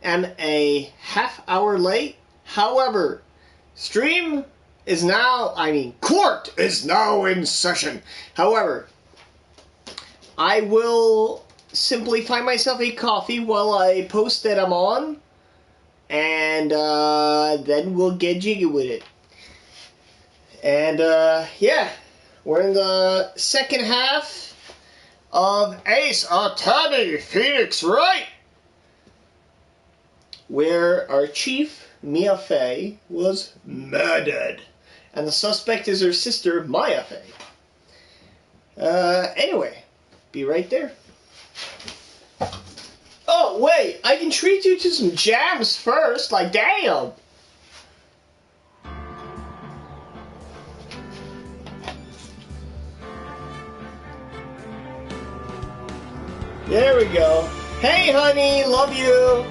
am a half-hour late. However, stream is now, court is now in session. However, I will simply find myself a coffee while I post that I'm on, and then we'll get jiggy with it. And yeah, we're in the second half of Ace Attorney Phoenix Wright, where our chief, Mia Fey, was murdered. And the suspect is her sister, Maya Fey. Anyway, be right there. Oh, wait, I can treat you to some jams first, like, damn! There we go. Hey, honey, love you!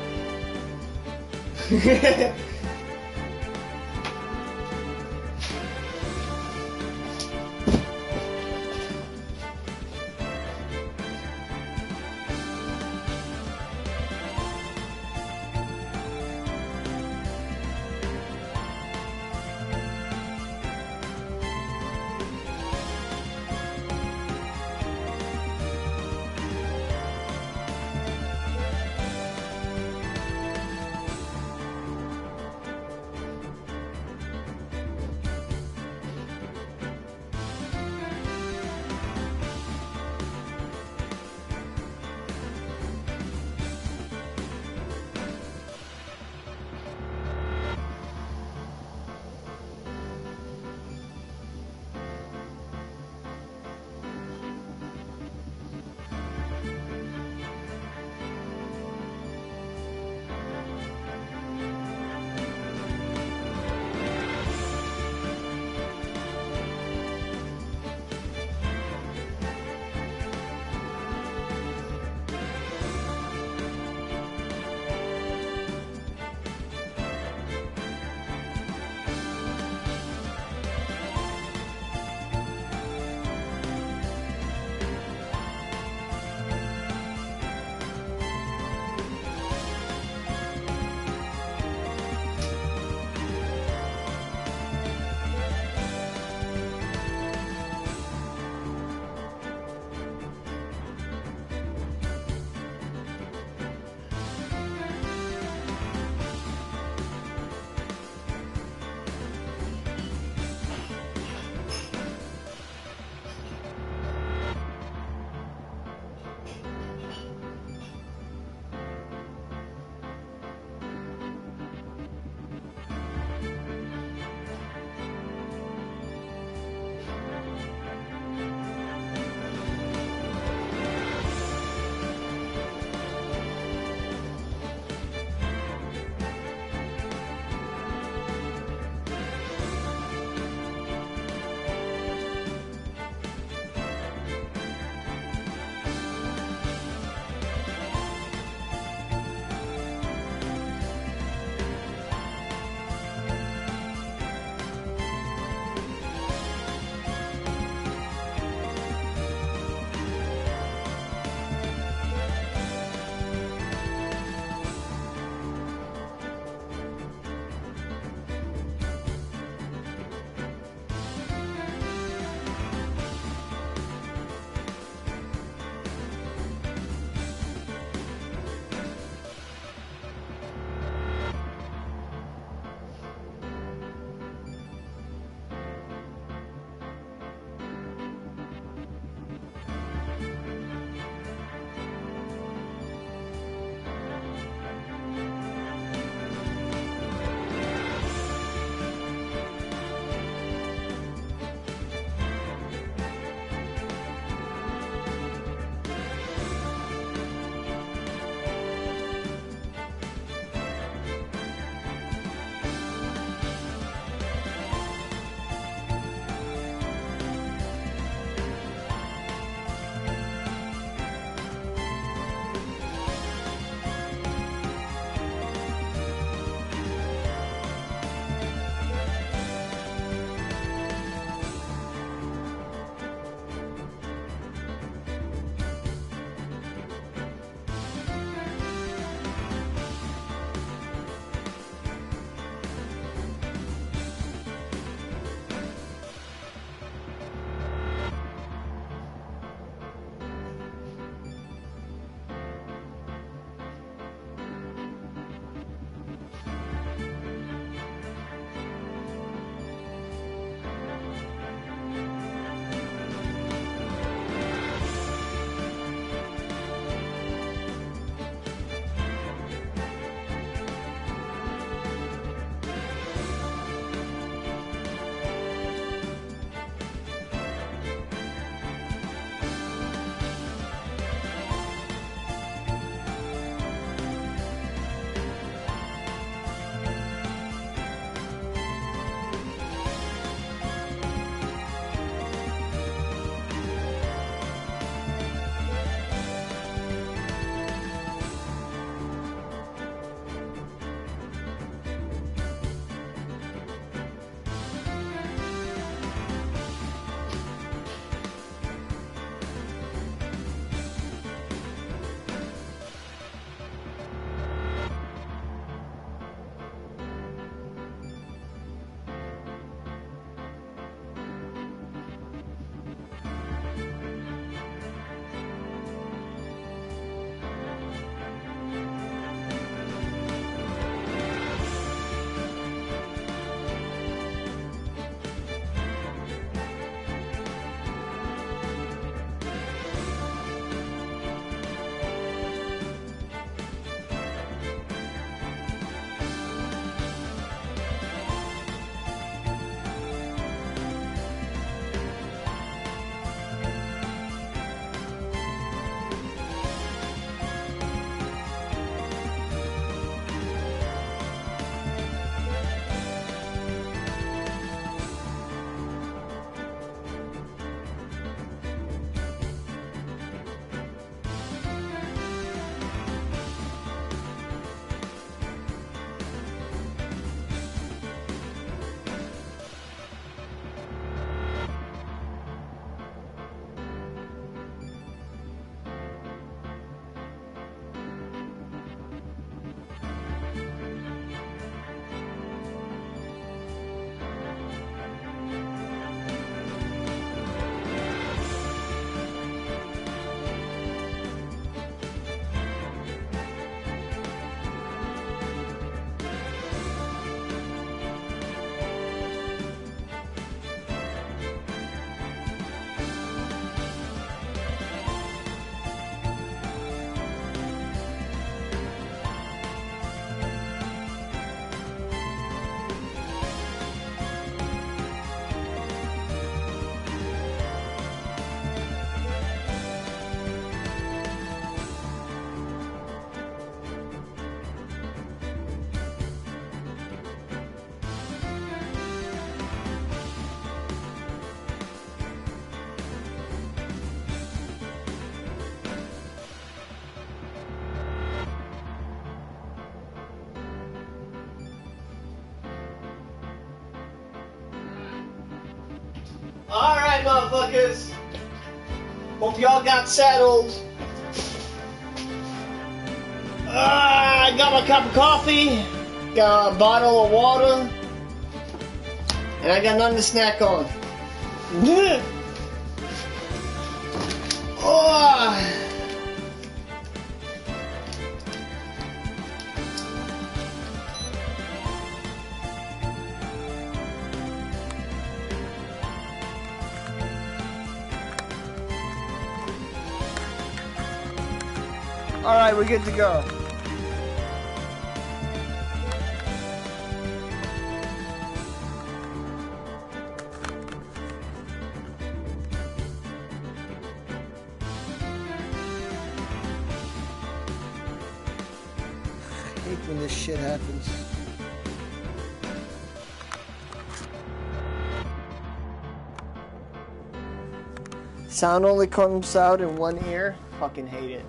Alright, motherfuckers. Hope y'all got settled. I got my cup of coffee, got a bottle of water, and I got nothing to snack on. Oh. Alright, we're good to go. I hate when this shit happens. Sound only comes out in one ear. Fucking hate it.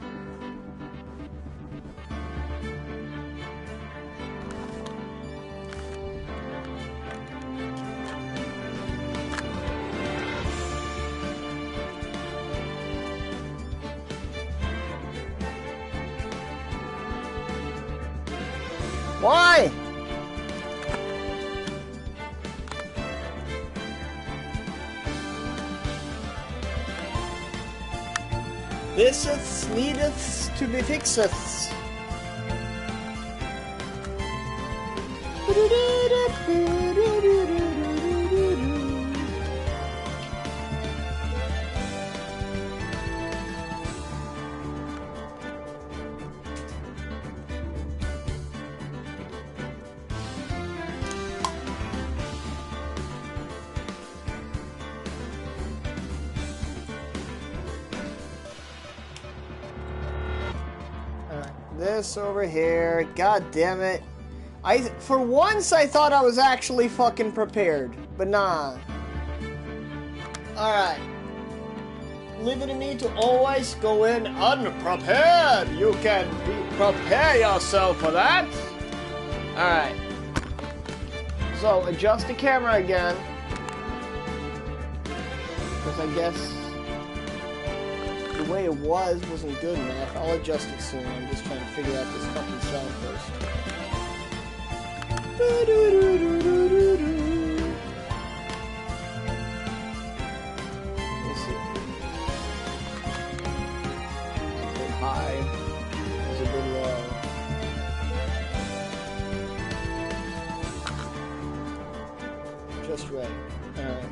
Why? This needeth to be fixed. This over here, god damn it. For once I thought I was actually fucking prepared, but nah. Alright. Leave it to me to always go in unprepared. You can prepare yourself for that. Alright. So, adjust the camera again. Because I guess the way it wasn't good enough. I'll adjust it soon. I'm just trying to figure out this fucking sound first. Let me see. It's a bit high. It's a bit low. Just right. Alright.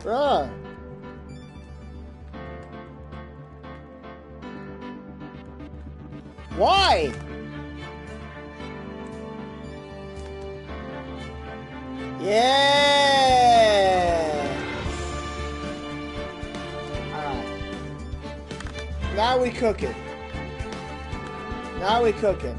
Bruh. Why? Yeah. Alright. Now we cooking. Now we cooking.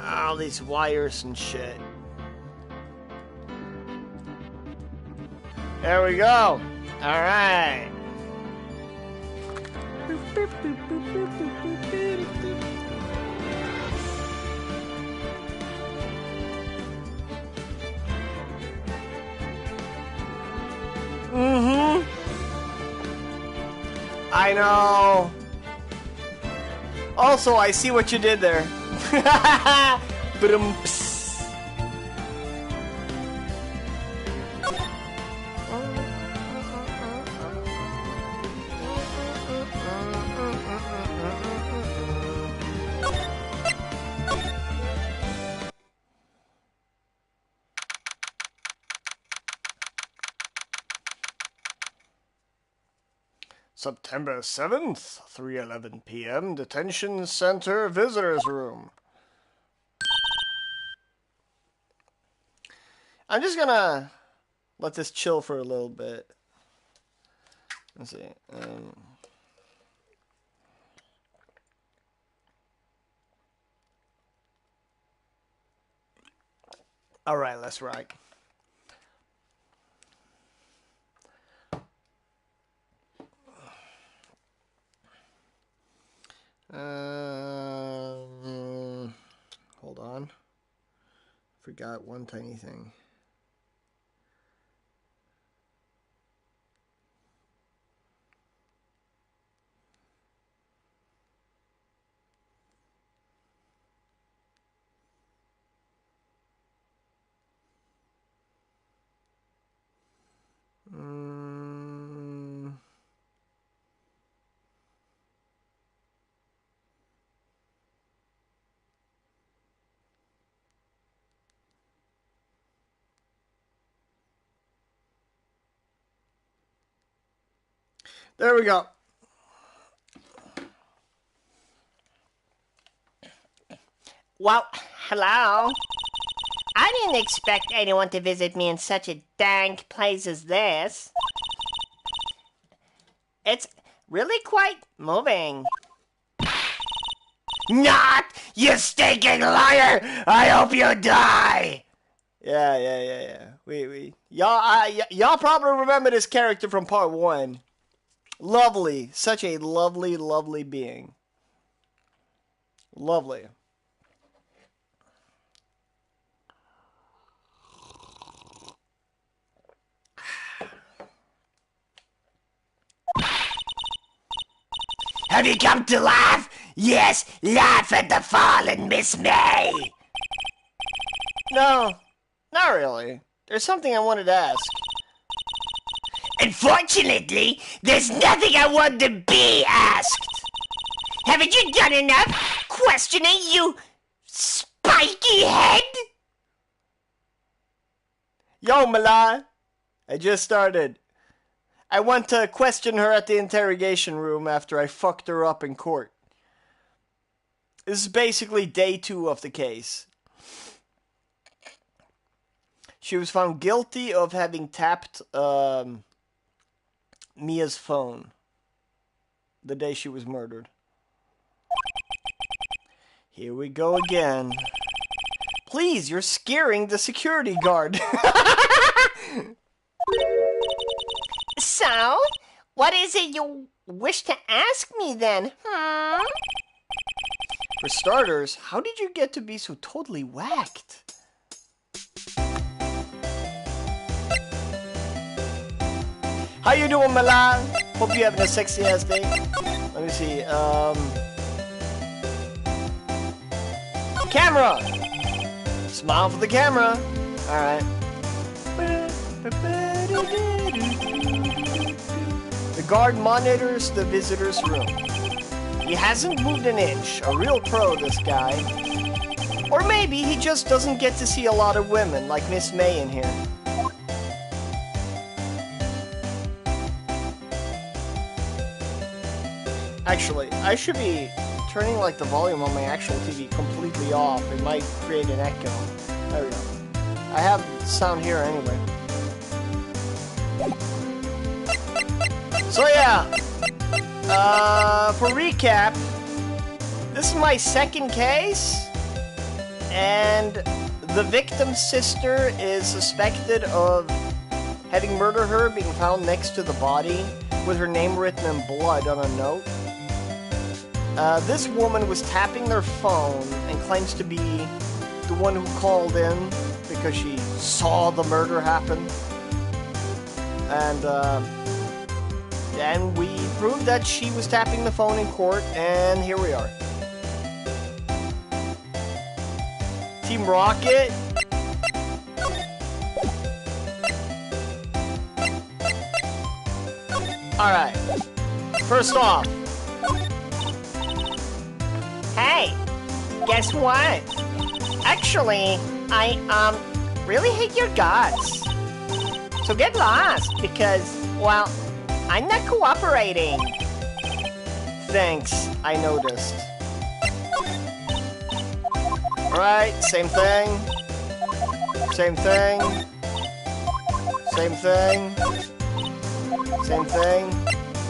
All these wires and shit. There we go. All right. Mm-hmm. I know. Also, I see what you did there. September 7th, 3:11 p.m., Detention Center Visitors Room. I'm just gonna let this chill for a little bit. Let's see. All right, let's rock. Hold on. Forgot one tiny thing. There we go. Well, hello. I didn't expect anyone to visit me in such a dank place as this. It's really quite moving. Not, you stinking liar! I hope you die! Yeah. Y'all probably remember this character from part 1. Lovely. Such a lovely, lovely being. Lovely. Have you come to laugh? Yes, laugh at the fallen Miss May! No, not really. There's something I wanted to ask. Unfortunately, there's nothing I want to be asked. Haven't you done enough questioning, you spiky head? Yo, Milan. I just started. I went to question her at the interrogation room after I fucked her up in court. This is basically day 2 of the case. She was found guilty of having tapped Mia's phone the day she was murdered. Here we go again. Please, you're scaring the security guard. So, what is it you wish to ask me then, huh? For starters, how did you get to be so totally whacked? How you doing, Milan? Hope you're having a sexy ass day. Let me see. Camera! Smile for the camera. Alright. The guard monitors the visitor's room. He hasn't moved an inch. A real pro, this guy. Or maybe he just doesn't get to see a lot of women like Miss May in here. Actually, I should be turning like the volume on my actual TV completely off. It might create an echo. There we go. I have sound here anyway. So yeah, for recap, this is my second case, and the victim's sister is suspected of having murdered her, being found next to the body with her name written in blood on a note. This woman was tapping their phone and claims to be the one who called in because she saw the murder happen. And we proved that she was tapping the phone in court, and here we are. Team Rocket. Alright. First off. Hey, guess what? Actually, I, really hate your guts. So get lost, because, well, I'm not cooperating. Thanks, I noticed. Alright, same thing. Same thing. Same thing. Same thing.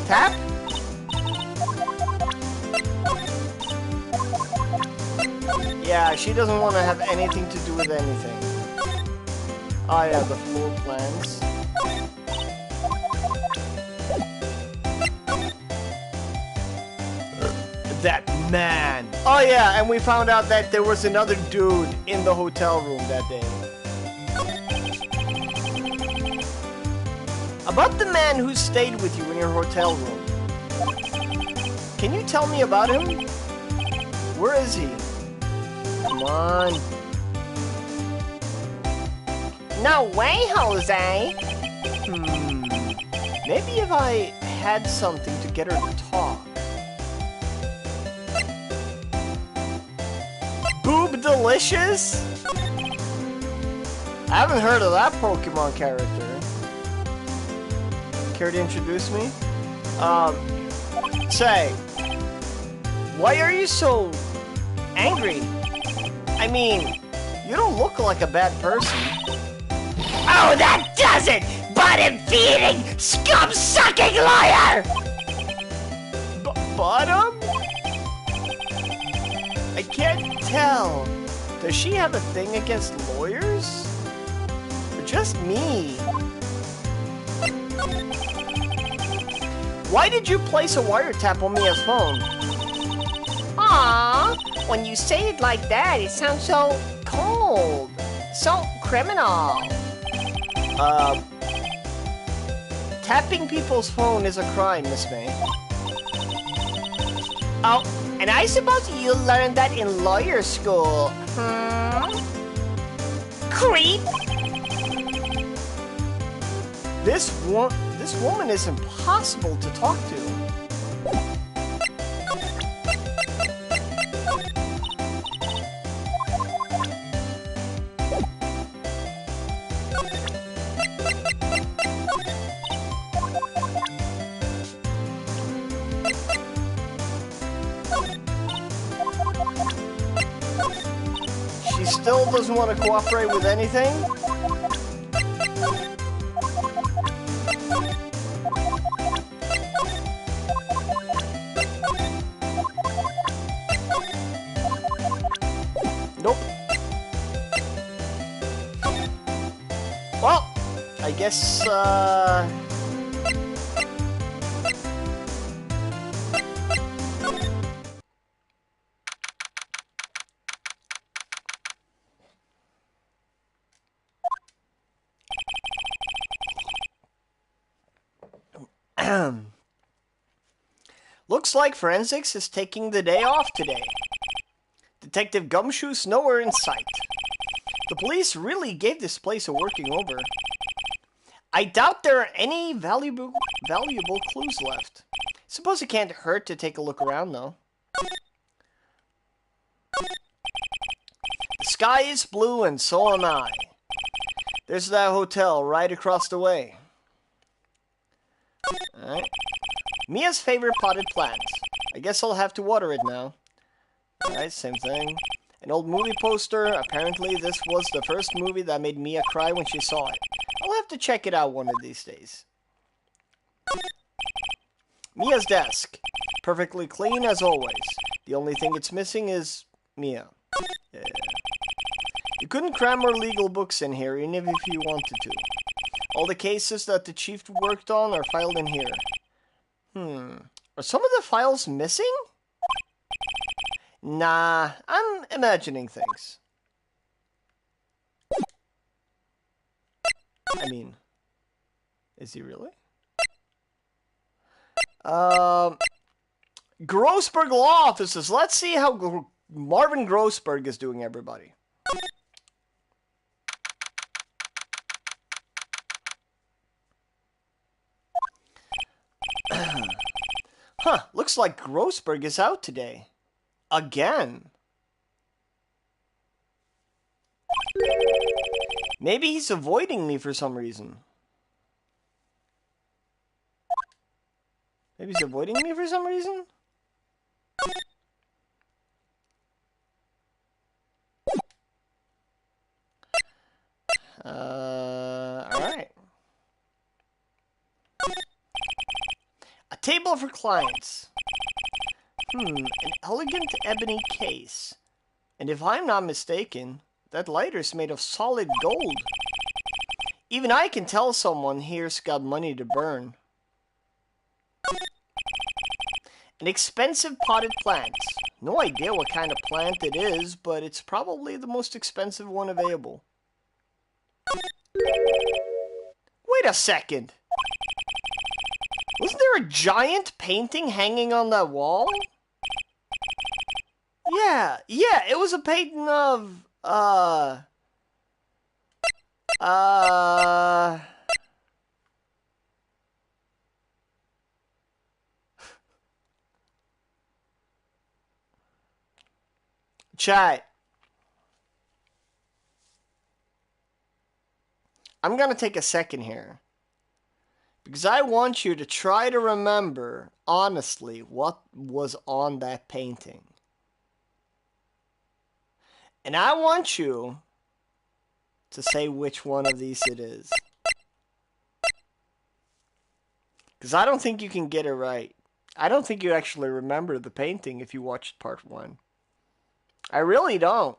Tap? Yeah, she doesn't want to have anything to do with anything. Oh yeah, the floor plans. That man. Oh yeah, and we found out that there was another dude in the hotel room that day. About the man who stayed with you in your hotel room. Can you tell me about him? Where is he? Come on. No way, Jose. Maybe if I had something to get her to talk. Boob Delicious? I haven't heard of that Pokemon character. Care to introduce me? Say, why are you so angry? I mean, you don't look like a bad person. Oh, that does it! Bottom-feeding, scum-sucking liar! Bottom? I can't tell. Does she have a thing against lawyers? Or just me? Why did you place a wiretap on Mia's phone? Aww, when you say it like that, it sounds so cold. So criminal. Tapping people's phone is a crime, Miss May. Oh, and I suppose you learned that in lawyer school. Creep. This woman is impossible to talk to. She still doesn't want to cooperate with anything? Nope. Well, I guess, looks like forensics is taking the day off today. Detective Gumshoe's nowhere in sight. The police really gave this place a working over. I doubt there are any valuable clues left. Suppose it can't hurt to take a look around, though. The sky is blue and so am I. There's that hotel right across the way. Alright. Mia's favorite potted plant. I guess I'll have to water it now. Alright, same thing. An old movie poster. Apparently this was the first movie that made Mia cry when she saw it. I'll have to check it out one of these days. Mia's desk. Perfectly clean as always. The only thing it's missing is Mia. Yeah. You couldn't cram more legal books in here even if you wanted to. All the cases that the chief worked on are filed in here. Are some of the files missing? Nah, I'm imagining things. I mean, is he really? Grossberg Law Offices. Let's see how Marvin Grossberg is doing, everybody. Huh, looks like Grossberg is out today. Again. Maybe he's avoiding me for some reason. Maybe he's avoiding me for some reason? Alright. A table for clients. An elegant ebony case. And if I'm not mistaken, that lighter's made of solid gold. Even I can tell someone here's got money to burn. An expensive potted plant. No idea what kind of plant it is, but it's probably the most expensive one available. Wait a second. Wasn't there a giant painting hanging on that wall? Yeah, it was a painting of, Chat. I'm gonna take a second here. Because I want you to try to remember, honestly, what was on that painting. And I want you to say which one of these it is. Because I don't think you can get it right. I don't think you actually remember the painting if you watched part 1. I really don't.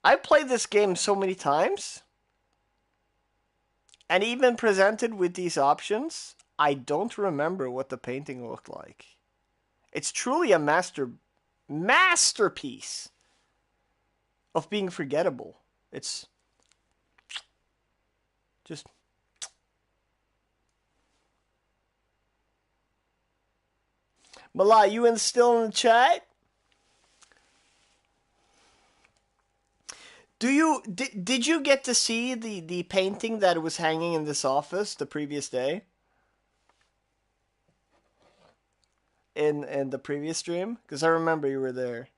I've played this game so many times. And even presented with these options, I don't remember what the painting looked like. It's truly a masterpiece of being forgettable. It's just... Mala, you still in the chat? Did you get to see the painting that was hanging in this office the previous day? In the previous stream? Because I remember you were there.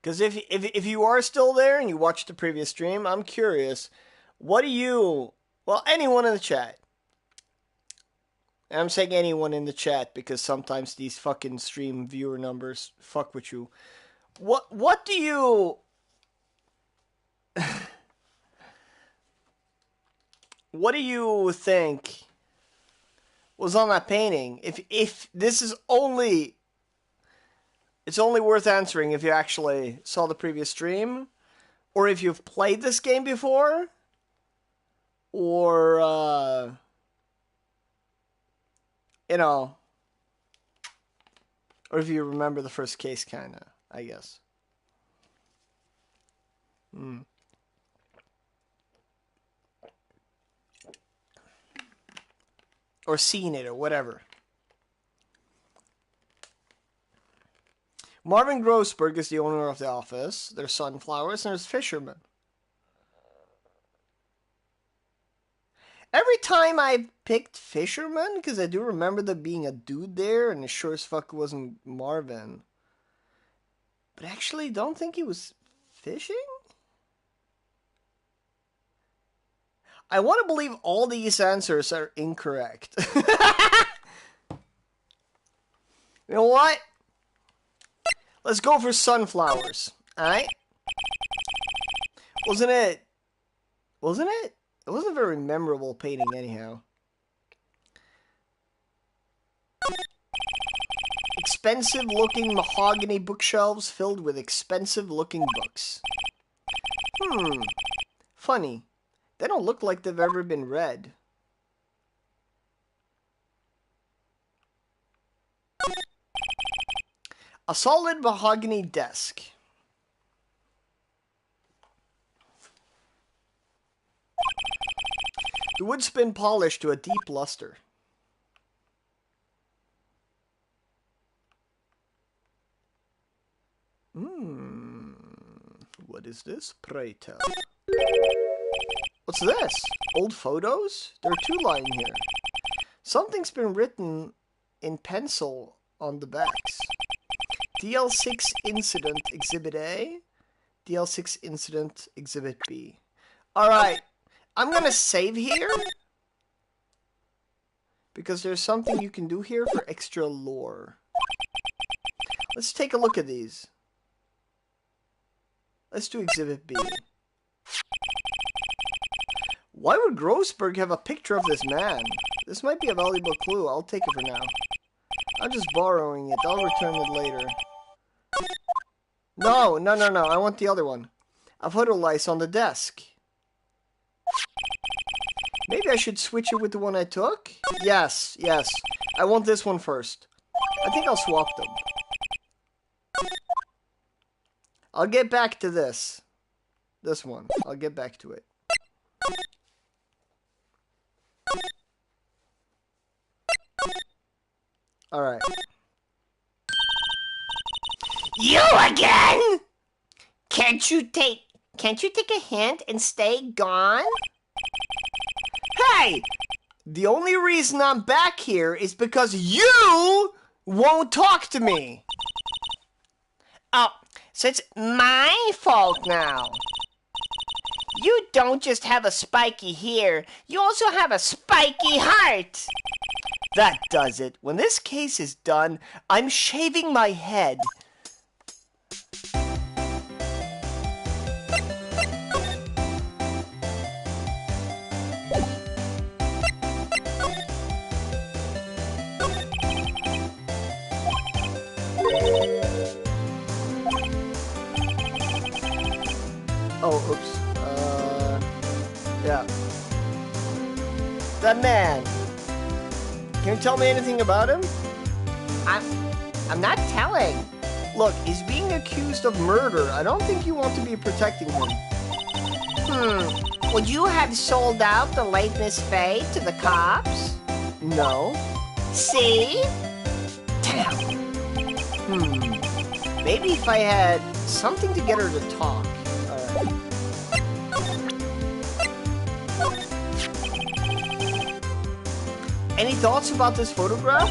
Because if you are still there and you watched the previous stream, I'm curious, what do you... Well, anyone in the chat. And I'm saying anyone in the chat because sometimes these fucking stream viewer numbers fuck with you. What do you... What do you think was on that painting? If this is only... It's only worth answering if you actually saw the previous stream, or if you've played this game before, or, you know, or if you remember the first case, kind of, I guess. Or seen it, or whatever. Marvin Grossberg is the owner of the office. There's sunflowers and there's fishermen. Every time I picked fisherman, because I do remember there being a dude there, and it sure as fuck wasn't Marvin. But I actually don't think he was fishing? I want to believe all these answers are incorrect. You know what? Let's go for sunflowers. Alright? Wasn't it? It wasn't a very memorable painting anyhow. Expensive looking mahogany bookshelves filled with expensive looking books. Funny. They don't look like they've ever been read. A solid mahogany desk. The wood's been polished to a deep luster. What is this? Pray tell. What's this? Old photos? There are two lying here. Something's been written in pencil on the backs. DL6 Incident Exhibit A. DL6 Incident Exhibit B. Alright, I'm gonna save here. Because there's something you can do here for extra lore. Let's take a look at these. Let's do Exhibit B. Why would Grossberg have a picture of this man? This might be a valuable clue. I'll take it for now. I'm just borrowing it. I'll return it later. No. I want the other one. A photo lice on the desk. Maybe I should switch it with the one I took? Yes. I want this one first. I think I'll swap them. I'll get back to this. This one. I'll get back to it. Alright. You again? Can't you take a hint and stay gone? Hey! The only reason I'm back here is because you won't talk to me. Oh, so it's my fault now. You don't just have a spiky hair, you also have a spiky heart. That does it. When this case is done, I'm shaving my head. Oh, oops. Yeah. That man. Can you tell me anything about him? I'm not telling. Look, he's being accused of murder. I don't think you want to be protecting him. Would you have sold out the late Miss Faye to the cops? No. See? Damn. Maybe if I had something to get her to talk. Alright. Any thoughts about this photograph?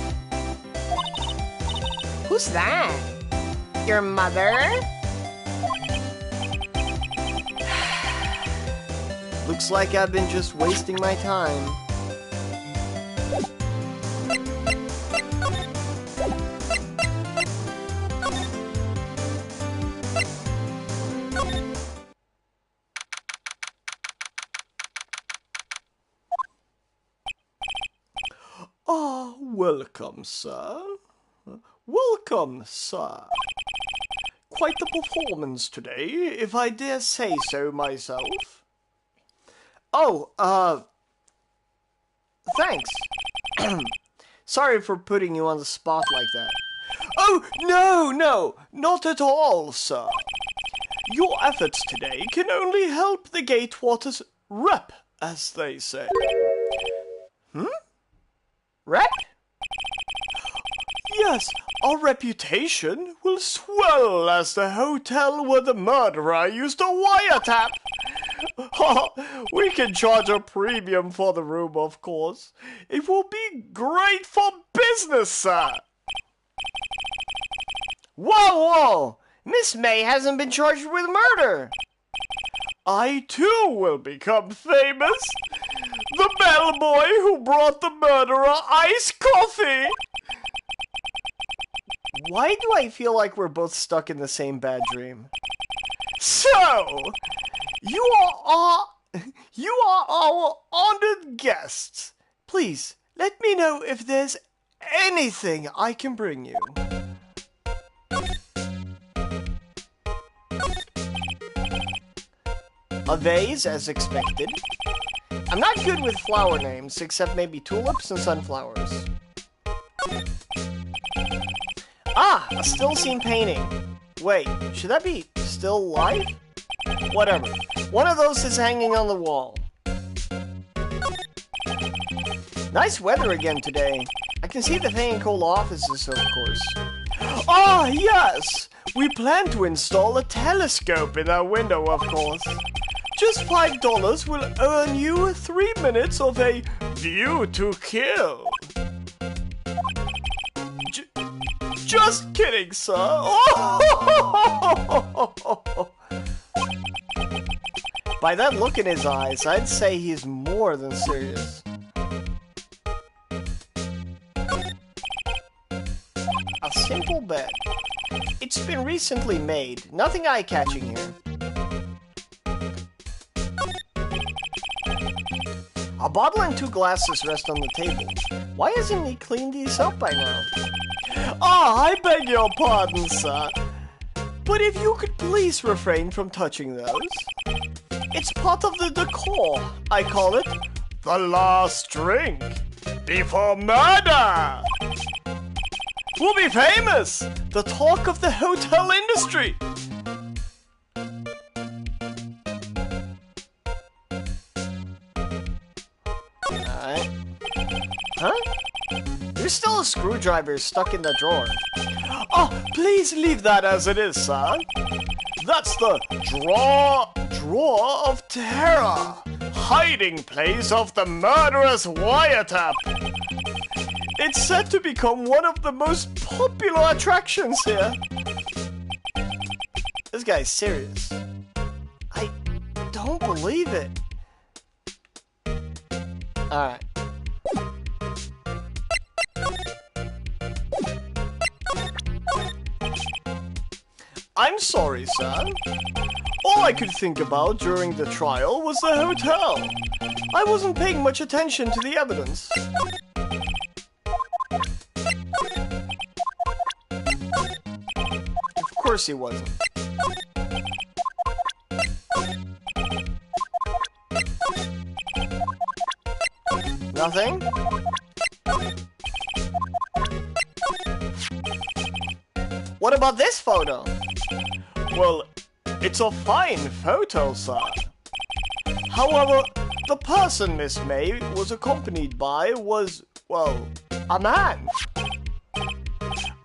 Who's that? Your mother? Looks like I've been just wasting my time. Ah, welcome, sir. Welcome, sir. Quite the performance today, if I dare say so myself. Oh, thanks. Sorry for putting you on the spot like that. Oh, no, not at all, sir. Your efforts today can only help the Gatewater's rep, as they say. Rep? Yes, our reputation will swell as the hotel where the murderer used a wiretap. We can charge a premium for the room, of course. It will be great for business, sir. Whoa! Miss May hasn't been charged with murder. I, too, will become famous. The bellboy who brought the murderer iced coffee. Why do I feel like we're both stuck in the same bad dream? So, you are our honored guests. Please, let me know if there's anything I can bring you. A vase, as expected. I'm not good with flower names, except maybe tulips and sunflowers. Ah, a still scene painting. Wait, should that be still life? Whatever. One of those is hanging on the wall. Nice weather again today. I can see the Fay and Cole offices, of course. Ah, yes! We plan to install a telescope in our window, of course. Just $5 will earn you 3 minutes of a view to kill. Just kidding, sir. By that look in his eyes, I'd say he's more than serious. A simple bed. It's been recently made. Nothing eye-catching here. A bottle and 2 glasses rest on the table. Why hasn't he cleaned these up by now? I beg your pardon, sir. But if you could please refrain from touching those. It's part of the decor. I call it the last drink before murder. We'll be famous. The talk of the hotel industry. Alright. Huh? There's still a screwdriver stuck in the drawer. Oh, please leave that as it is, sir. That's the drawer of terror. Hiding place of the murderous wiretap. It's said to become one of the most popular attractions here. This guy's serious. I don't believe it. Alright. I'm sorry, sir. All I could think about during the trial was the hotel. I wasn't paying much attention to the evidence. Of course he wasn't. Nothing? What about this photo? Well, it's a fine photo, sir. However, the person Miss May was accompanied by was, well, a man.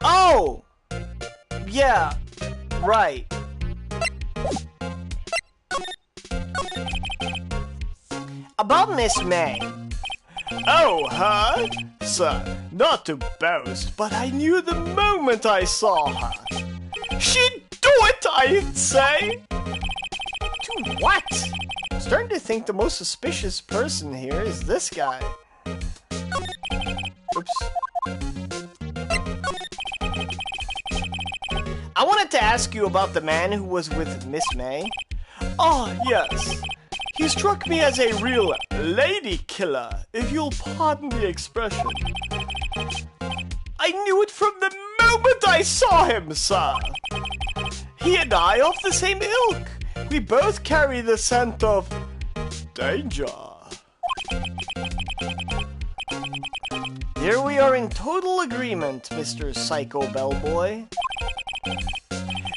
Oh! Yeah, right. About Miss May. Oh, her? Sir, not to boast, but I knew the moment I saw her. She'd do it, I'd say! Do what? I'm starting to think the most suspicious person here is this guy. Oops. I wanted to ask you about the man who was with Miss May. Ah, yes. He struck me as a real lady killer, if you'll pardon the expression. I knew it from the moment I saw him, sir. He and I are of the same ilk. We both carry the scent of danger. Here we are in total agreement, Mr. Psycho Bellboy.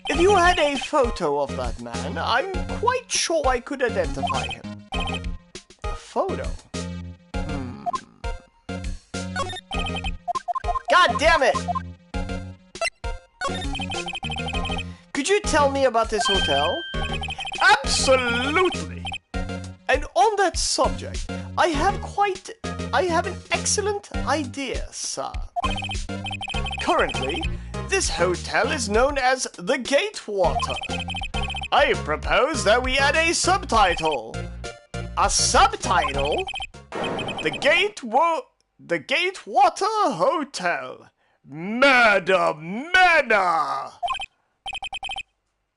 If you had a photo of that man, I'm quite sure I could identify him. A photo? God damn it! Could you tell me about this hotel? Absolutely! And on that subject, I have an excellent idea, sir. Currently, this hotel is known as the Gatewater. I propose that we add a subtitle. A subtitle? The Gatewater Hotel. Murder Manor.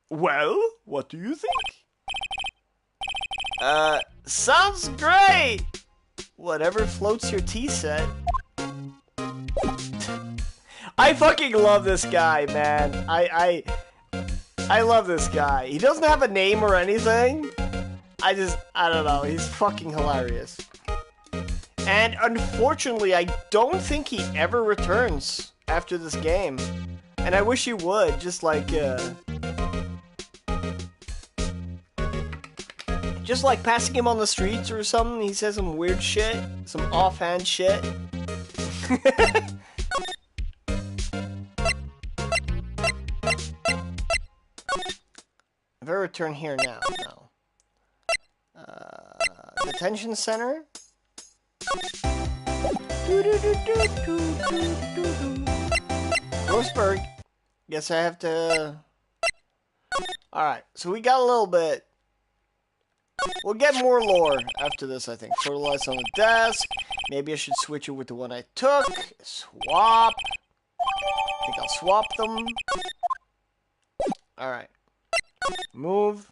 Well, what do you think? Sounds great. Whatever floats your tea set. I fucking love this guy, man. I love this guy. He doesn't have a name or anything. I don't know. He's fucking hilarious. And unfortunately, I don't think he ever returns after this game. And I wish he would, just like passing him on the streets or something. He says some weird shit, some offhand shit. If I return here now, no. Detention center? Grossberg. Guess I have to... Alright, so we got a little bit. We'll get more lore after this, I think. Fertilize on the desk. Maybe I should switch it with the one I took. Swap. I think I'll swap them. Alright. Move.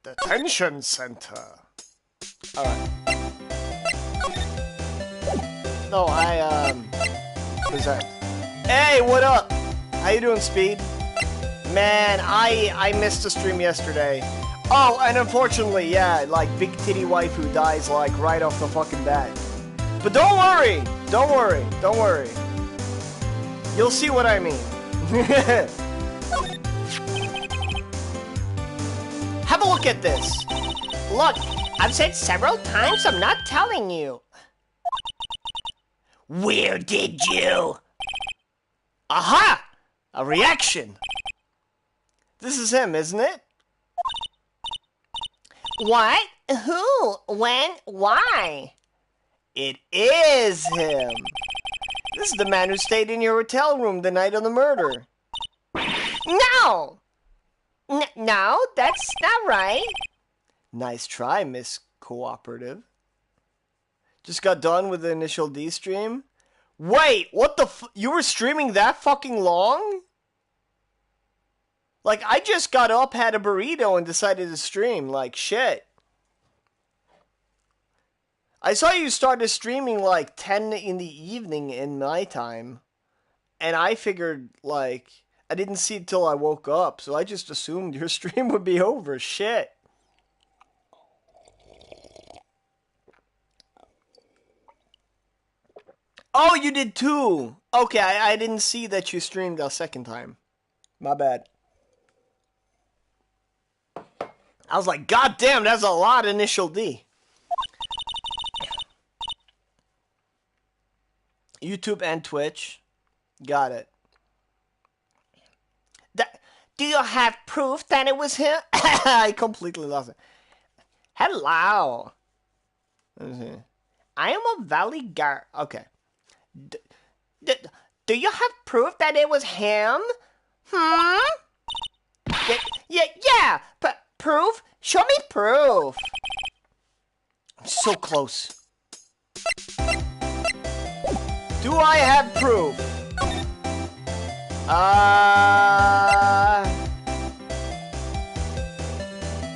Detention center. Alright. No, present. Hey, what up? How you doing, Speed? Man, I missed the stream yesterday. Oh, and unfortunately, yeah, like, big titty waifu dies, like, right off the fucking bat. But don't worry! Don't worry. Don't worry. You'll see what I mean. Have a look at this. Look, I've said several times I'm not telling you. Where did you? Aha! A reaction. This is him, isn't it? What? Who? When? Why? It is him. This is the man who stayed in your hotel room the night of the murder. No! No, that's not right. Nice try, Miss Cooperative. Just got done with the initial D stream. Wait, what the you were streaming that fucking long? Like, I just got up, had a burrito, and decided to stream. Like, shit. I saw you started streaming, like, 10 in the evening in my time. And I figured, like, I didn't see it till I woke up. So I just assumed your stream would be over. Shit. Oh, you did too. Okay, I didn't see that you streamed a second time. My bad. I was like, God damn, that's a lot of initial D. YouTube and Twitch. Got it. Do you have proof that it was him? I completely lost it. Hello. I am a valley guard. Okay. Do you have proof that it was him? Yeah. Proof? Show me proof. I'm so close. Do I have proof?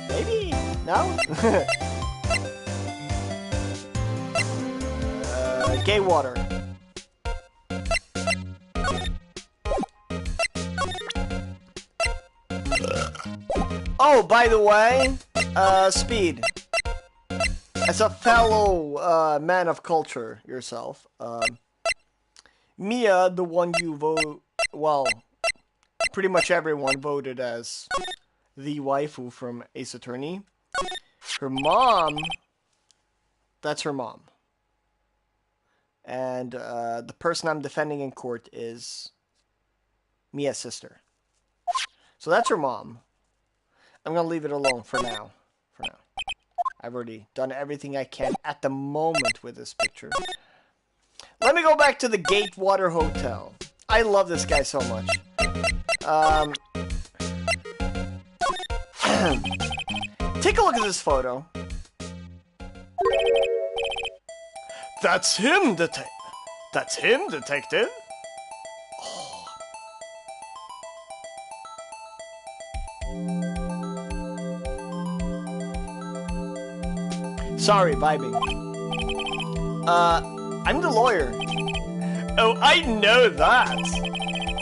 Maybe? No? Gatewater. Oh, by the way, Speed, as a fellow man of culture yourself, Mia, the one you vote, well, pretty much everyone voted as the waifu from Ace Attorney. Her mom, that's her mom. And the person I'm defending in court is Mia's sister. So that's her mom. I'm going to leave it alone for now. I've already done everything I can at the moment with this picture. Let me go back to the Gatewater Hotel. I love this guy so much. Take a look at this photo. That's him, detective. That's him, detective. Oh. Sorry, vibing. I'm the lawyer. Oh, I know that.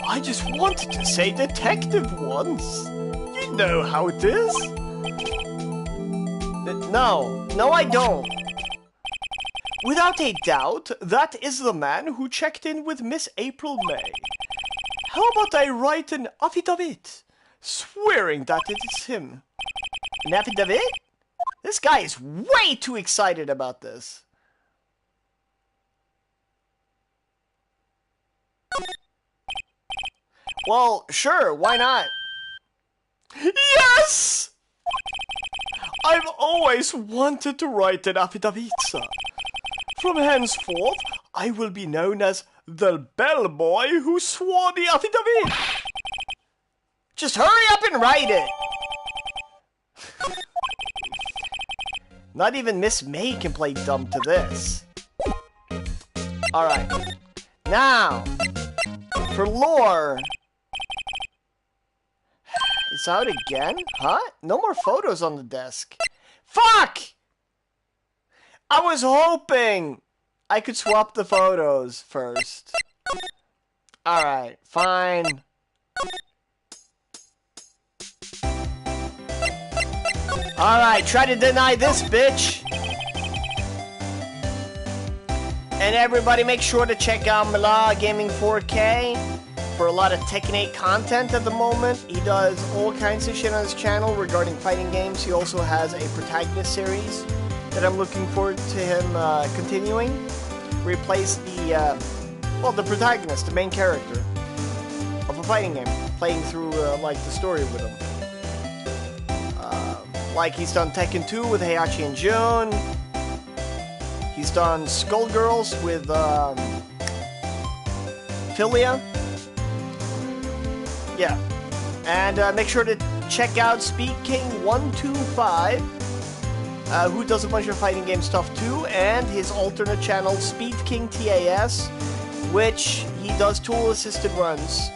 I just wanted to say detective once. You know how it is. No, I don't. Without a doubt, that is the man who checked in with Miss April May. How about I write an affidavit, swearing that it is him? An affidavit? This guy is way too excited about this. Well, sure, why not? Yes! I've always wanted to write an affidavit, sir. From henceforth, I will be known as The bellboy who swore the affidavit. Just hurry up and write it. Not even Miss May can play dumb to this. Alright. Now, for lore. It's out again? Huh? No more photos on the desk. Fuck! I was hoping I could swap the photos first. Alright, fine. Alright, try to deny this, bitch. And everybody make sure to check out Mala Gaming 4K for a lot of Tekken 8 content at the moment. He does all kinds of shit on his channel regarding fighting games. He also has a protagonist series that I'm looking forward to him continuing. Replace the protagonist, the main character of a fighting game, playing through like the story with him. Like he's done Tekken 2 with Heihachi and Jun. He's done Skullgirls with Philia. Yeah. And make sure to check out Speed King 125, who does a bunch of fighting game stuff too, and his alternate channel, Speed King TAS, which he does tool assisted runs.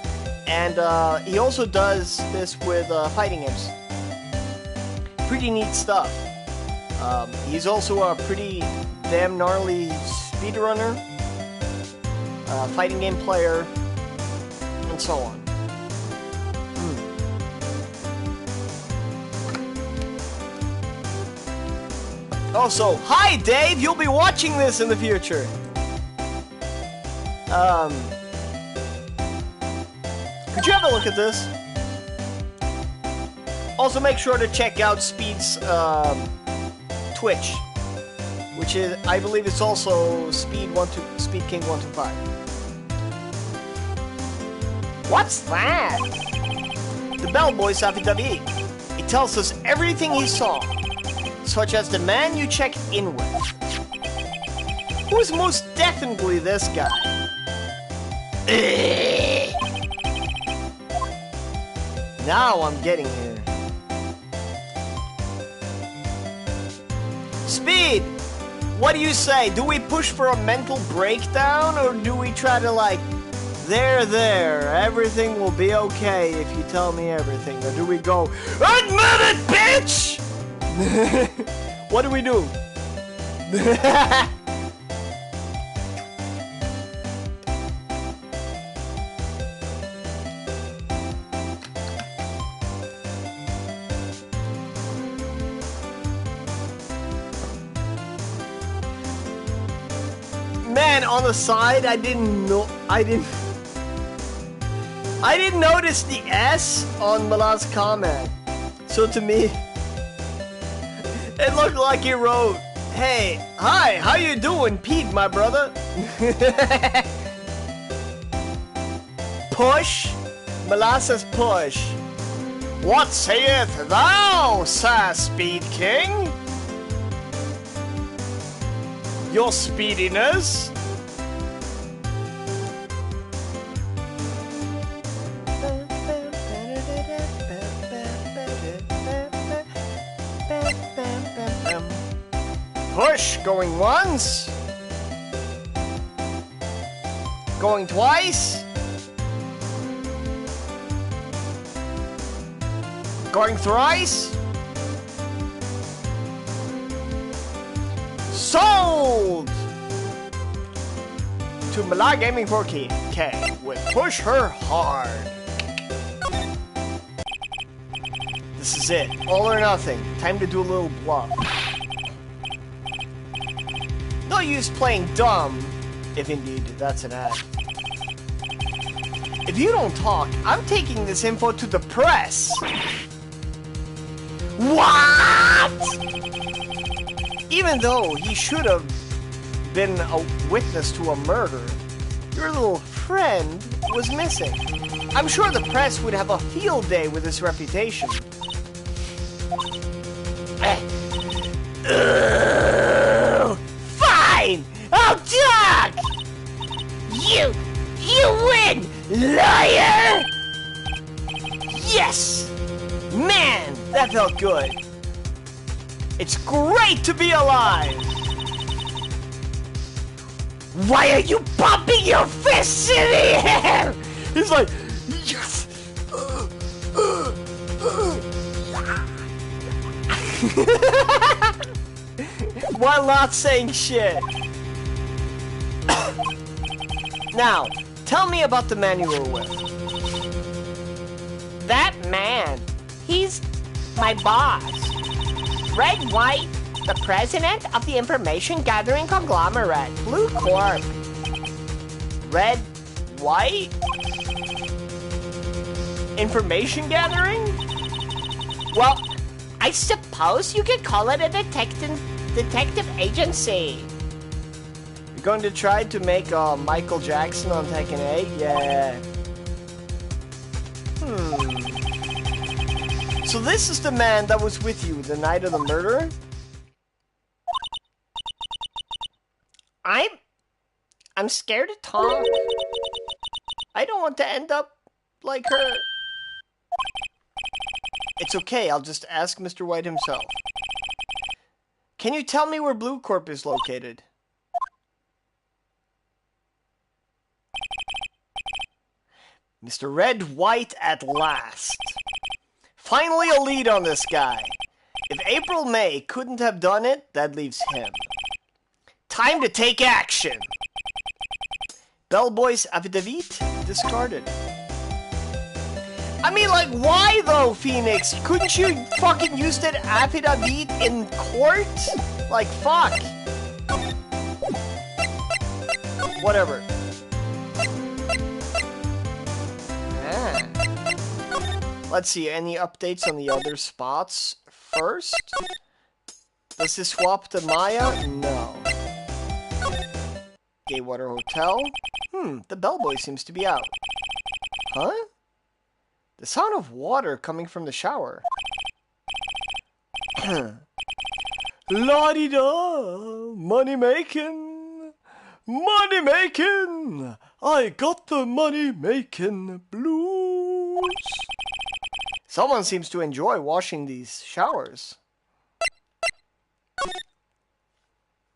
And he also does this with fighting games. Pretty neat stuff. He's also a pretty damn gnarly speedrunner, fighting game player, and so on. Also, hi Dave, you'll be watching this in the future. Could you have a look at this? Also, make sure to check out Speed's Twitch, which is, I believe, it's also Speed King 125. What's that? The bellboy's affidavit. It tells us everything he saw, such as the man you checked in with. Who is most definitely this guy? Now I'm getting here. Speed! What do you say? Do we push for a mental breakdown, or do we try to like, there, everything will be okay if you tell me everything? Or do we go, admit it, bitch! What do we do? Man, on the side, I didn't notice the S on Mala's comment. So to me, it looked like he wrote, "Hey, hi, how you doing, Pete, my brother?" Push? Mala says push. What sayeth thou, Sir Speed King? Your speediness? Push, going once. Going twice. Going thrice. Sold to Mala Gaming 4K with Push Her Hard. This is it. All or nothing. Time to do a little bluff. No use playing dumb, if indeed that's an ad. If you don't talk, I'm taking this info to the press. What? Even though he should have been a witness to a murder, your little friend was missing. I'm sure the press would have a field day with his reputation. Fine! I'll talk! You You win, liar! Yes! Man, that felt good. It's great to be alive! Why are you pumping your fists in the air? He's like, yes! While not saying shit. Now, tell me about the man you were with. That man, he's my boss. Red White, the president of the information gathering conglomerate, Blue Corp. Red, white? Information gathering? Well, I suppose you could call it a detective agency. You're going to try to make Michael Jackson on Tekken 8? Yeah. So this is the man that was with you the night of the murder? I'm scared to talk. I don't want to end up like her. It's okay, I'll just ask Mr. White himself. Can you tell me where Blue Corp is located? Mr. Red White at last. Finally a lead on this guy. If April May couldn't have done it, that leaves him. Time to take action. Bellboy's affidavit discarded. I mean, like, why though, Phoenix? Couldn't you fucking use that affidavit in court? Like, fuck. Whatever. Let's see, any updates on the other spots first? Does this swap to Maya? No. Gatewater Hotel? The bellboy seems to be out. Huh? The sound of water coming from the shower. La-di-da! Money making! Money making! I got the money making blues! Someone seems to enjoy washing these showers.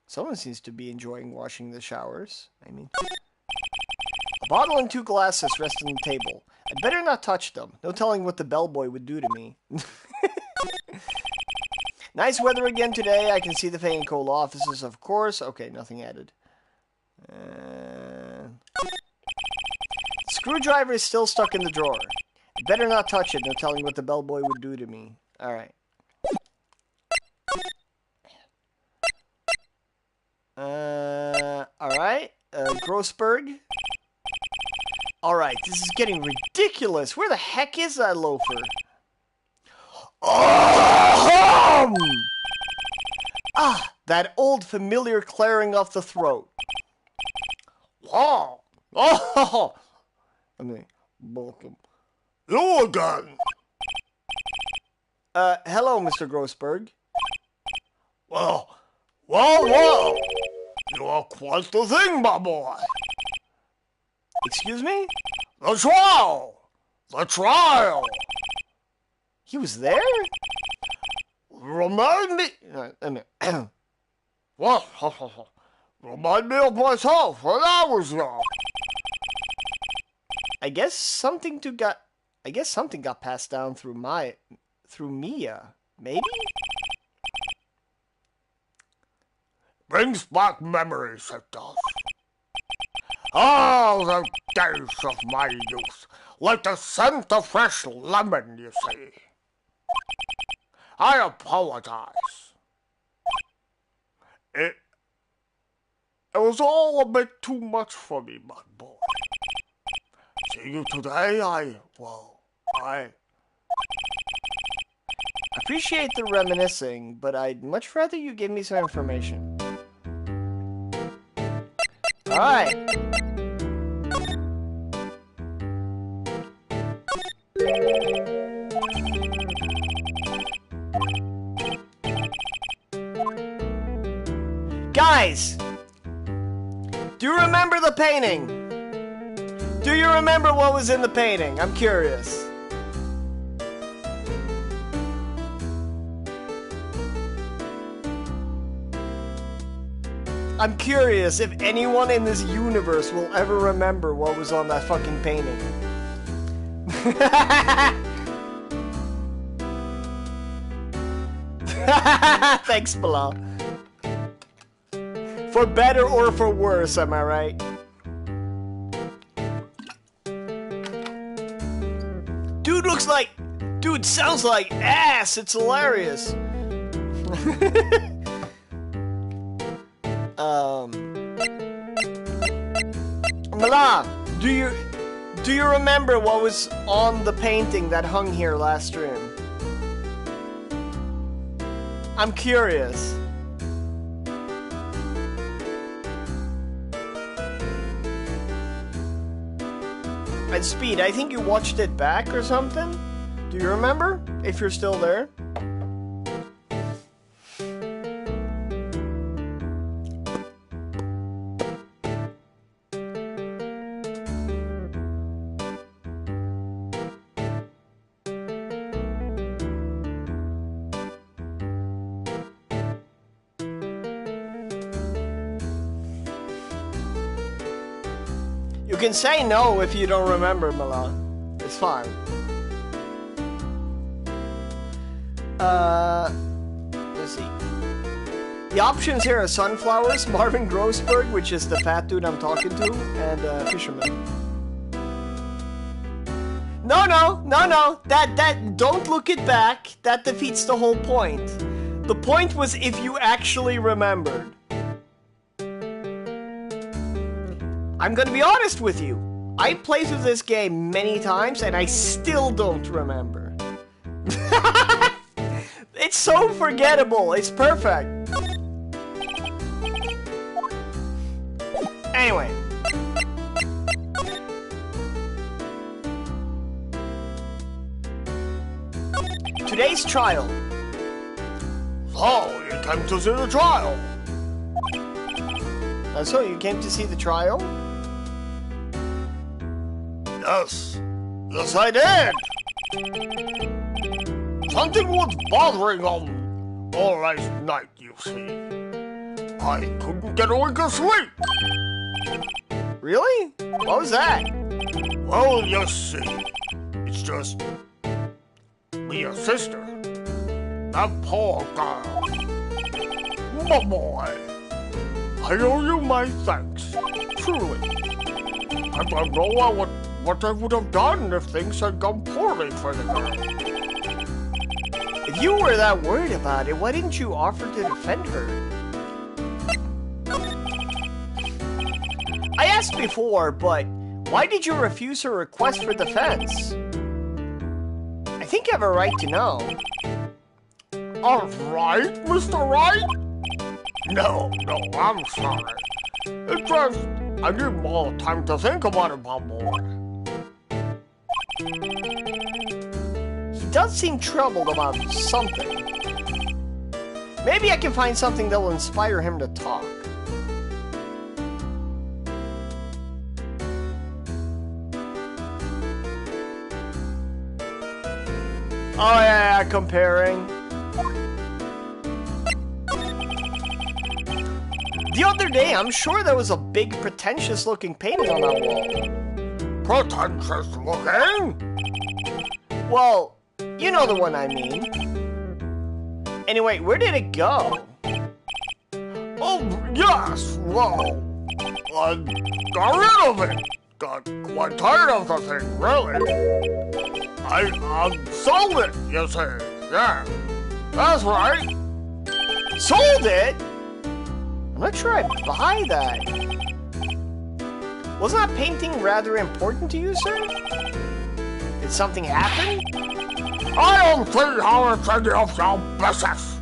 Someone seems to be enjoying washing the showers. I mean... A bottle and 2 glasses rest on the table. I'd better not touch them. No telling what the bellboy would do to me. Nice weather again today. I can see the Fay and Cole offices, of course. Okay, nothing added. Screwdriver is still stuck in the drawer. I'd better not touch it. No telling what the bellboy would do to me. Alright. Alright. Grossberg. Alright, this is getting ridiculous. Where the heck is that loafer? Oh! Ah, that old familiar clearing of the throat. Wow. Oh! I mean, welcome. You again. Hello, Mr. Grossberg. Well. You are quite the thing, my boy. Excuse me? The trial! He was there? Remind me... What? Remind me of myself when I was young. I guess something got passed down through Mia. Maybe? Brings back memories, it does. Oh, the days of my youth, like the scent of fresh lemon, you see. I apologize. It was all a bit too much for me, my boy. See you today, I appreciate the reminiscing, but I'd much rather you give me some information. Alright. Guys! Do you remember the painting? Do you remember what was in the painting? I'm curious. I'm curious if anyone in this universe will ever remember what was on that fucking painting. Thanks, Bilal. For better or for worse, am I right? Dude sounds like ass. It's hilarious. Mala, do you remember what was on the painting that hung here last stream? I'm curious. And Speed, I think you watched it back or something? Do you remember? If you're still there? You can say no if you don't remember, Mala. It's fine. Let's see. The options here are sunflowers, Marvin Grossberg, which is the fat dude I'm talking to, and fisherman. No. That don't look it back. That defeats the whole point. The point was if you actually remembered. I'm gonna be honest with you. I played through this game many times and I still don't remember. It's so forgettable. It's perfect. Anyway. Today's trial. So, you came to see the trial. So, you came to see the trial? Yes. Yes, I did. Something was bothering on all last night, you see. I couldn't get a wink of sleep. Really? What was that? Well, you see, it's just me, your sister. That poor girl. My boy. I owe you my thanks. Truly. I don't know what I would have done if things had gone poorly for the girl. If you were that worried about it, why didn't you offer to defend her? I asked before, but why did you refuse her request for defense? I think you have a right to know. All right, Mr. Wright? No, I'm sorry. It's just, I need more time to think about it, my boy. He does seem troubled about something. Maybe I can find something that will inspire him to talk. Oh yeah, comparing. The other day, I'm sure there was a big pretentious looking painting on that wall. Pretentious looking? Well, you know the one I mean. Anyway, where did it go? Oh, yes, well, I got rid of it. Got quite tired of the thing, really. I sold it, you see. Yeah, that's right. Sold it? I'm not sure I'd buy that. Wasn't that painting rather important to you, sir? Did something happen? I don't see how it's any of your business.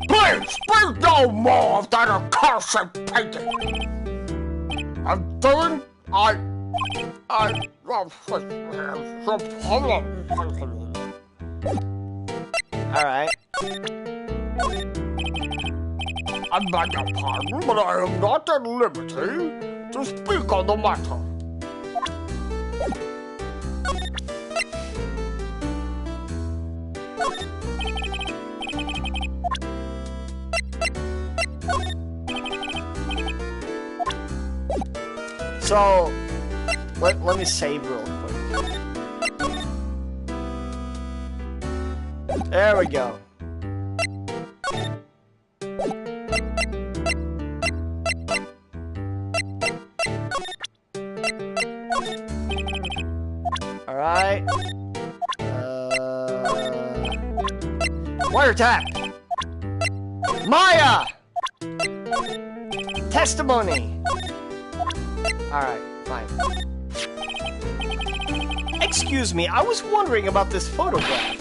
Please, speak no more of that accursed painting. Alright. I beg your pardon, but I am not at liberty to speak on the matter. So, let me save real quick. There we go. Alright. Wiretap! Maya! Testimony! Alright, fine. Excuse me, I was wondering about this photograph.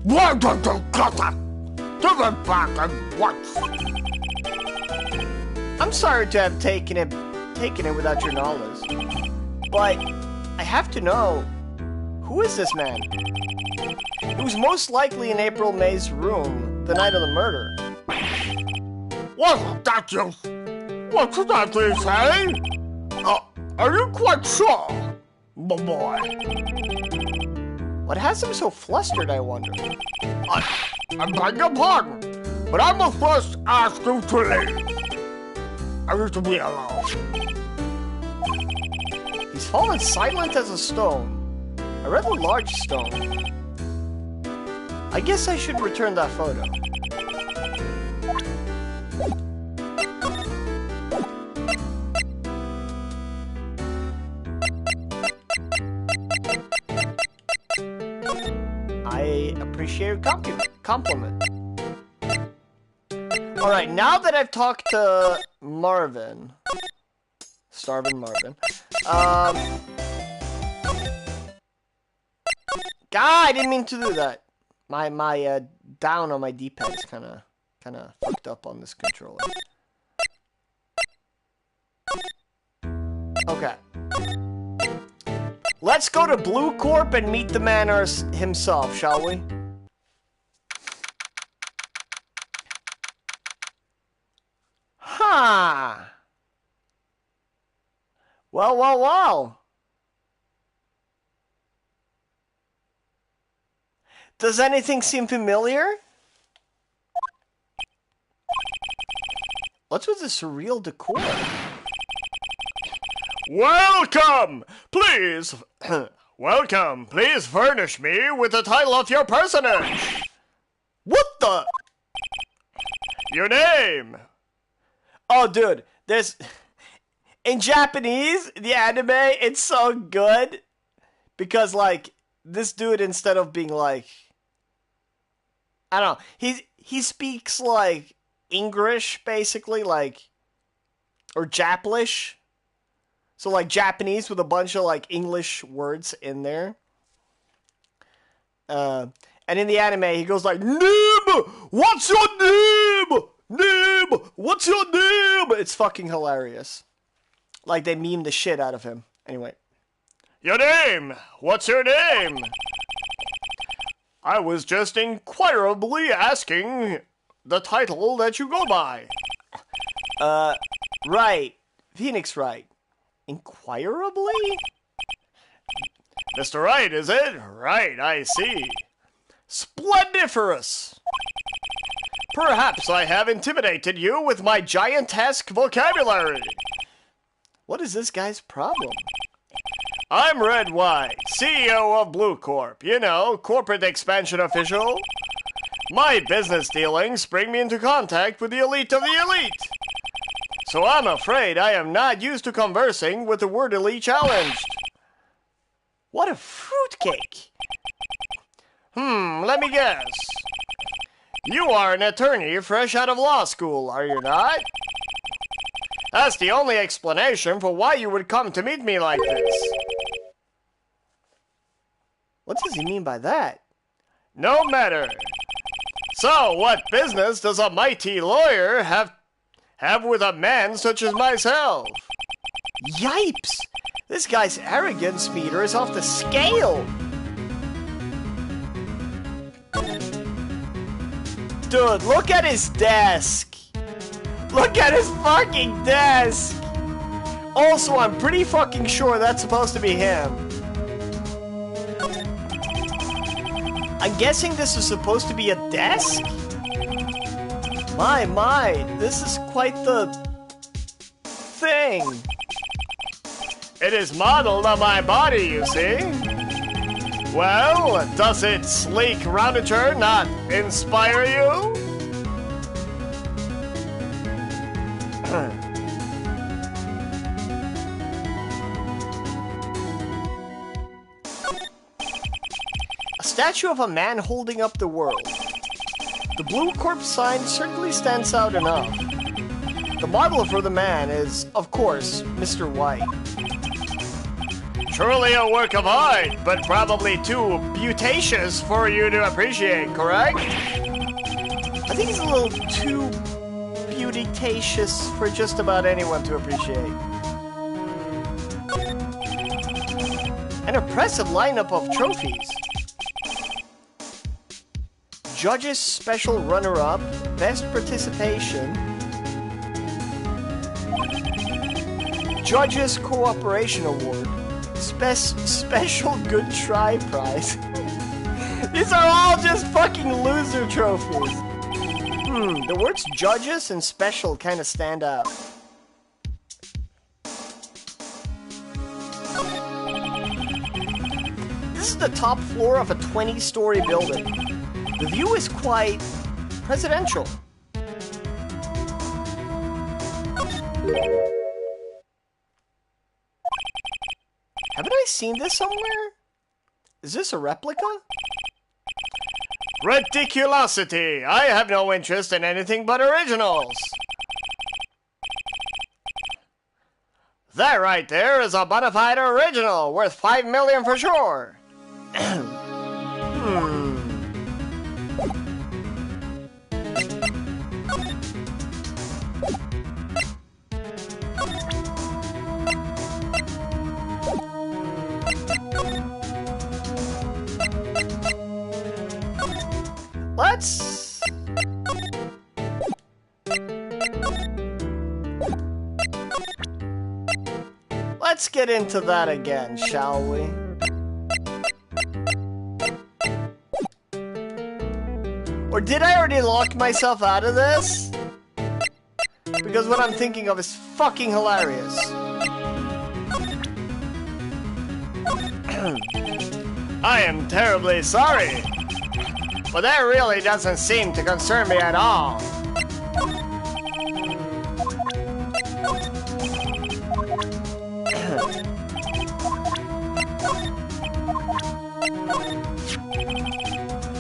Why don't you cut it? Give it back at once. I'm sorry to have taken it without your knowledge. But I have to know, who is this man? He was most likely in April May's room the night of the murder. Wasn't that you? What did that say? Are you quite sure, my boy? What has him so flustered, I wonder? I beg your pardon, but I must first ask you to leave. I need to be alone. He's fallen silent as a stone. A rather large stone. I guess I should return that photo. I appreciate your compliment. Alright, now that I've talked to Marvin, Starvin Marvin, God, I didn't mean to do that. My down on my D-pad is kind of fucked up on this controller. Okay. Let's go to Blue Corp and meet the man himself, shall we? Huh. Well. Does anything seem familiar? What's with the surreal decor? Welcome! Please, welcome. Please furnish me with the title of your personage. What the? Your name. Oh, dude, there's... In Japanese, the anime, it's so good. Because, like, this dude, instead of being, like... I don't know. He speaks, like, English, basically, like... Or Japlish. So, like, Japanese with a bunch of, like, English words in there. And in the anime, he goes like, Nib! What's your name? Nib! What's your name? It's fucking hilarious. Like, they meme the shit out of him. Anyway. Your name! What's your name? I was just inquirably asking the title that you go by. Wright. Phoenix Wright. Inquirably? Mr. Wright, is it? Right, I see. Splendiferous! Perhaps I have intimidated you with my giantesque vocabulary. What is this guy's problem? I'm Red White, CEO of Blue Corp. You know, corporate expansion official. My business dealings bring me into contact with the elite of the elite. So I'm afraid I am not used to conversing with the wordily challenged. What a fruitcake! Let me guess. You are an attorney fresh out of law school, are you not? That's the only explanation for why you would come to meet me like this. What does he mean by that? No matter. So, what business does a mighty lawyer have with a man such as myself? Yipes! This guy's arrogance meter is off the scale! Dude, look at his desk! Look at his fucking desk! Also, I'm pretty fucking sure that's supposed to be him. I'm guessing this is supposed to be a desk? My, this is quite the thing. It is modeled on my body, you see. Well, does its sleek roundature not inspire you? A statue of a man holding up the world. The Blue Corp sign certainly stands out enough. The model for the man is, of course, Mr. White. Truly a work of art, but probably too beauticious for you to appreciate, correct? I think it's a little too beauticious for just about anyone to appreciate. An impressive lineup of trophies. Judges Special Runner-Up, Best Participation, Judges Cooperation Award, Special Good Try Prize. These are all just fucking loser trophies. The words judges and special kind of stand out. This is the top floor of a 20-story building. The view is quite presidential. Haven't I seen this somewhere? Is this a replica? Ridiculosity! I have no interest in anything but originals. That right there is a bona fide original, worth $5 million for sure. Let's get into that again, shall we? Or did I already lock myself out of this? Because what I'm thinking of is fucking hilarious. I am terribly sorry, but that really doesn't seem to concern me at all.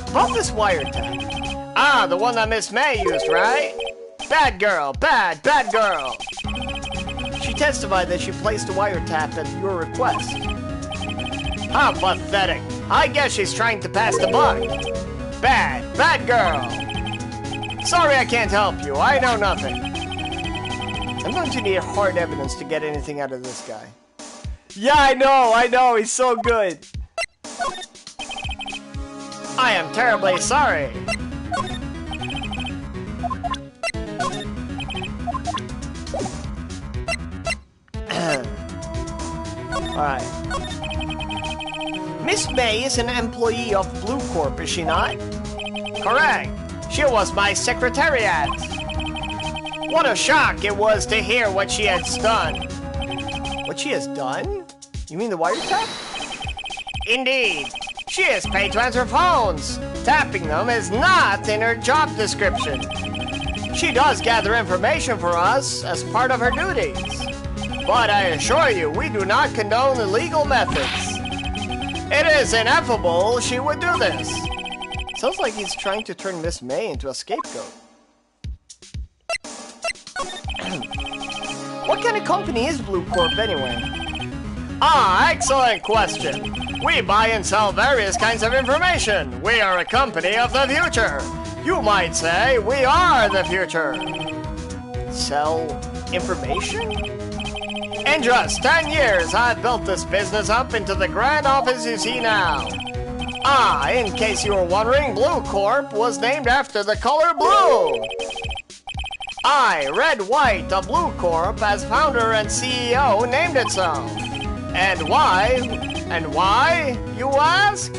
About this wiretap. Ah, the one that Miss May used, right? Bad girl, bad girl. She testified that she placed a wiretap at your request. How pathetic. I guess she's trying to pass the buck. Bad girl. Sorry I can't help you. I know nothing. I'm going to need hard evidence to get anything out of this guy. Yeah, I know. He's so good. I am terribly sorry. Alright. Miss May is an employee of Blue Corp, is she not? Correct. She was my secretariat. What a shock it was to hear what she has done. What she has done? You mean the wiretap? Indeed. She is paid to answer phones. Tapping them is not in her job description. She does gather information for us as part of her duties. But I assure you, we do not condone illegal methods. It is ineffable she would do this. Sounds like he's trying to turn Miss May into a scapegoat. What kind of company is Blue Corp anyway? Ah, excellent question. We buy and sell various kinds of information. We are a company of the future. You might say we are the future. Sell information? In just 10 years, I've built this business up into the grand office you see now. Ah, in case you were wondering, Blue Corp was named after the color blue. I, Red White of Blue Corp, as founder and CEO, named it so. And why? And why, you ask?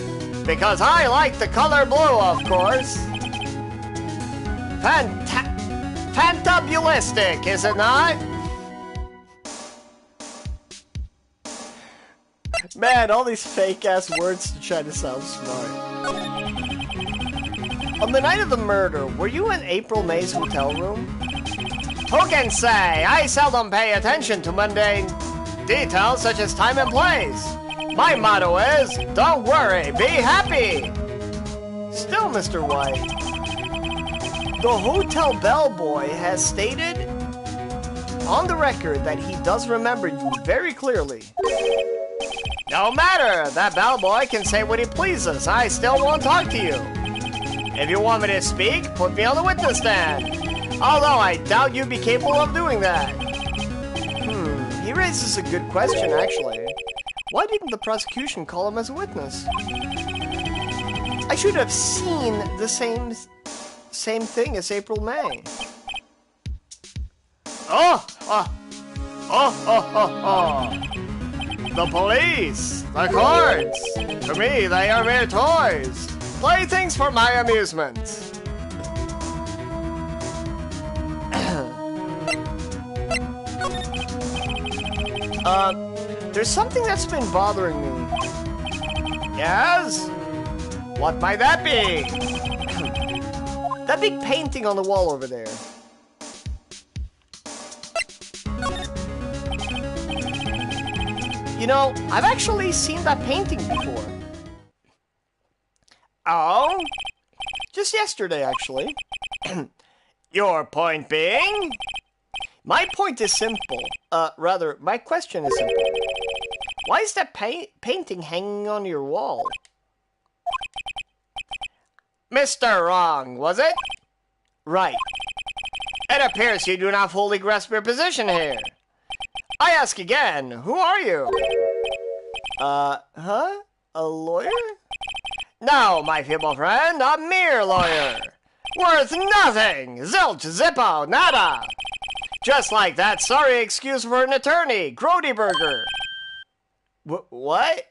Because I like the color blue, of course. Fantabulistic, is it not? Man, all these fake-ass words to try to sound smart. On the night of the murder, were you in April May's hotel room? Who can say? I seldom pay attention to mundane details such as time and place. My motto is, don't worry, be happy. Still, Mr. White, the hotel bellboy has stated on the record that he does remember you very clearly. No matter, that bellboy can say what he pleases. I still won't talk to you. If you want me to speak, put me on the witness stand. Although I doubt you'd be capable of doing that. He raises a good question, actually. Why didn't the prosecution call him as a witness? I should have seen the same thing as April May. Oh. The police, the courts. To me, they are mere toys. Playthings for my amusement. There's something that's been bothering me. Yes? What might that be? That big painting on the wall over there. You know, I've actually seen that painting before. Oh? Just yesterday, actually. Your point being? My point is simple. Rather, my question is simple. Why is that painting hanging on your wall? Mr. Wrong, was it? Right. It appears you do not fully grasp your position here. I ask again, who are you? A lawyer? No, my feeble friend, a mere lawyer. Worth nothing! Zilch, zippo, nada! Just like that sorry excuse for an attorney, Grodyburger. What?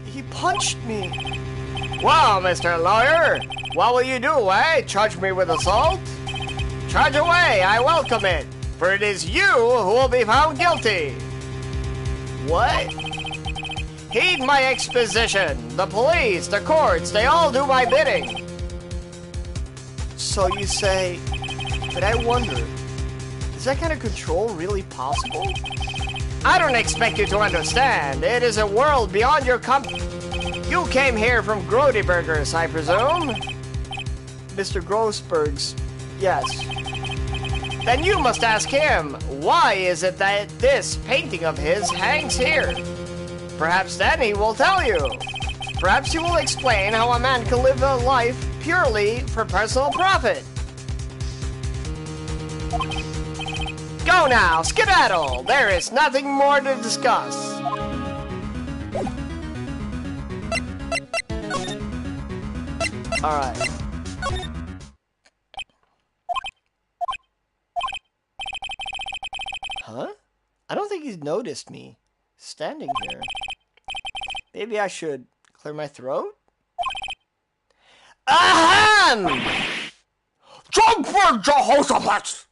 He punched me. Well, Mr. Lawyer, what will you do, eh? Charge me with assault? Charge away, I welcome it, for it is you who will be found guilty. What? Heed my exposition. The police, the courts, they all do my bidding. So you say, but I wonder, is that kind of control really possible? I don't expect you to understand. It is a world beyond your You came here from Grodyburgers, I presume? Mr. Grossberg's, yes. Then you must ask him, why is it that this painting of his hangs here? Perhaps then he will tell you. Perhaps he will explain how a man can live a life purely for personal profit. Go now, skedaddle! There is nothing more to discuss. Alright. Huh? I don't think he's noticed me standing here. Maybe I should clear my throat? Ahem! Jumper Jehoshaphat!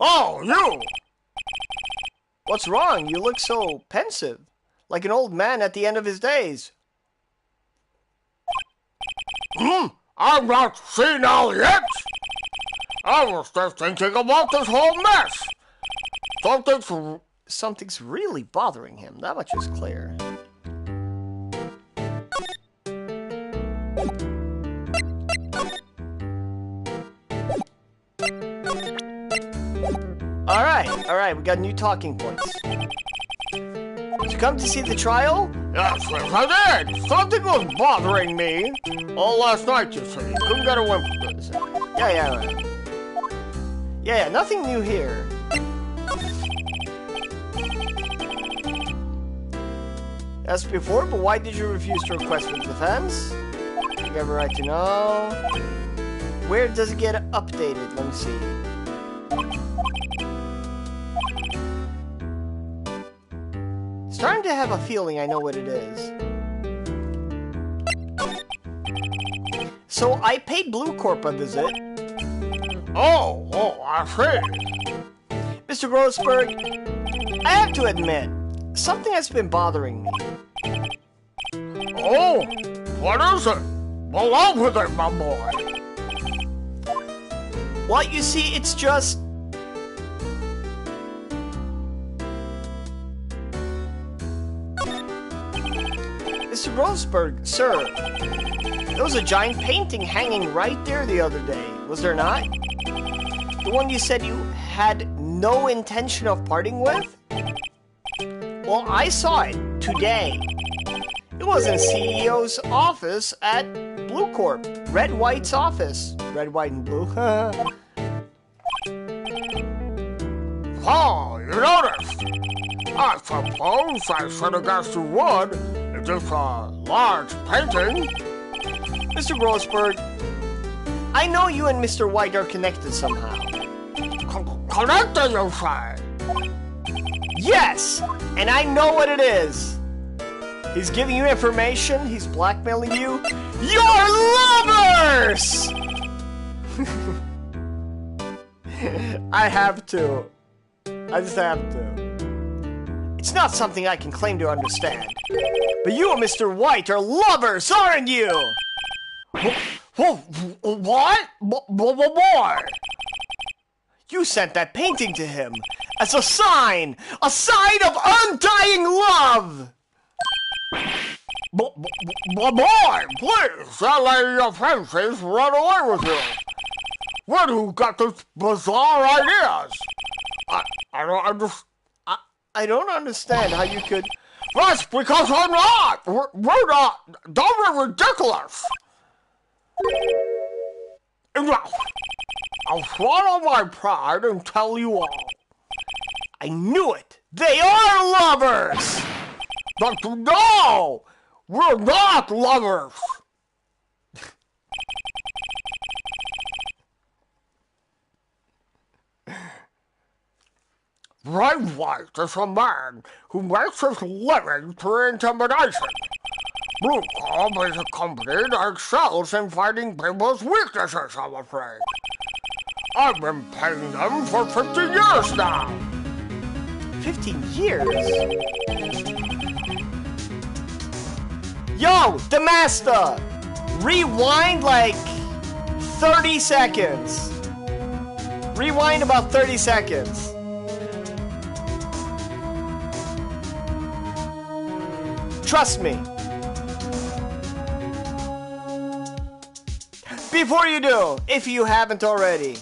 Oh, you! What's wrong? You look so pensive, like an old man at the end of his days. I'm not senile yet! I was just thinking about this whole mess! Something's really bothering him, that much is clear. Alright, we got new talking points. Did you come to see the trial? Yes, I did! Something was bothering me. All last night, you see. Couldn't get a wimp. Yeah, nothing new here. As before, but why did you refuse to request for defense? You have a right to know. Where does it get updated? Let me see. Starting to have a feeling I know what it is. So I paid Blue Corp a visit, Oh, I see. Mr. Grossberg, I have to admit, something has been bothering me. Oh, what is it? Well, on with it, my boy. Well, you see, it's just... Mr. Grossberg, sir, there was a giant painting hanging right there the other day, was there not? The one you said you had no intention of parting with? Well, I saw it today. It was in CEO's office at Blue Corp. Red White's office. Red, white, and blue. Oh, you noticed? I suppose I should have guessed you would. It's just a large painting. Mr. Grossberg, I know you and Mr. White are connected somehow. Connected, you say? Yes! And I know what it is. He's giving you information, he's blackmailing you. You're lovers! I have to. I just have to. It's not something I can claim to understand. But you and Mr. White are lovers, aren't you? What? Boy? You sent that painting to him as a sign of undying love. Boy, please, that lady your princess run away with you. Where do you got these bizarre ideas? I don't understand how you could... That's because I'm not! We're not! Don't be ridiculous! I'll swallow my pride and tell you all. I knew it! They are lovers! But no! We're not lovers! Wright is a man who makes his living through intimidation. Blue Corp is a company that excels in finding people's weaknesses, I'm afraid. I've been paying them for 15 years now. 15 years? Yo, the master! Rewind like 30 seconds. Rewind about 30 seconds. Trust me. Before you do, if you haven't already,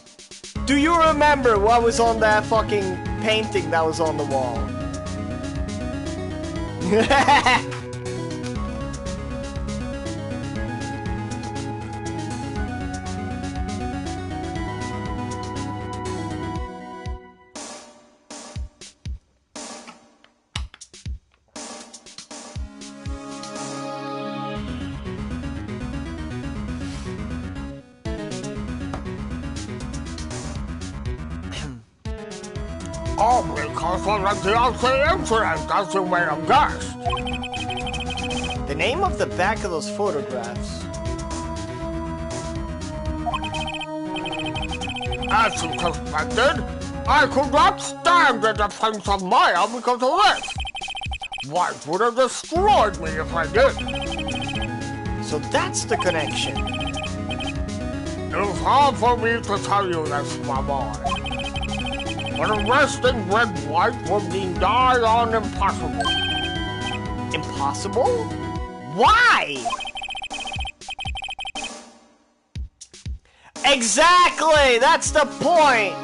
do you remember what was on that fucking painting that was on the wall? All because of the outside incident, as you may have guessed. The name of the back of those photographs. As you suspected, I could not stand the defense of Maya because of this. White would have destroyed me if I did. So that's the connection. It's hard for me to tell you this, my boy. But arresting Red White would be nigh on impossible. Impossible? Why? Exactly! That's the point!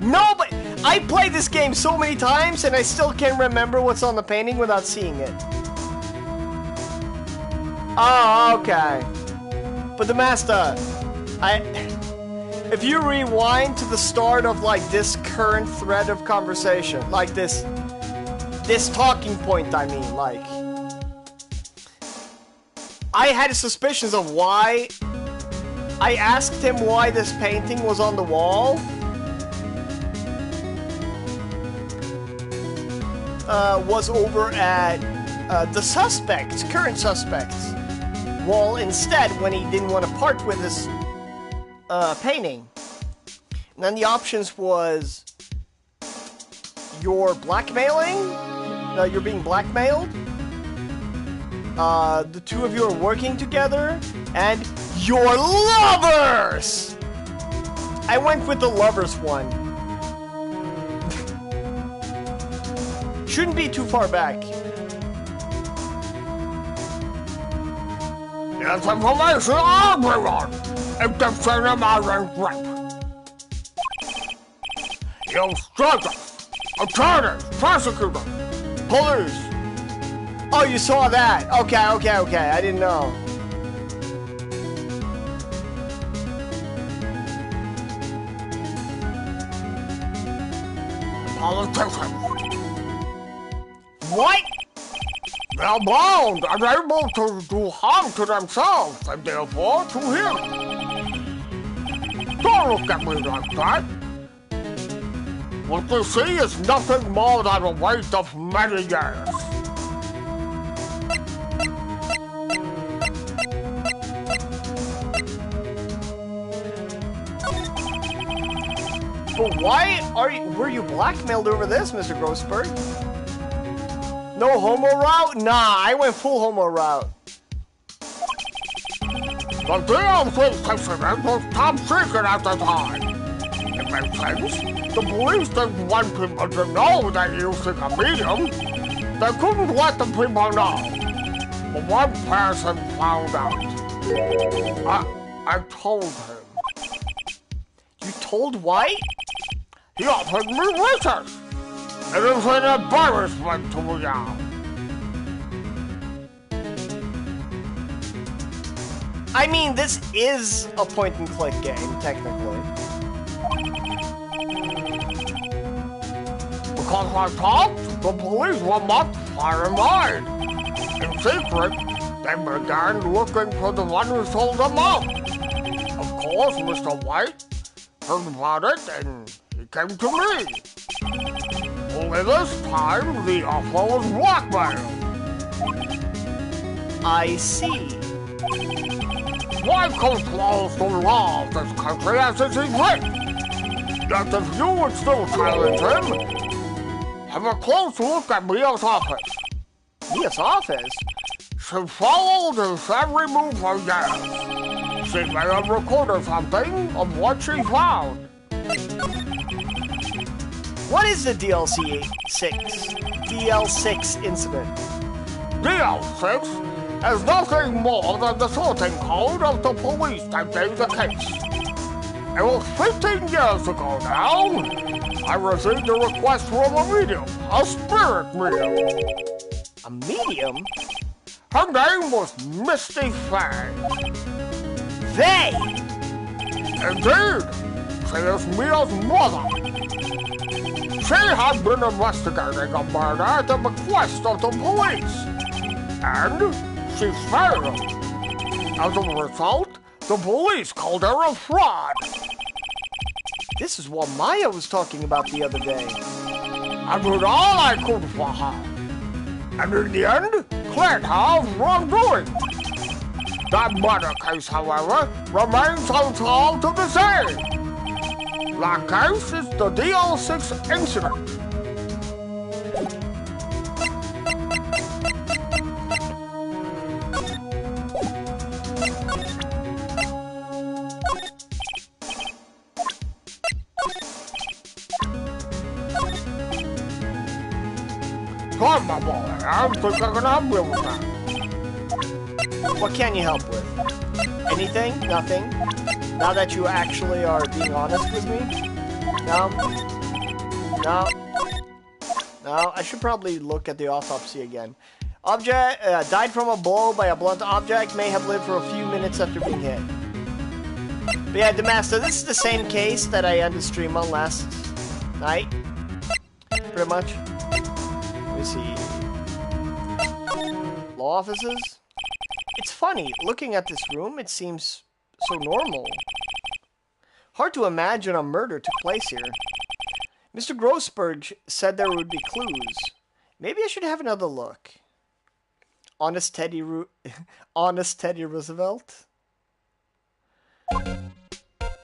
No, but I played this game so many times and I still can't remember what's on the painting without seeing it. Oh, okay. But the master, if you rewind to the start of like this current thread of conversation, like this talking point, I mean, like, I had suspicions of why I asked him why this painting was on the wall. Was over at the suspects, current suspects. Well, instead, when he didn't want to part with his painting. And then the options was you're blackmailing, you're being blackmailed, the two of you are working together, and you're lovers! I went with the lovers one. Shouldn't be too far back. It's information everyone! It's the cinema grip. You judges, attorneys, prosecutors, police. Oh, you saw that. Okay. I didn't know. Politicians. What? They're bound and able to do harm to themselves and therefore to him. Don't look at me like that. What they see is nothing more than a waste of many years. But why were you blackmailed over this, Mr. Grossberg? No homo route? Nah, I went full homo route. The DLC incident was top secret at the time. It makes sense. The police didn't want people to know they're using a medium. They couldn't let the people know. But one person found out. I told him. You told White? He offered me riches. It is an embarrassment to me now. I mean, this is a point-and-click game, technically. Because I thought the police were much far in mind. In secret, they began looking for the one who sold them out. Of course, Mr. White heard about it and he came to me. Only this time, the offer was blackmail. I see. White controls the law of this country as it sees fit. Yet if you would still challenge him, have a close look at Mia's office. Mia's office? She followed his every move for years. She may have recorded something of what she found. What is the DL6 incident? DL6 is nothing more than the sorting code of the police that gave the case. It was 15 years ago now. I received a request from a medium, a spirit medium. A medium? Her name was Misty Fang. They! Indeed, she is Mia's mother. She had been investigating a murder at the bequest of the police. And she failed. As a result, the police called her a fraud. This is what Maya was talking about the other day. I did all I could for her. And in the end, cleared her of wrongdoing. That murder case, however, remains unsolved to this day. That case is the DL6 incident. Come on, boy. I think I can help you with that. What can you help with? Anything? Nothing? Now that you actually are being honest with me? No? No? No, I should probably look at the autopsy again. Object died from a blow by a blunt object, may have lived for a few minutes after being hit. But yeah, the master, this is the same case that I ended stream on last night. Pretty much. Let me see. Law offices? It's funny, looking at this room, it seems so normal. Hard to imagine a murder took place here. Mr. Grossberg said there would be clues. Maybe I should have another look. Honest Teddy Honest Teddy Roosevelt.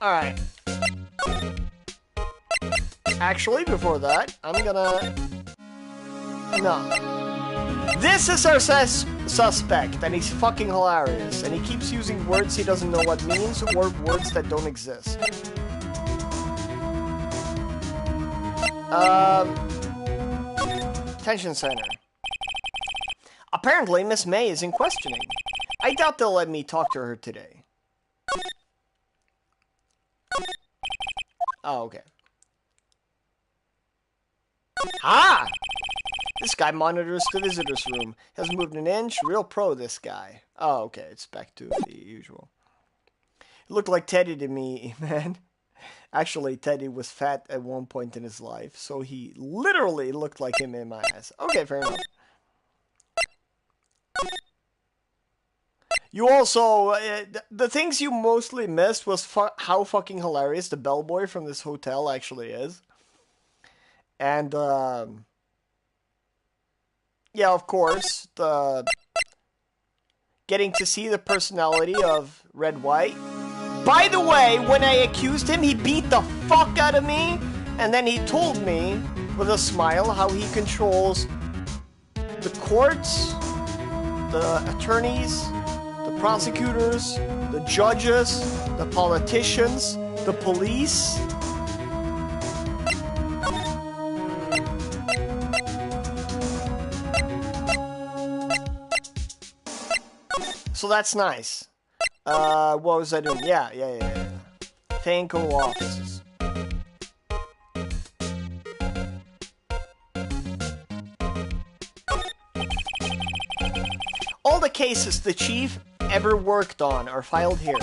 Alright. Actually, before that, I'm gonna... No. This is our suspect, and he's fucking hilarious. And he keeps using words he doesn't know what means, or words that don't exist. Detention center. Apparently, Miss May is in questioning. I doubt they'll let me talk to her today. Oh, okay. Ah! This guy monitors the visitor's room. Hasn't moved an inch. Real pro, this guy. Oh, okay. It's back to the usual. It looked like Teddy to me, man. Actually, Teddy was fat at one point in his life, so he literally looked like him in my ass. Okay, fair enough. You also, the things you mostly missed was how fucking hilarious the bellboy from this hotel actually is. And, yeah, of course, getting to see the personality of Red White. By the way, when I accused him, he beat the fuck out of me, and then he told me, with a smile, how he controls the courts, the attorneys, the prosecutors, the judges, the politicians, the police. So that's nice. What was I doing? Yeah. Thanko offices. All the cases the chief ever worked on are filed here.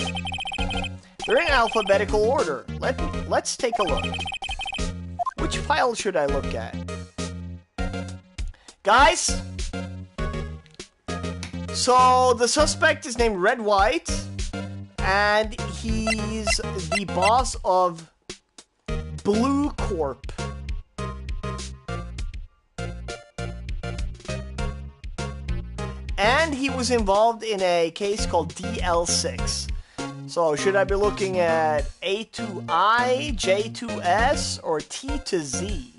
They're in alphabetical order. Let's take a look. Which file should I look at? Guys? So, the suspect is named Red White, and he's the boss of Blue Corp. And he was involved in a case called DL6. So, should I be looking at A to I, J to S, or T to Z?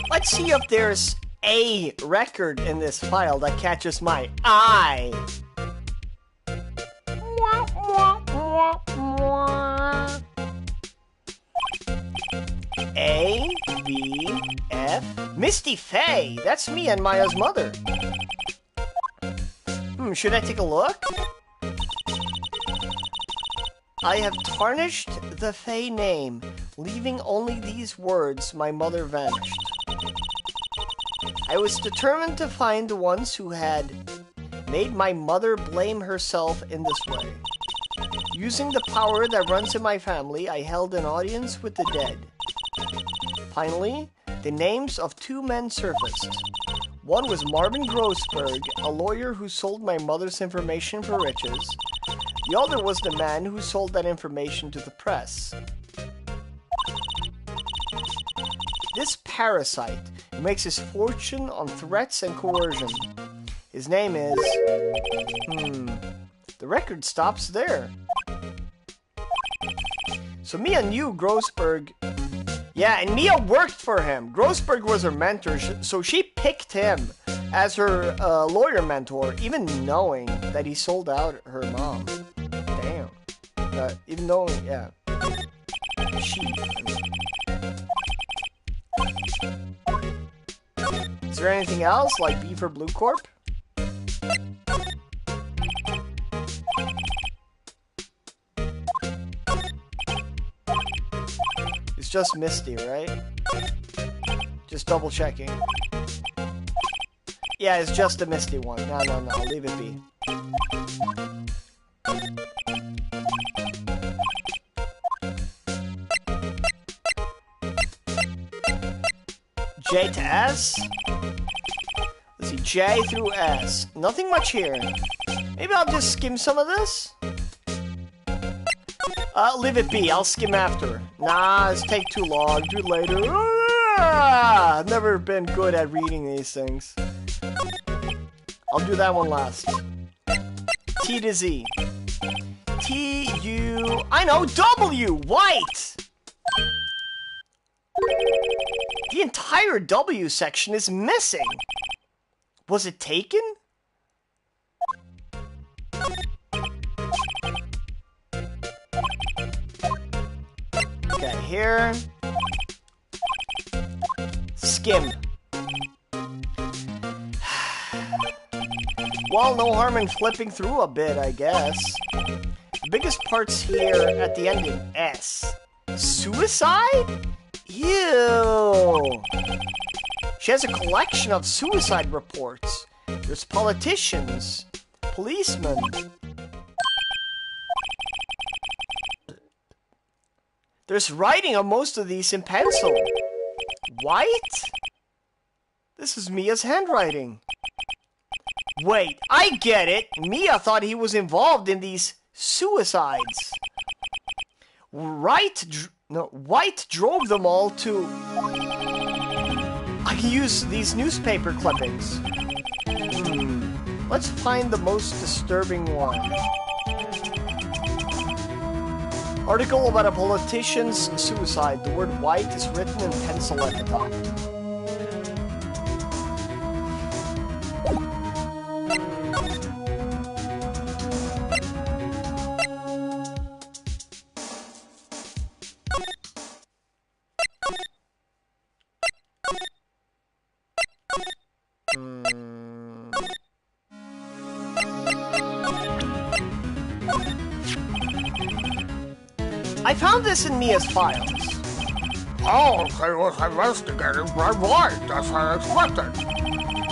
Let's see if there's a record in this file that catches my eye. A, V, F. Misty Faye. That's me and Maya's mother. Should I take a look? I have tarnished the Faye name, leaving only these words, my mother vanished. I was determined to find the ones who had made my mother blame herself in this way. Using the power that runs in my family, I held an audience with the dead. Finally, the names of two men surfaced. One was Marvin Grossberg, a lawyer who sold my mother's information for riches. The other was the man who sold that information to the press. This parasite who makes his fortune on threats and coercion. His name is... The record stops there. So Mia knew Grossberg... Yeah, and Mia worked for him. Grossberg was her mentor, so she picked him as her lawyer mentor, even knowing that he sold out her mom. Damn. Even though, yeah. Is there anything else, like B for Blue Corp? It's just Misty, right? Just double checking. Yeah, it's just the Misty one. No, leave it be. J to S? Let's see, J through S. Nothing much here. Maybe I'll just skim some of this? Leave it be. I'll skim after. Nah, it's take too long. Do it later. I've never been good at reading these things. I'll do that one last. T to Z. T-U... I know! W! White! The entire W section is missing. Was it taken? Okay, here. Skim. Well, no harm in flipping through a bit, I guess. The biggest part's here at the ending. S. Suicide? Ew. She has a collection of suicide reports. There's politicians, policemen. There's writing on most of these in pencil. White? This is Mia's handwriting. Wait, I get it. Mia thought he was involved in these suicides. White drove them all to... I can use these newspaper clippings. Let's find the most disturbing one. Article about a politician's suicide. The word white is written in pencil at the top. I found this in Mia's files. Oh, he was investigated by Wright, as I expected.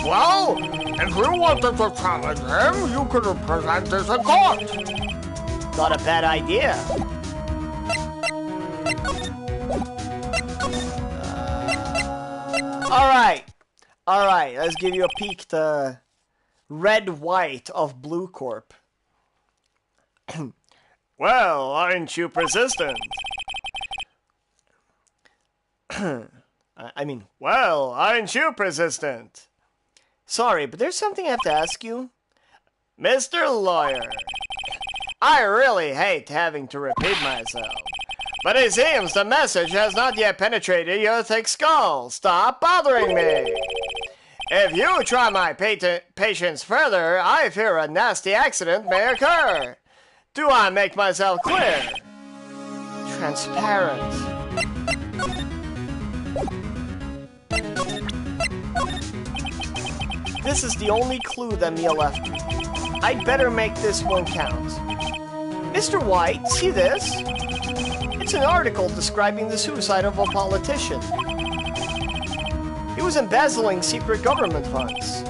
Well, if you wanted to challenge him, you could present this in court. Not a bad idea. Alright, let's give you a peek to Red White of Blue Corp. Well, aren't you persistent? Well, aren't you persistent? Sorry, but there's something I have to ask you. Mr. Lawyer, I really hate having to repeat myself, but it seems the message has not yet penetrated your thick skull. Stop bothering me. If you try my patience further, I fear a nasty accident may occur. Do I make myself clear? Transparent. This is the only clue that Mia left me. I'd better make this one count. Mr. White, see this? It's an article describing the suicide of a politician. He was embezzling secret government funds.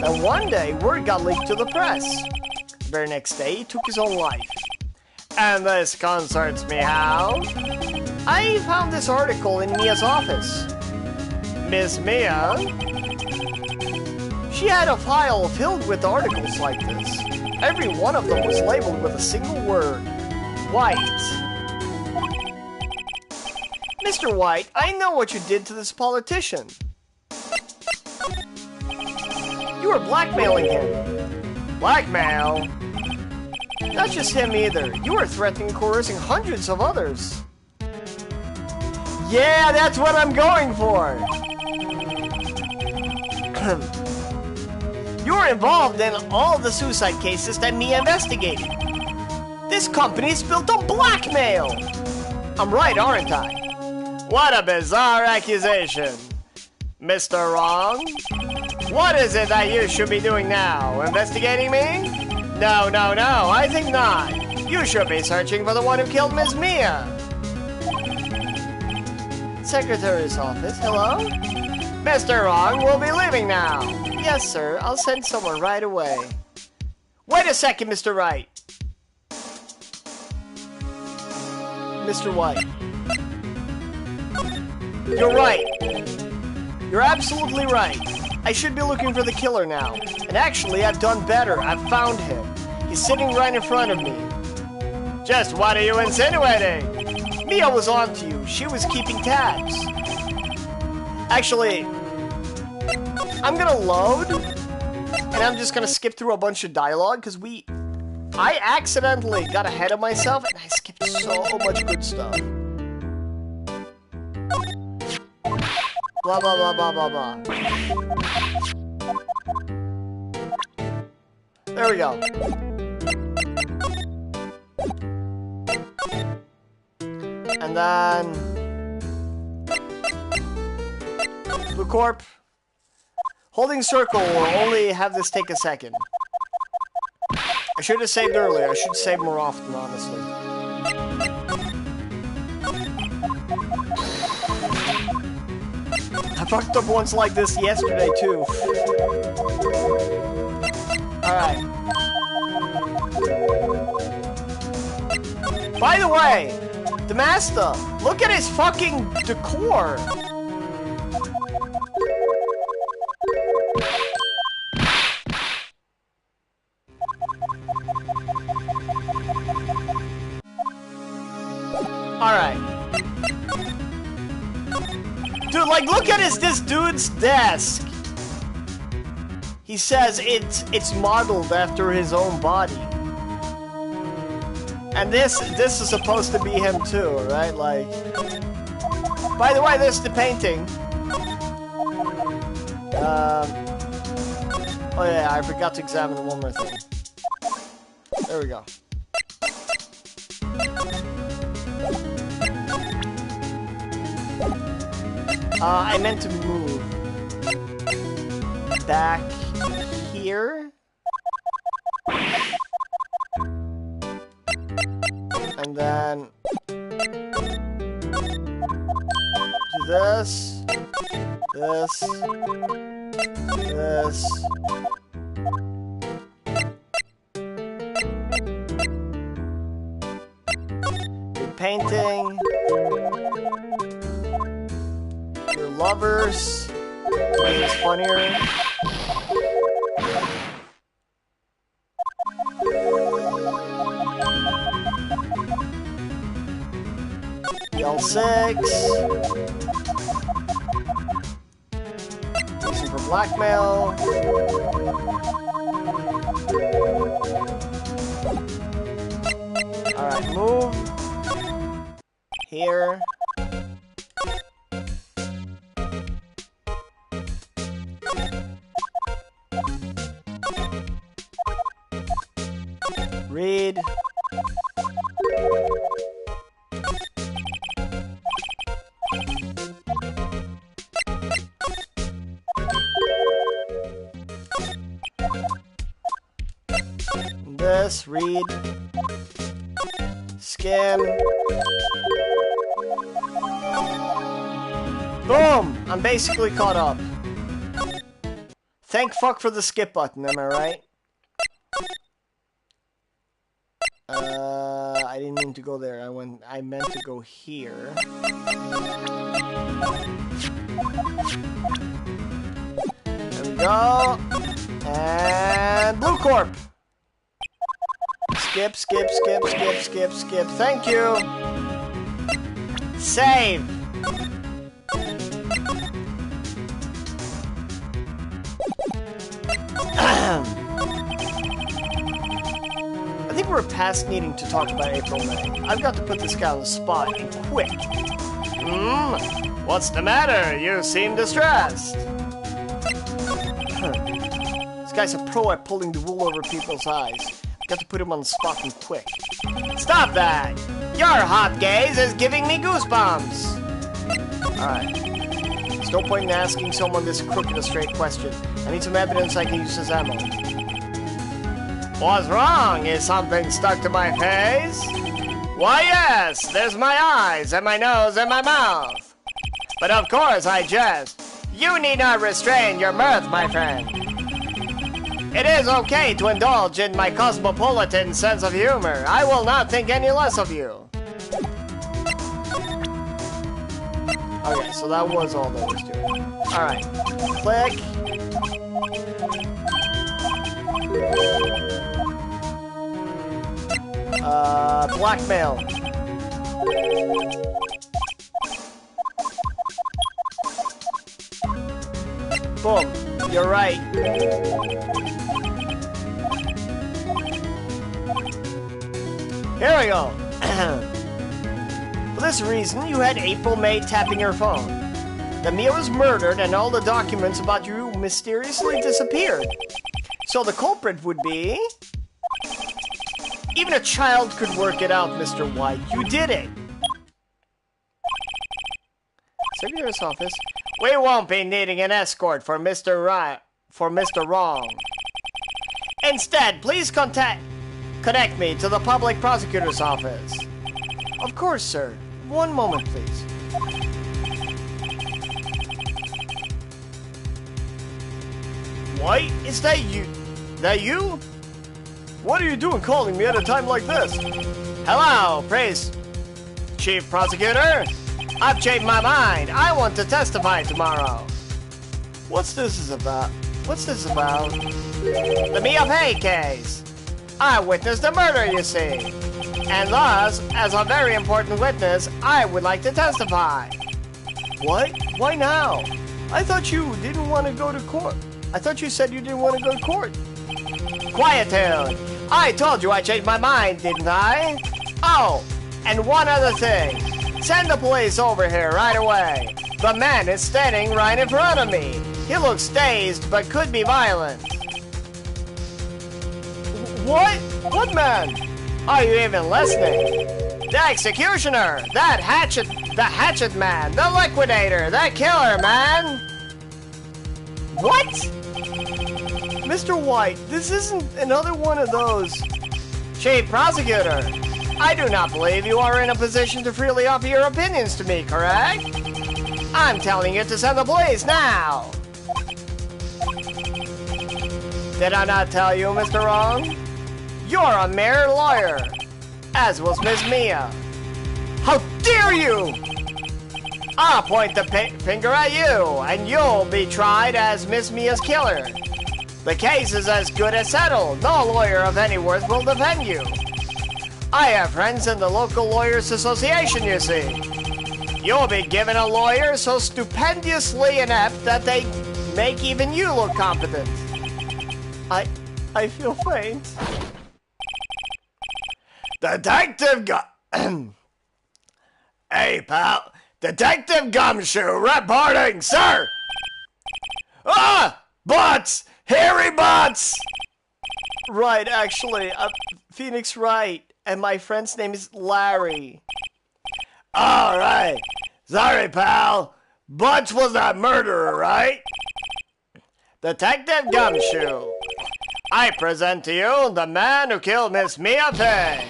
And one day, word got leaked to the press. The very next day, he took his own life. And this concerns me how? I found this article in Mia's office. Miss Mia? She had a file filled with articles like this. Every one of them was labeled with a single word. White. Mr. White, I know what you did to this politician. You were blackmailing him. Blackmail? Not just him either. You were threatening and coercing hundreds of others. Yeah, that's what I'm going for. You were involved in all the suicide cases that Mia investigated. This company is built on blackmail. I'm right, aren't I? What a bizarre accusation. Mr. Wrong? What is it that you should be doing now? Investigating me? No, I think not. You should be searching for the one who killed Miss Mia. Secretary's office, hello? Mr. Wrong will be leaving now. Yes, sir. I'll send someone right away. Wait a second, Mr. Wright. Mr. White. You're right. You're absolutely right. I should be looking for the killer now. And actually, I've done better. I've found him. He's sitting right in front of me. Just what are you insinuating? Mia was on to you. She was keeping tabs. Actually, I'm gonna load, and I'm just gonna skip through a bunch of dialogue, because I accidentally got ahead of myself, and I skipped so much good stuff. Blah, blah, blah, blah, blah, blah. There we go. And then... Blue Corp. Holding circle will only have this take a second. I should have saved earlier. I should save more often, honestly. I fucked up once like this yesterday, too. Alright. By the way, the master, look at his fucking decor. Alright. Dude, like, look at this dude's desk. He says it's modeled after his own body. And this is supposed to be him too, right? Like, by the way, this is the painting. Oh yeah, I forgot to examine one more thing. There we go. I meant to move back here. And then do this, this, this. Big painting. Your lovers. This is funnier. L6. Using for blackmail. Alright, move. Here. Read. This, read. Skim. Boom! I'm basically caught up. Thank fuck for the skip button, am I right? I didn't mean to go there. I meant to go here. There we go. And Blue Corp. Skip, skip, skip, skip, skip, skip. Thank you. Save. I think we're past needing to talk about April May. I've got to put this guy on the spot, and quick. What's the matter? You seem distressed. This guy's a pro at pulling the wool over people's eyes. I've got to put him on the spot and quick. Stop that! Your hot gaze is giving me goosebumps. Alright. There's no point in asking someone this crooked a straight question. I need some evidence I can use as ammo. What's wrong? Is something stuck to my face? Why, yes, there's my eyes and my nose and my mouth. But of course I jest. You need not restrain your mirth, my friend. It is okay to indulge in my cosmopolitan sense of humor. I will not think any less of you. Okay, so that was all there was to it. Alright. Click. Blackmail. Boom. You're right. Here we go. For this reason, you had April May tapping your phone. The Mia was murdered and all the documents about you mysteriously disappeared. So the culprit would be... Even a child could work it out, Mr. White. You did it. Secretary's office. We won't be needing an escort for Mr. Right, for Mr. Wrong. Instead, please connect me to the public prosecutor's office. Of course, sir. One moment, please. White, is that you? That you? What are you doing calling me at a time like this? Hello, praise Chief Prosecutor. I've changed my mind. I want to testify tomorrow. What's this about? The Mia Pei case. I witnessed the murder, you see. And thus, as a very important witness, I would like to testify. What? Why now? I thought you didn't want to go to court. I thought you said you didn't want to go to court. Quiet, Toon. I told you I changed my mind, didn't I? Oh, and one other thing. Send the police over here right away. The man is standing right in front of me. He looks dazed, but could be violent. What? What man? Are you even listening? The executioner! The hatchet man! The liquidator! The killer, man! What? Mr. White, this isn't another one of those. Chief Prosecutor, I do not believe you are in a position to freely offer your opinions to me, correct? I'm telling you to send the police now! Did I not tell you, Mr. Wrong? You're a mere lawyer, as was Miss Mia. How dare you! I'll point the finger at you, and you'll be tried as Miss Mia's killer. The case is as good as settled. No lawyer of any worth will defend you. I have friends in the local lawyers association, you see. You'll be given a lawyer so stupendously inept that they make even you look competent. I feel faint. Detective Hey, pal. Detective Gumshoe reporting, sir! Ah! Butts! Hairy butts! Right, actually, Phoenix Wright, and my friend's name is Larry. Alright. Sorry, pal. Butts was that murderer, right? Detective Gumshoe, I present to you the man who killed Miss Mia Pei.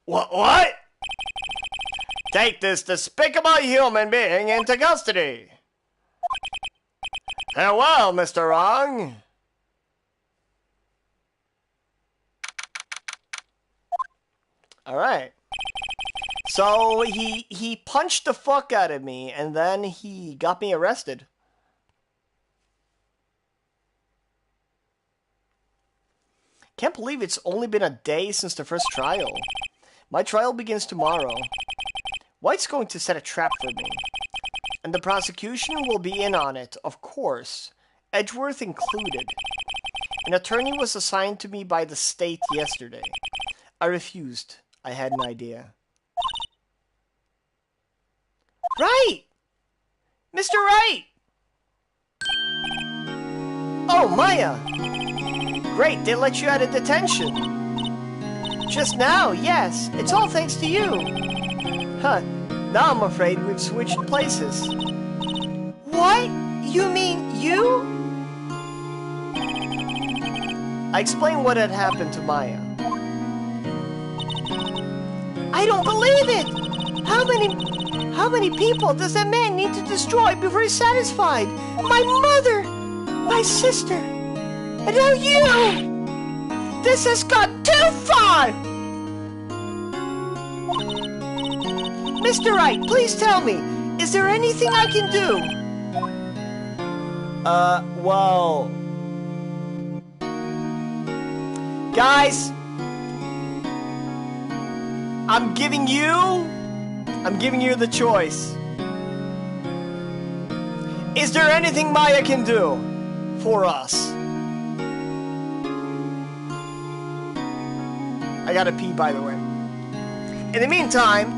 What? Take this despicable human being into custody. Farewell, Mr. Wrong. All right. So he punched the fuck out of me, and then he got me arrested. Can't believe it's only been a day since the first trial. My trial begins tomorrow. White's going to set a trap for me. And the prosecution will be in on it, of course. Edgeworth included. An attorney was assigned to me by the state yesterday. I refused. I had an idea. Right! Mr. Wright! Oh, Maya! Great, they let you out of detention. Just now, yes. It's all thanks to you. Huh. Now I'm afraid we've switched places. What? You mean you? I explained what had happened to Maya. I don't believe it! How many people does that man need to destroy before he's satisfied? My mother! My sister! And now you! This has gone too far! Mr. Wright, please tell me, Is there anything I can do? Well... Guys, I'm giving you the choice. Is there anything Maya can do for us? I gotta pee, by the way. In the meantime,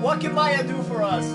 what can Maya do for us?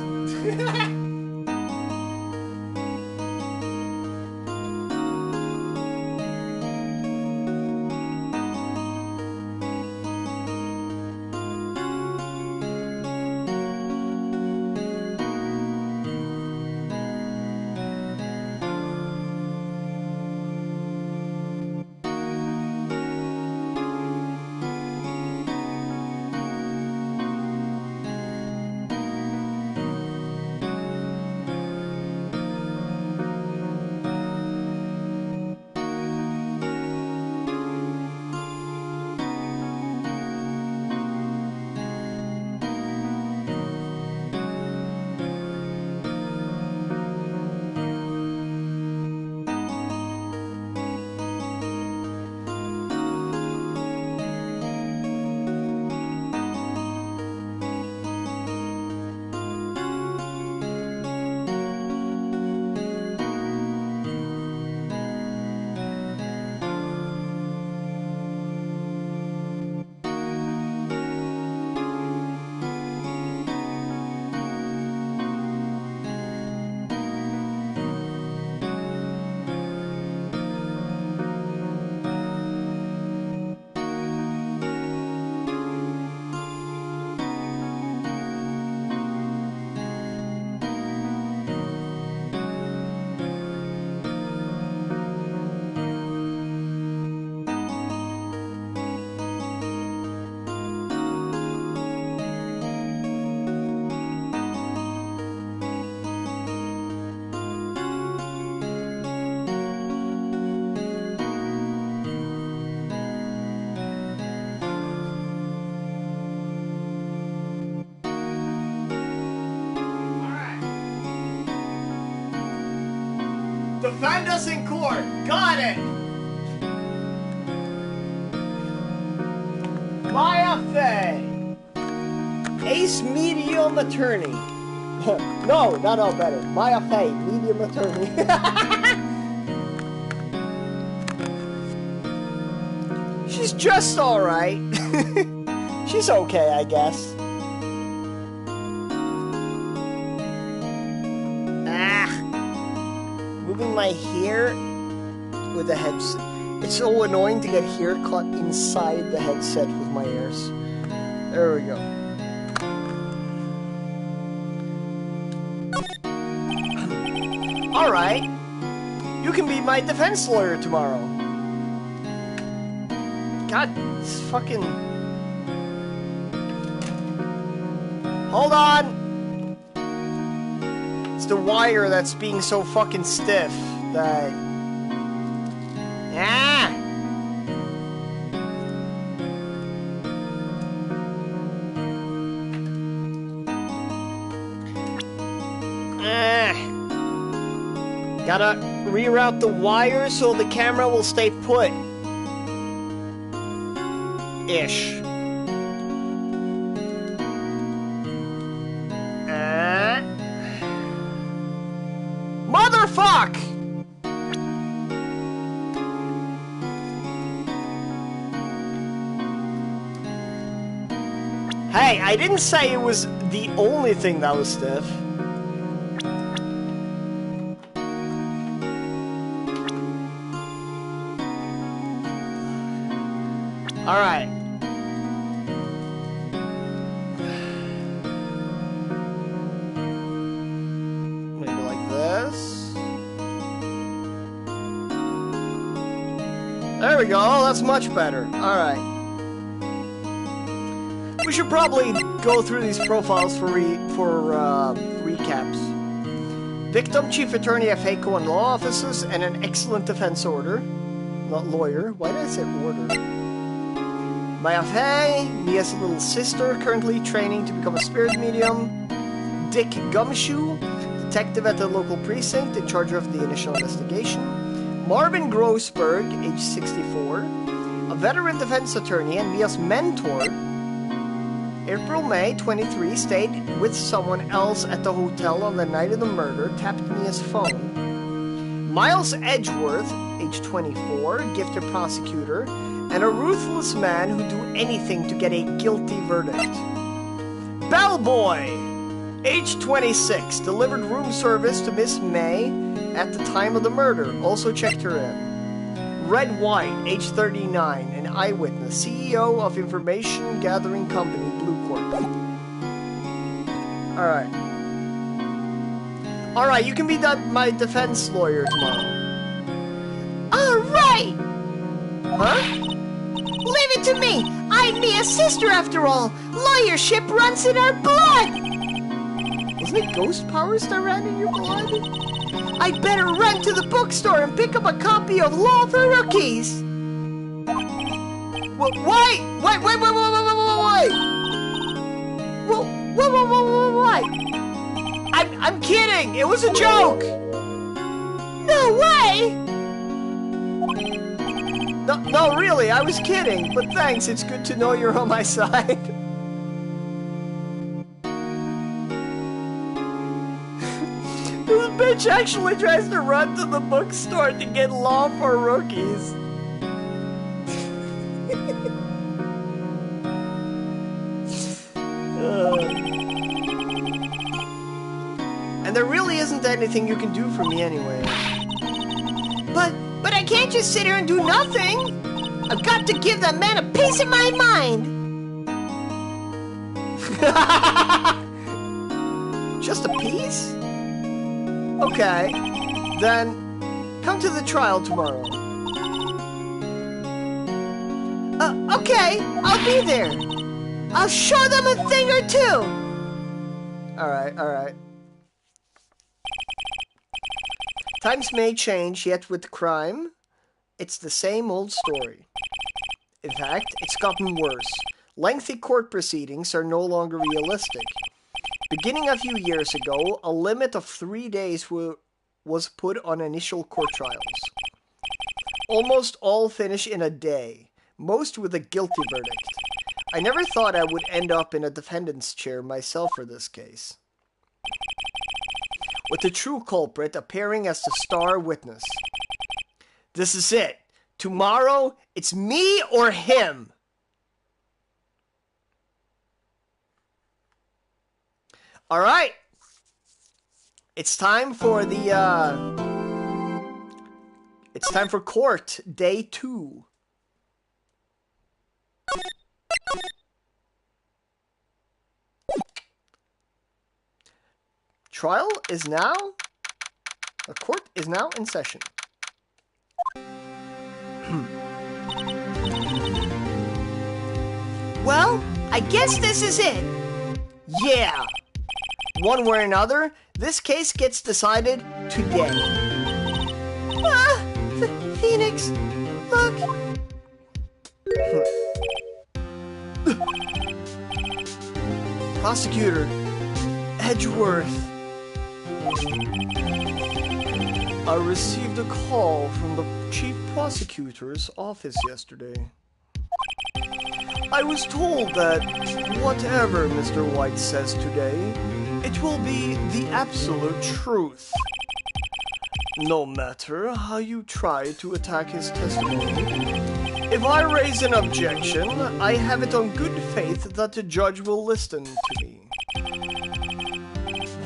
Defend us in court. Got it. Maya Fey, Ace Medium Attorney. No, better. Maya Fey, Medium Attorney. She's just alright. She's okay, I guess. Moving my hair with the headset. It's so annoying to get hair cut inside the headset with my ears. There we go. Alright. You can be my defense lawyer tomorrow. God, this fucking... Hold on! It's the wire that's being so fucking stiff that... Ah! Gotta reroute the wire so the camera will stay put. Ish. Motherfuck! Hey, I didn't say it was the only thing that was stiff. Alright. Maybe like this. There we go, that's much better. Alright. We should probably go through these profiles for recaps. Victim, Chief Attorney of Heiko and Law Offices, and an excellent defense order. Not lawyer. Why did I say order? Maya Fey, Mia's little sister, currently training to become a spirit medium. Dick Gumshoe, detective at the local precinct in charge of the initial investigation. Marvin Grossberg, age 64, a veteran defense attorney and Mia's mentor. April May, 23, stayed with someone else at the hotel on the night of the murder, tapped Mia's phone. Miles Edgeworth, age 24, gifted prosecutor, and a ruthless man who'd do anything to get a guilty verdict. Bellboy, age 26, delivered room service to Miss May at the time of the murder, also checked her in. Red White, age 39, an eyewitness, CEO of information gathering company Blue Corp. Alright, you can be my defense lawyer tomorrow. Alright! Huh? Leave it to me! I'm Mia's sister after all! Lawyership runs in our blood! Wasn't it ghost powers that ran in your blood? I'd better run to the bookstore and pick up a copy of Law for Rookies! Wait! I'm kidding! It was a joke! No way! No, really, I was kidding, but thanks, it's good to know you're on my side. This bitch actually tries to run to the bookstore to get Law for Rookies. And there really isn't anything you can do for me anyway. But I can't just sit here and do nothing! I've got to give that man a piece of my mind! Just a piece? Okay, then come to the trial tomorrow. Okay, I'll be there. I'll show them a thing or two. Alright. Times may change, yet with crime, it's the same old story. In fact, it's gotten worse. Lengthy court proceedings are no longer realistic. Beginning a few years ago, a limit of 3 days was put on initial court trials. Almost all finish in a day, most with a guilty verdict. I never thought I would end up in a defendant's chair myself for this case, with the true culprit appearing as the star witness. This is it. Tomorrow, it's me or him. All right. It's time for it's time for court, day 2. Trial is now... The court is now in session. Well, I guess this is it. Yeah! One way or another, this case gets decided today. Ah! Phoenix, look! Prosecutor Edgeworth. I received a call from the chief prosecutor's office yesterday. I was told that whatever Mr. White says today, it will be the absolute truth. No matter how you try to attack his testimony, if I raise an objection, I have it on good faith that the judge will listen to me.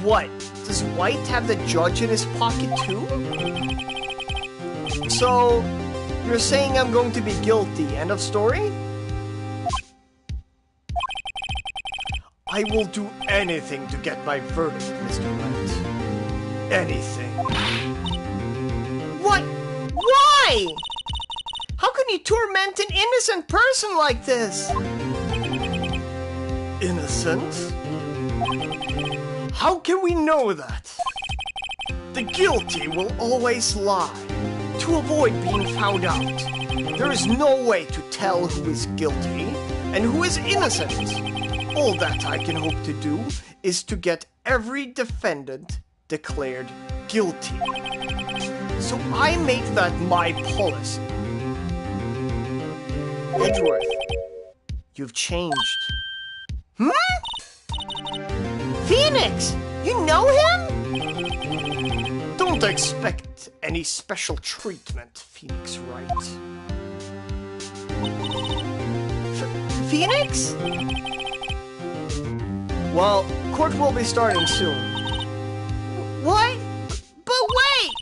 What? Does White have the judge in his pocket too? So, you're saying I'm going to be guilty, end of story? I will do anything to get my verdict, Mr. Wright. Anything. What? Why? How can you torment an innocent person like this? Innocent? How can we know that? The guilty will always lie, to avoid being found out. There is no way to tell who is guilty. and who is innocent. All that I can hope to do is to get every defendant declared guilty. So I make that my policy. Edgeworth, you've changed. Phoenix! You know him? Don't expect any special treatment, Phoenix Wright. Phoenix? Well, court will be starting soon. What? But wait!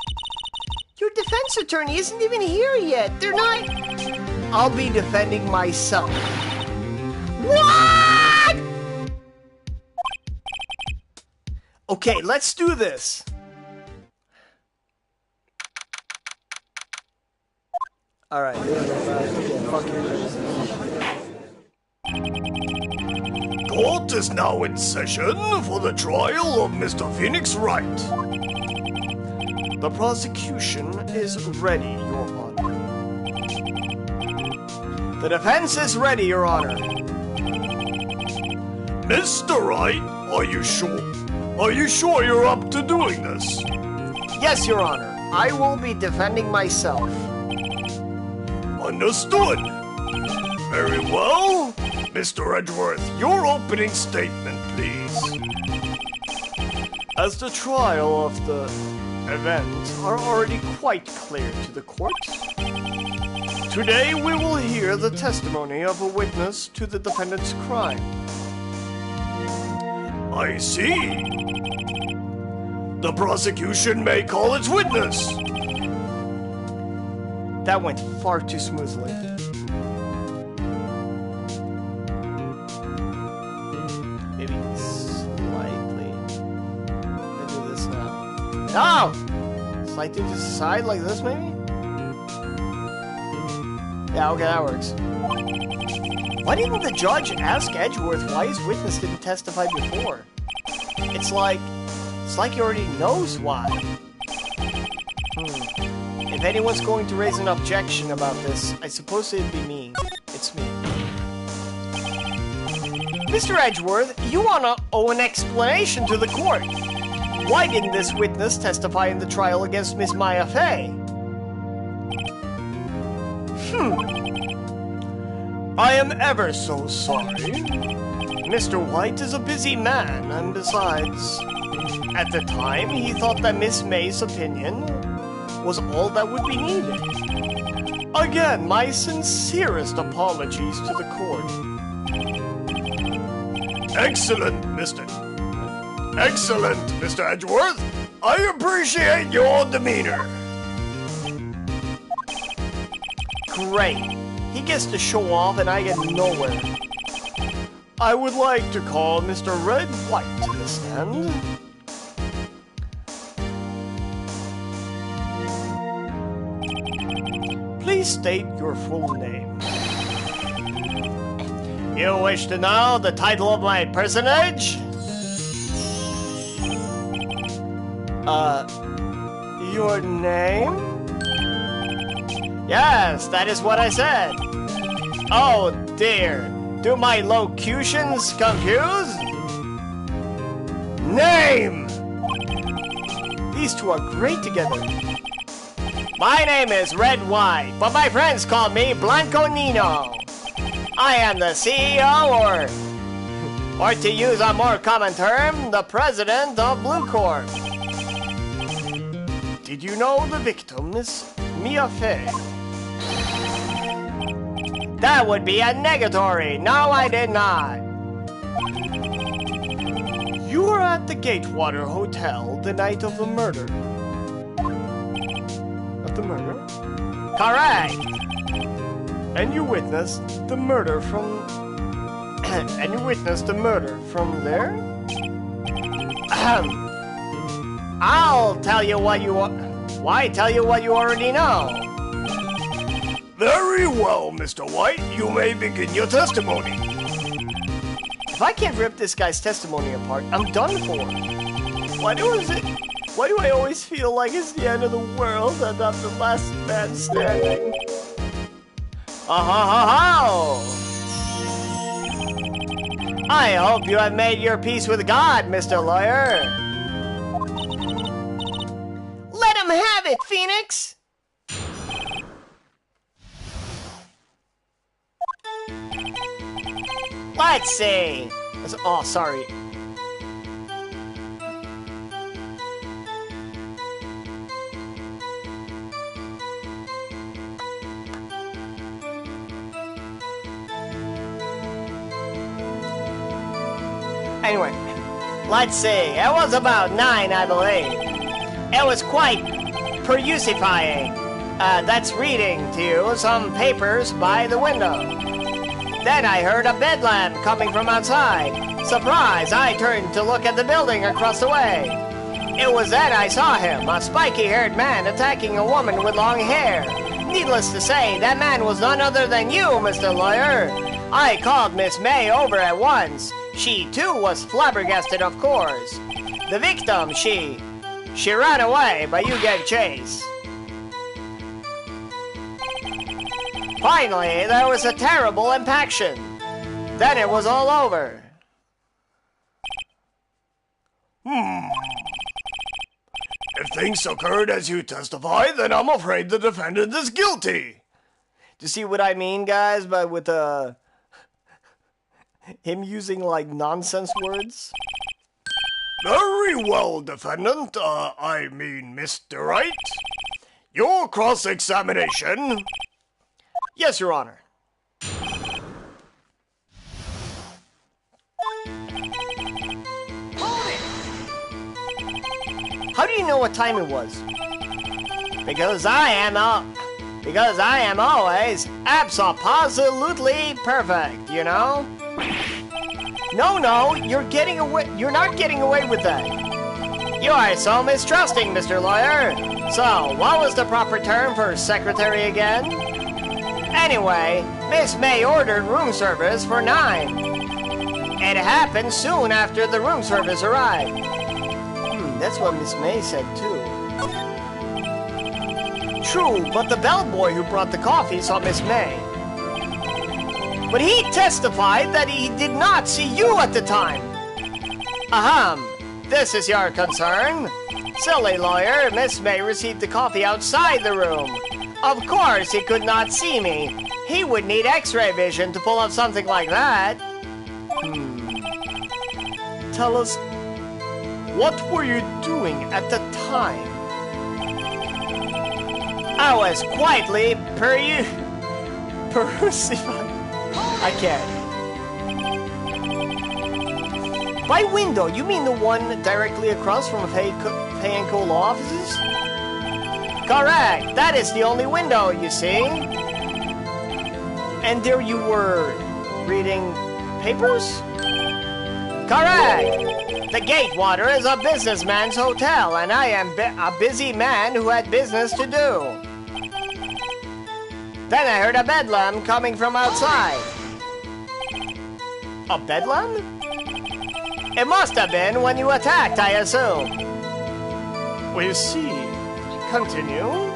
Your defense attorney isn't even here yet. They're not... I'll be defending myself. What? Okay, let's do this. Alright. Fuck you. Court is now in session for the trial of Mr. Phoenix Wright. The prosecution is ready, Your Honor. The defense is ready, Your Honor. Mr. Wright, are you sure? Are you sure you're up to doing this? Yes, Your Honor. I will be defending myself. Understood. Very well. Mr. Edgeworth, your opening statement, please. As the trial of the event are already quite clear to the court, today we will hear the testimony of a witness to the defendant's crime. I see. The prosecution may call its witness. That went far too smoothly. Maybe slightly. I'll do this now. No! Slightly to the side like this, maybe? Yeah, okay, that works. Why didn't the judge ask Edgeworth why his witness didn't testify before? It's like he already knows why. If anyone's going to raise an objection about this, I suppose it'd be me. It's me. Mr. Edgeworth, you wanna owe an explanation to the court. Why didn't this witness testify in the trial against Miss Maya Fey? I am ever so sorry. Mr. White is a busy man, and besides, at the time he thought that Miss May's opinion was all that would be needed. Again, my sincerest apologies to the court. Excellent, Mr. Edgeworth. I appreciate your demeanor. Great. He gets to show off and I get nowhere. I would like to call Mr. Red White to the stand. Please state your full name. You wish to know the title of my personage? Your name? Yes, that is what I said. Oh dear, do my locutions confuse? Name! These two are great together. My name is Red White, but my friends call me Blanco Nino. I am the CEO, or to use a more common term, the president of Blue Corp. Did you know the victim is Mia Fey? That would be a negatory. No, I did not. You were at the Gatewater Hotel the night of the murder. Of the murder? Correct. And you witnessed the murder from... and you witnessed the murder from there? I'll tell you what you... Why tell you what you already know? Very well, Mr. White. You may begin your testimony. If I can't rip this guy's testimony apart, I'm done for. Why do I always feel like it's the end of the world and I'm the last man standing? I hope you have made your peace with God, Mr. Lawyer. Let him have it, Phoenix! Let's see. Oh, sorry. Anyway, let's see. It was about 9, I believe. It was quite perusifying. That's reading to you some papers by the window. Then I heard a bedlam coming from outside. Surprise! I turned to look at the building across the way. It was then I saw him, a spiky-haired man attacking a woman with long hair. Needless to say, that man was none other than you, Mr. Lawyer. I called Miss May over at once. She, too, was flabbergasted, of course. The victim, she ran away, but you gave chase. Finally, there was a terrible impaction. Then it was all over. If things occurred as you testify, then I'm afraid the defendant is guilty. Do you see what I mean, guys? But with him using like nonsense words. Very well, defendant. I mean, Mr. Wright. Your cross-examination. Yes, Your Honor. How do you know what time it was? Because I am always absolutely perfect, you know? No, you're not getting away with that. You are so mistrusting, Mr. Lawyer. So, what was the proper term for secretary again? Anyway, Miss May ordered room service for 9. It happened soon after the room service arrived. That's what Miss May said, too. True, but the bellboy who brought the coffee saw Miss May. But he testified that he did not see you at the time. This is your concern. Silly lawyer, Miss May received the coffee outside the room. Of course he could not see me. He would need X-ray vision to pull off something like that. Tell us, what were you doing at the time? I was quietly perusifying. I can't. By window, you mean the one directly across from Pay and Co law offices? Correct. That is the only window, you see. And there you were reading papers? Correct. The Gatewater is a businessman's hotel, and I am a busy man who had business to do. Then I heard a bedlam coming from outside. A bedlam? It must have been when you attacked, I assume. We see. Continue.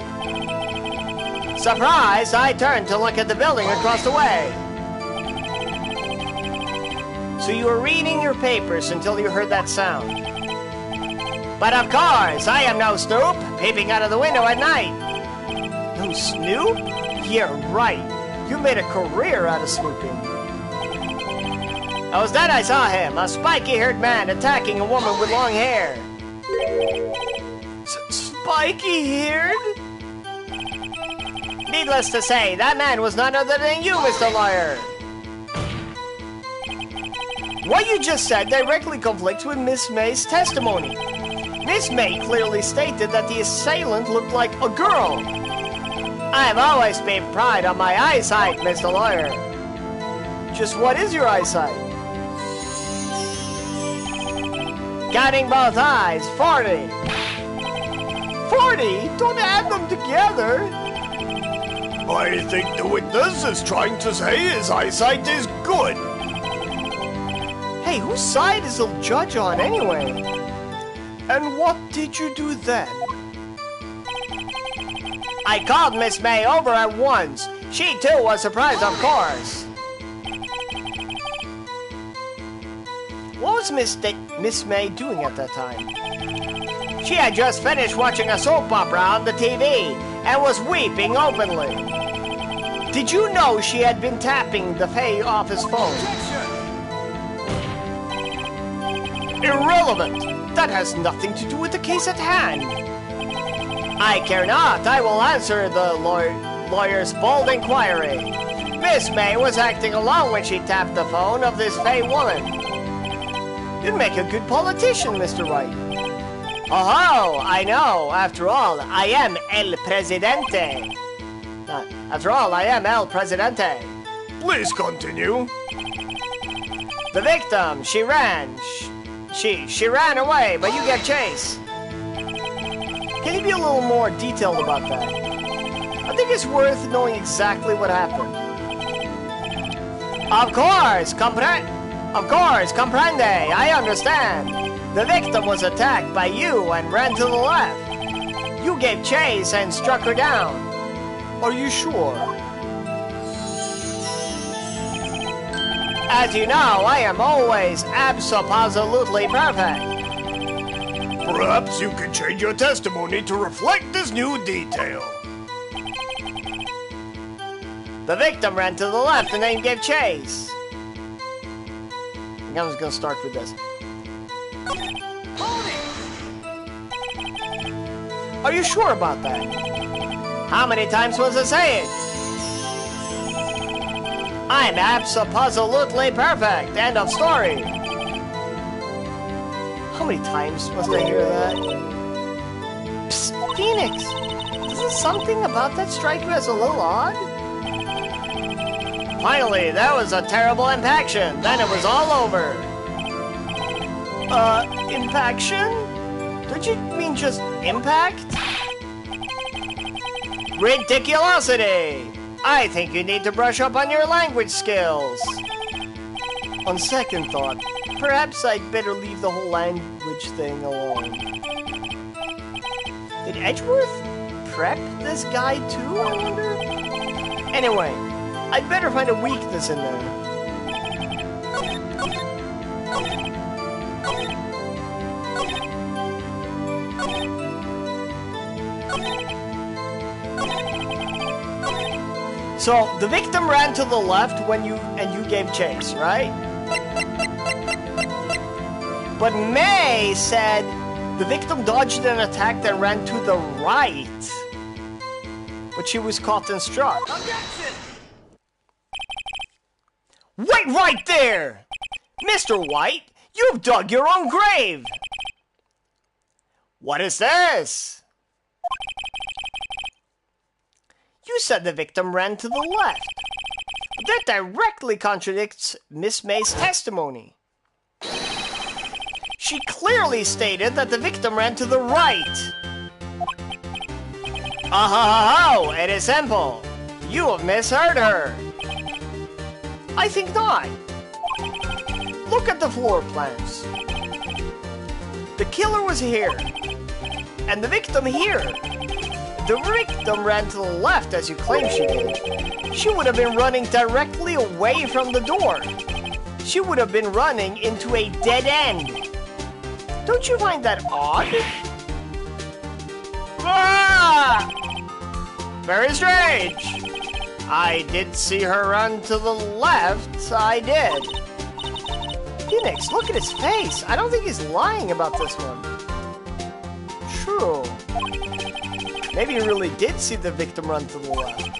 Surprised, I turned to look at the building across the way. So you were reading your papers until you heard that sound. But of course, I am no snoop, peeping out of the window at night. No snoop? Yeah, right. You made a career out of snooping. It was then I saw him, a spiky-haired man attacking a woman with long hair. Spiky-haired? Needless to say, that man was none other than you, Mr. Lawyer. What you just said directly conflicts with Miss May's testimony. Miss May clearly stated that the assailant looked like a girl. I have always paid pride on my eyesight, Mr. Lawyer. Just what is your eyesight? Counting both eyes, 40. 40? Don't add them together. I think the witness is trying to say his eyesight is good. Hey, whose side is the judge on anyway? And what did you do then? I called Miss May over at once. She too was surprised, of course. What was Miss May doing at that time? She had just finished watching a soap opera on the TV and was weeping openly. Did you know she had been tapping the Fae off his phone? Irrelevant! That has nothing to do with the case at hand. I care not. I will answer the lawyer's bold inquiry. Miss May was acting alone when she tapped the phone of this Fae woman. You'd make a good politician, Mr. Wright. Oh, I know. After all, I am El Presidente. After all, I am El Presidente. Please continue. The victim, she ran. She ran away, but you gave chase. Can you be a little more detailed about that? I think it's worth knowing exactly what happened. Of course, comprende. I understand. The victim was attacked by you and ran to the left. You gave chase and struck her down. Are you sure? As you know, I am always absolutely perfect. Perhaps you can change your testimony to reflect this new detail. The victim ran to the left and then gave chase. I'm just gonna start with this. Are you sure about that? How many times must I say it? I'm absolutely perfect. End of story. How many times must I hear that? Psst, Phoenix! Isn't something about that strike you as a little odd? Finally, that was a terrible impaction. Then it was all over. Impaction? Don't you mean just impact? Ridiculosity! I think you need to brush up on your language skills. On second thought, perhaps I'd better leave the whole language thing alone. Did Edgeworth prep this guy too, I wonder? Anyway, I'd better find a weakness in there. So, the victim ran to the left when you gave chase, right? But May said the victim dodged an attack that ran to the right. But she was caught and struck. Objection! Wait right there! Mr. White, you've dug your own grave! What is this? You said the victim ran to the left. That directly contradicts Miss May's testimony. She clearly stated that the victim ran to the right. Oh, it is simple. You have misheard her. I think not. Look at the floor plans. The killer was here, and the victim here. The victim ran to the left, as you claim she did. She would have been running directly away from the door. She would have been running into a dead end. Don't you find that odd? Ah! Very strange. I did see her run to the left. I did. Phoenix, look at his face. I don't think he's lying about this one. True. Maybe he really did see the victim run to the left.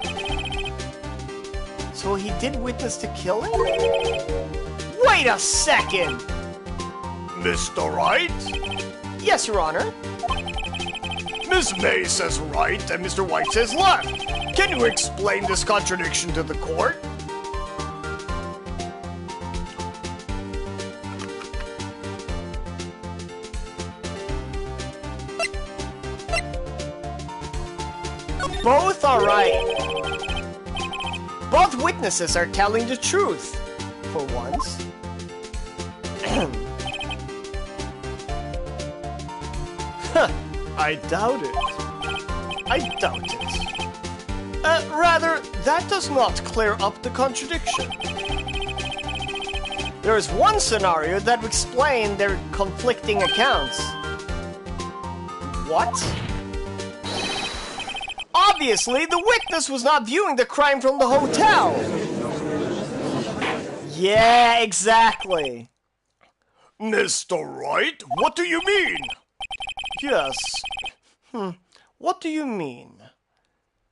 So he did witness the killing? Wait a second! Mr. Wright? Yes, Your Honor. Miss May says right and Mr. White says left. Can you explain this contradiction to the court? Both are right. Both witnesses are telling the truth, for once. I doubt it. I doubt it. Rather, that does not clear up the contradiction. There is one scenario that would explain their conflicting accounts. What? Obviously, the witness was not viewing the crime from the hotel. Yeah, exactly. Mr. Wright, what do you mean? Yes. What do you mean?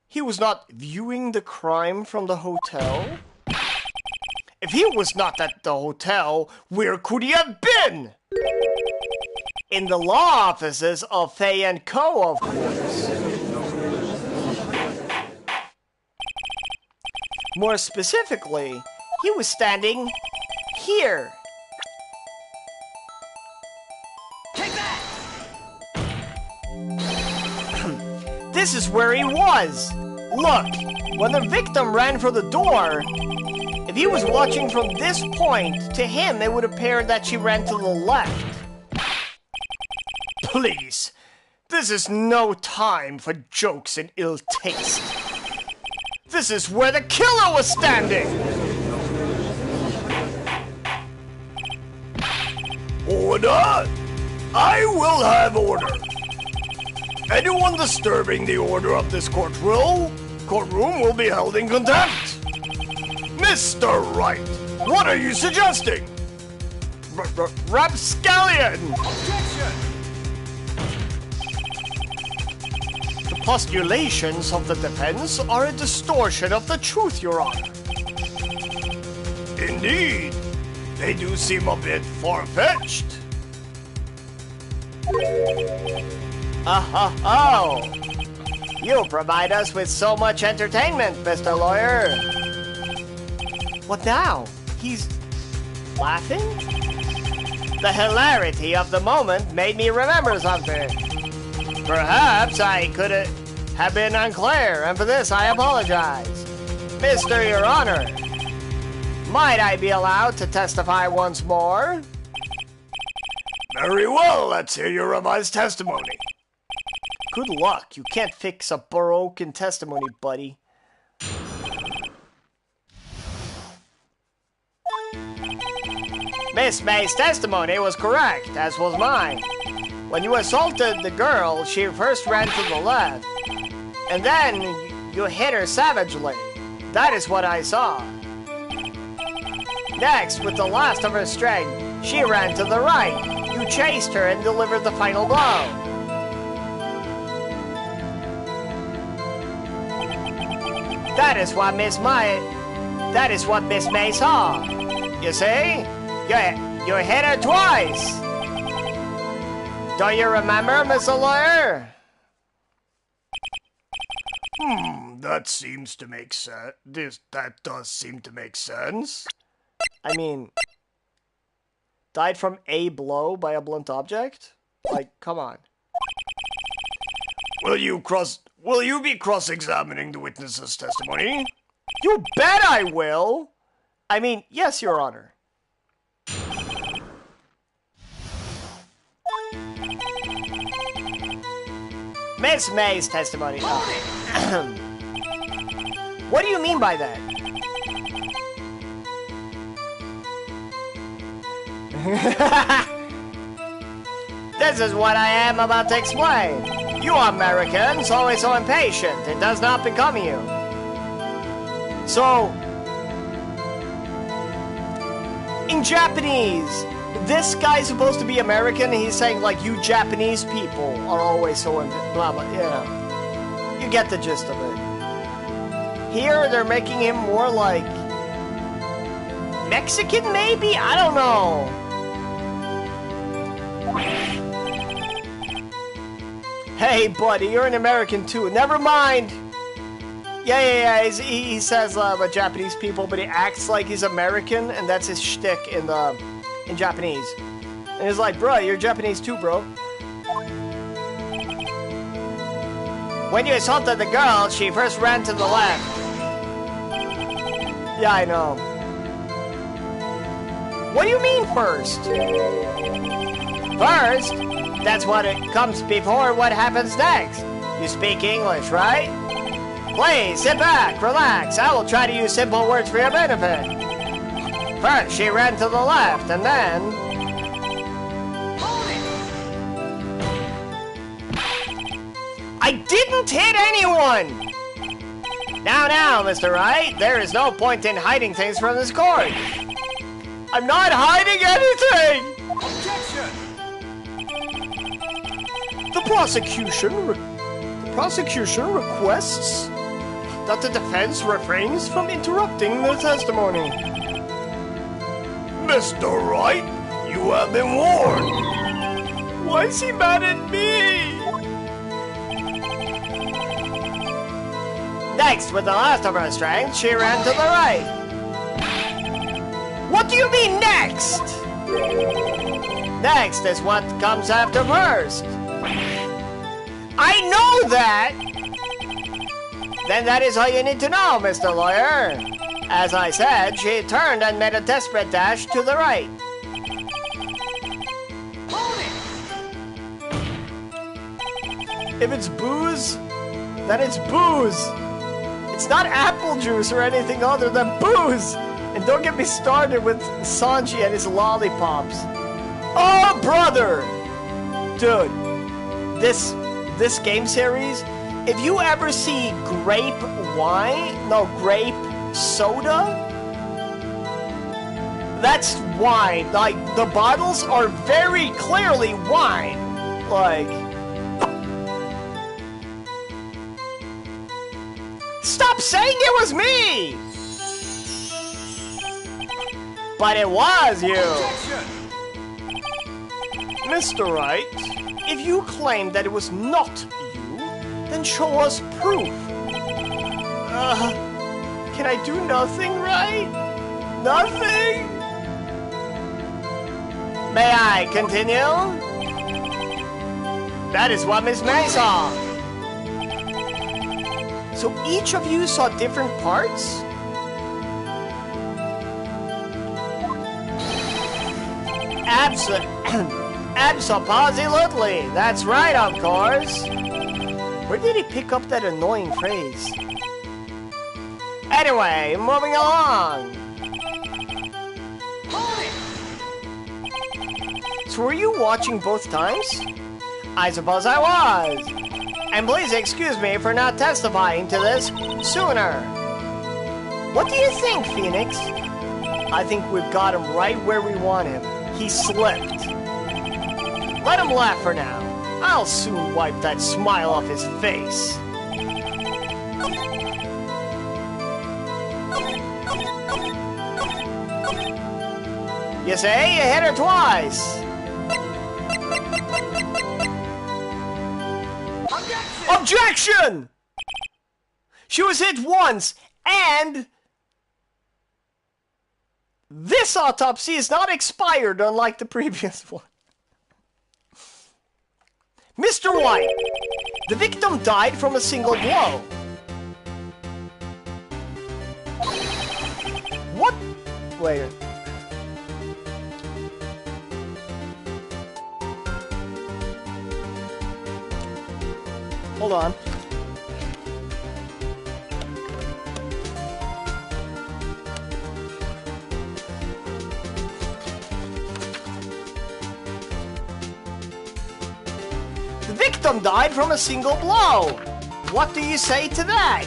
He was not viewing the crime from the hotel? If he was not at the hotel, where could he have been? In the law offices of Fay & Co., of course. More specifically, he was standing here. Take that! This is where he was. Look, when the victim ran for the door, if he was watching from this point, to him it would appear that she ran to the left. Please, this is no time for jokes and ill taste. This is where the killer was standing! Order! I will have order! Anyone disturbing the order of this courtroom will be held in contempt! Mr. Wright, what are you suggesting? Rapscallion! Objection! The postulations of the defense are a distortion of the truth, Your Honor. Indeed, they do seem a bit far-fetched. Oh! You provide us with so much entertainment, Mr. Lawyer. What now? He's laughing? The hilarity of the moment made me remember something. Perhaps I could have been unclear, and for this I apologize. Mr. Your Honor, might I be allowed to testify once more? Very well, let's hear your revised testimony. Good luck. You can't fix a broken testimony, buddy. Miss May's testimony was correct, as was mine. When you assaulted the girl, she first ran to the left, and then you hit her savagely. That is what I saw. Next, with the last of her strength, she ran to the right. You chased her and delivered the final blow. That is what Miss May saw. You see? You hit her twice. Don't you remember, Mr. Lawyer? That seems to make sense. That does seem to make sense. I mean, died from a blow by a blunt object? Like, come on. Will you be cross-examining the witness's testimony? You bet I will! I mean, yes, Your Honor. Miss May's testimony. What do you mean by that? This is what I am about to explain. You Americans always so impatient. It does not become you. So, in Japanese, this guy's supposed to be American, and he's saying, like, you Japanese people are always so blah, blah, you know. You get the gist of it. Here, they're making him more like Mexican, maybe? I don't know. Hey, buddy, you're an American, too. Never mind. Yeah. He says about Japanese people, but he acts like he's American, and that's his shtick in Japanese. And he's like, bro, you're Japanese too, bro. When you assaulted the girl, she first ran to the left. Yeah, I know. What do you mean first? First? That's what it comes before what happens next. You speak English, right? Please, sit back, relax. I will try to use simple words for your benefit. First, she ran to the left, and then... I didn't hit anyone! Now, Mr. Wright, there is no point in hiding things from this court. I'm not hiding anything! The prosecution requests that the defense refrains from interrupting the testimony. Mr. Wright, you have been warned. Why is he mad at me? Next, with the last of her strength, she ran to the right. What do you mean, next? Next is what comes after first. I know that! Then that is all you need to know, Mr. Lawyer. As I said, she turned and made a desperate dash to the right. If it's booze, then it's booze. It's not apple juice or anything other than booze. And don't get me started with Sanji and his lollipops. Oh, brother! Dude, this game series, if you ever see grape soda, that's wine. Like, the bottles are very clearly wine. Like... Stop saying it was me! But it was you! Mr. Wright, if you claim that it was not you, then show us proof. Can I do nothing, right? Nothing? May I continue? That is what Miss May saw. So each of you saw different parts? Absolutely. That's right, of course. Where did he pick up that annoying phrase? Anyway, moving along. So were you watching both times? I suppose I was. And please excuse me for not testifying to this sooner. What do you think, Phoenix? I think we've got him right where we want him. He slipped. Let him laugh for now. I'll soon wipe that smile off his face. You say you hit her twice. Objection! She was hit once, and this autopsy is not expired, unlike the previous one. Mr. White, the victim died from a single blow. What? Wait. Hold on. The victim died from a single blow. What do you say to that?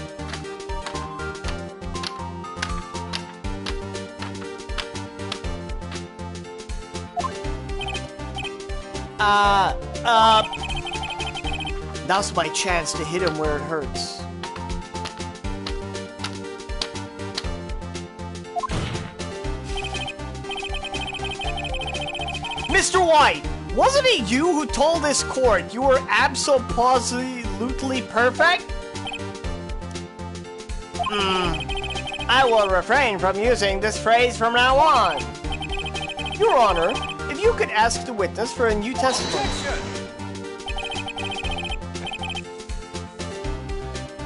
Now's my chance to hit him where it hurts. Mr. White, wasn't it you who told this court you were absolutely perfect? I will refrain from using this phrase from now on. Your Honor, if you could ask the witness for a new testimony.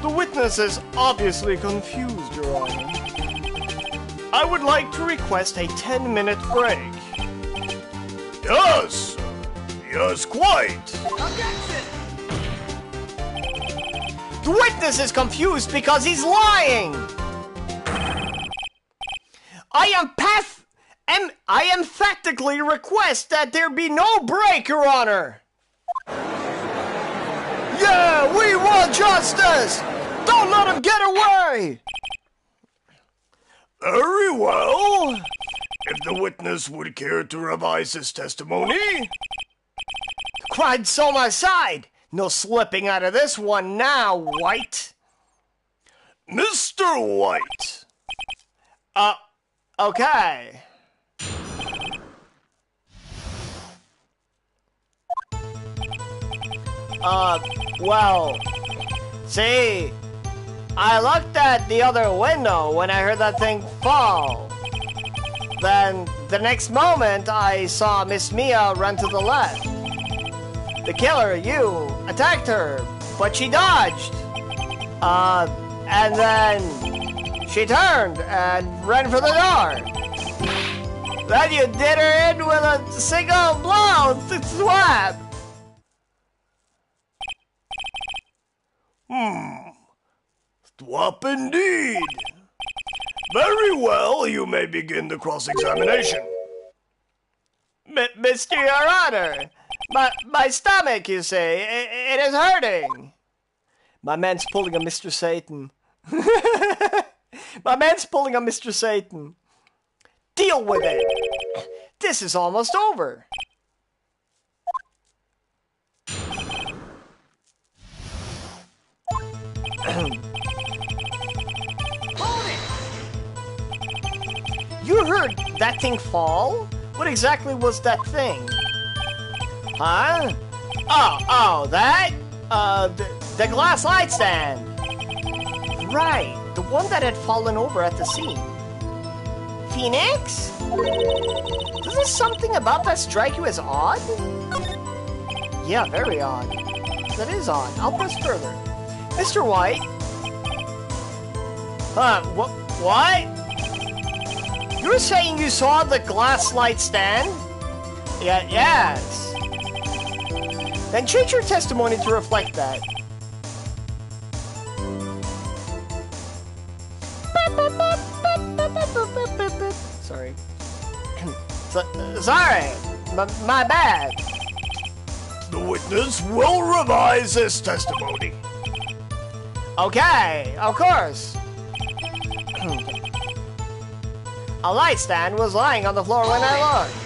The witness is obviously confused, Your Honor. I would like to request a 10-minute break. Yes! Yes, quite! The witness is confused because he's lying! I emphatically request that there be no break, Your Honor. Yeah, we want justice! Don't let him get away! Very well. If the witness would care to revise his testimony. Crime's on my side. No slipping out of this one now, White. Mr. White. Okay. Well, see, I looked at the other window when I heard that thing fall. Then, the next moment, I saw Miss Mia run to the left. The killer, you, attacked her, but she dodged. And then she turned and ran for the door. Then you did her in with a single blow, slap. Thwap indeed. Very well, you may begin the cross-examination. Mr. Your Honor, my stomach, you see, it is hurting. My man's pulling a Mr. Satan. My man's pulling a Mr. Satan. Deal with it. This is almost over. You heard that thing fall? What exactly was that thing? Huh? Oh, that? The glass light stand. Right, the one that had fallen over at the scene. Phoenix? Doesn't something about that strike you as odd? Yeah, very odd. That is odd. I'll press further. Mr. White? What? You're saying you saw the glass light stand? Yes. Then change your testimony to reflect that. Sorry. Sorry. My bad. The witness will revise his testimony. Okay, of course. A light stand was lying on the floor when I looked.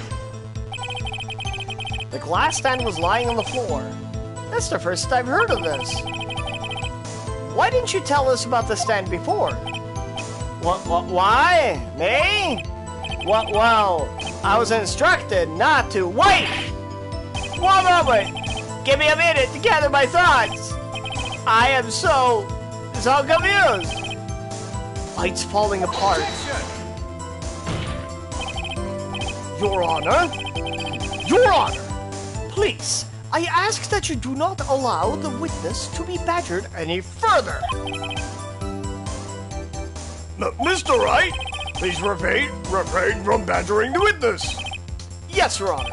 The glass stand was lying on the floor. That's the first I've heard of this. Why didn't you tell us about the stand before? Why? Me? Well, I was instructed not to. Wait! 1 moment! Give me a minute to gather my thoughts! I am so confused! Light's falling apart. Your Honor? Your Honor! Please, I ask that you do not allow the witness to be badgered any further. Mr. Wright, please refrain from badgering the witness. Yes, Your Honor.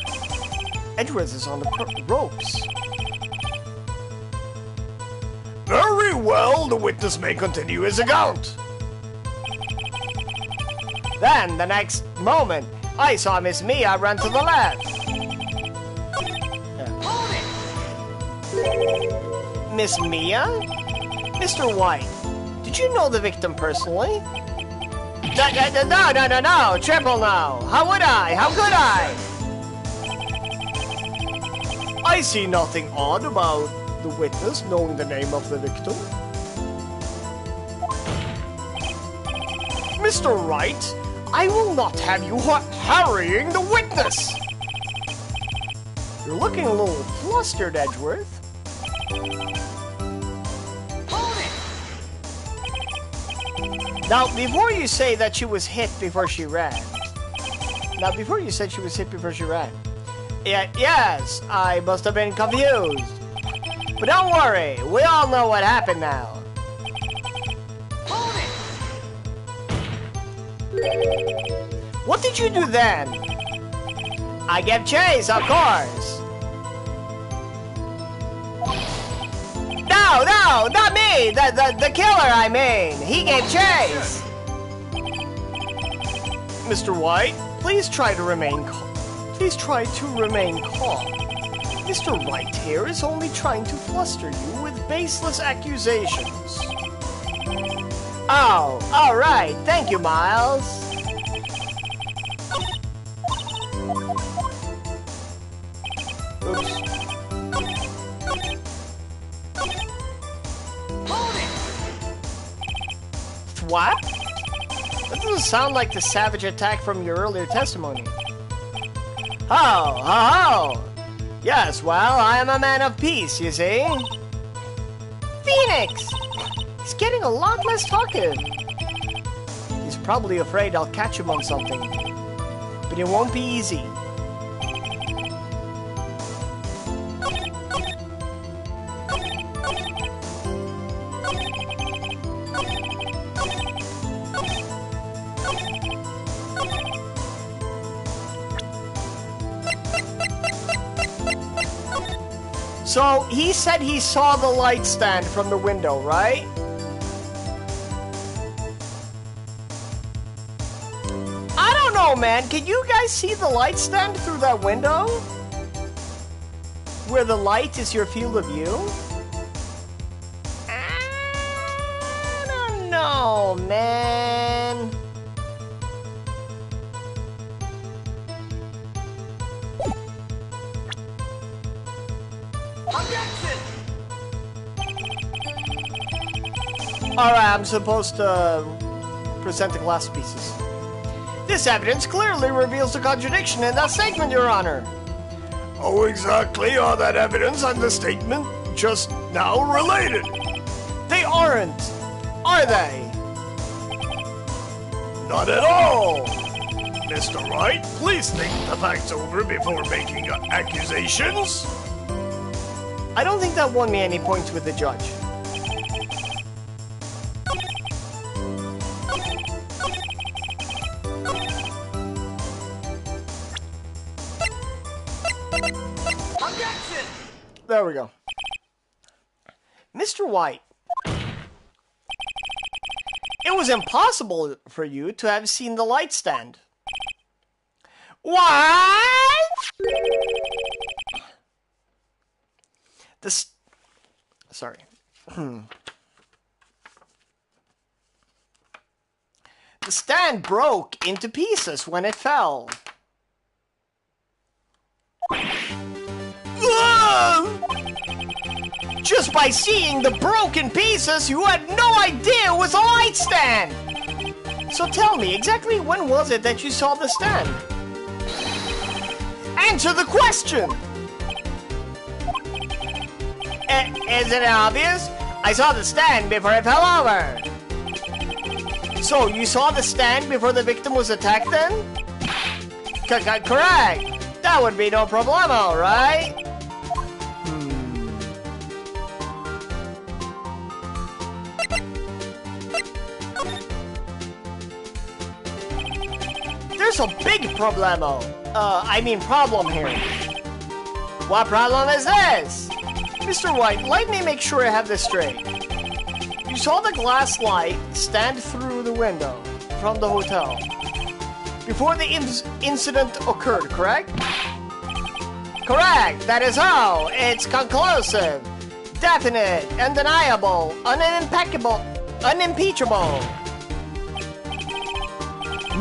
Edwards is on the ropes. Very well, the witness may continue his account. Then, the next moment, I saw Miss Mia run to the left. Miss Mia? Mr. White, did you know the victim personally? No, triple no. How would I? How could I? I see nothing odd about the witness knowing the name of the victim. Mr. Wright, I will not have you harrying the witness! You're looking a little flustered, Edgeworth. Now, before you say that she was hit before she ran. Yes, I must have been confused. But don't worry, we all know what happened now. What did you do then? I gave chase, of course. No, not me. The killer, I mean. He gave chase. Mr. White, please try to remain calm. Please try to remain calm. Mr. Wright here is only trying to fluster you with baseless accusations. Oh, all right. Thank you, Miles. Oops. What? That doesn't sound like the savage attack from your earlier testimony. Ho! Yes, well, I am a man of peace, you see. Phoenix! He's getting a lot less talkative. He's probably afraid I'll catch him on something. But it won't be easy. So, he said he saw the light stand from the window, right? I don't know, man. Can you guys see the light stand through that window? Where the light is your field of view? I don't know, man. Alright, I'm supposed to present the glass pieces. This evidence clearly reveals a contradiction in that statement, Your Honor. How exactly are that evidence and the statement just now related? They aren't, are they? Not at all. Mr. Wright, please think the facts over before making accusations. I don't think that won me any points with the judge. There we go. Mr. White, it was impossible for you to have seen the light stand. What? Sorry. The stand broke into pieces when it fell. Just by seeing the broken pieces, you had no idea it was a light stand! So tell me, exactly when was it that you saw the stand? Answer the question! Isn't it obvious? I saw the stand before it fell over. So, you saw the stand before the victim was attacked then? Correct. That would be no problemo, right? There's a big problemo. Problem here. What problem is this? Mr. White, let me make sure I have this straight. You saw the glass light stand through the window from the hotel before the incident occurred, correct? Correct. That is how. It's conclusive, definite, undeniable, unimpeachable.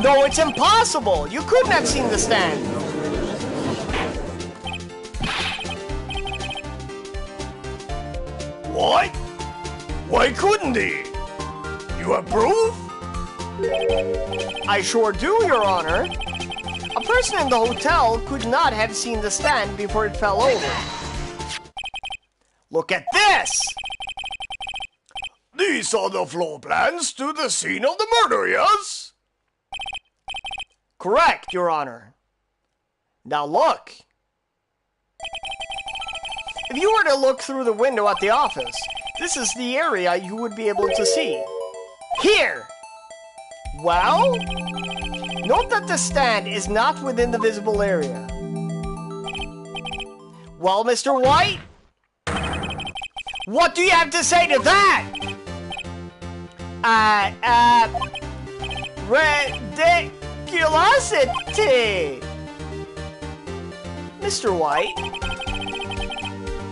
No, it's impossible. You couldn't have seen the stand. What? Why couldn't he? You have proof? I sure do, Your Honor. A person in the hotel could not have seen the stand before it fell over. Look at this! These are the floor plans to the scene of the murder, yes? Correct, Your Honor. Now look. If you were to look through the window at the office, this is the area you would be able to see. Here! Well, note that the stand is not within the visible area. Well, Mr. White? What do you have to say to that? curiosity. Mr. White,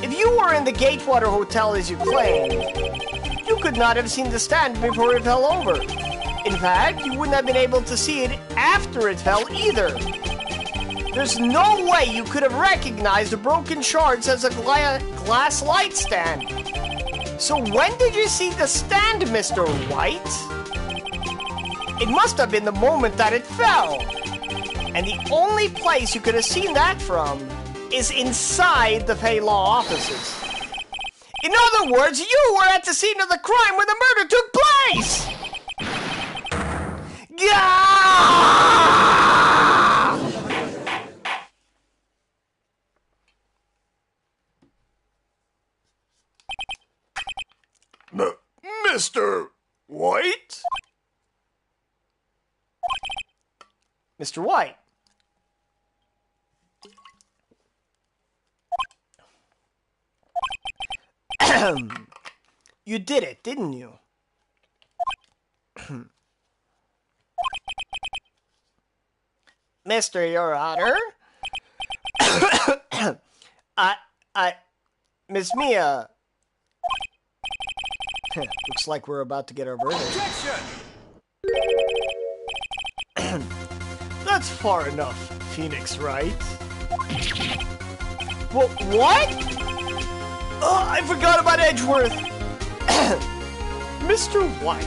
if you were in the Gatewater Hotel as you claimed, you could not have seen the stand before it fell over. In fact, you wouldn't have been able to see it after it fell either. There's no way you could have recognized the broken shards as a glass light stand. So when did you see the stand, Mr. White? It must have been the moment that it fell. And the only place you could have seen that from is inside the Pay Law offices. In other words, you were at the scene of the crime where the murder took place! Gah! Mr. White? Mr. White. You did it, didn't you? Mr. Your Honor? Miss Mia. Looks like we're about to get our verdict. That's far enough, Phoenix, Wright? What? Oh, I forgot about Edgeworth. Mr. White,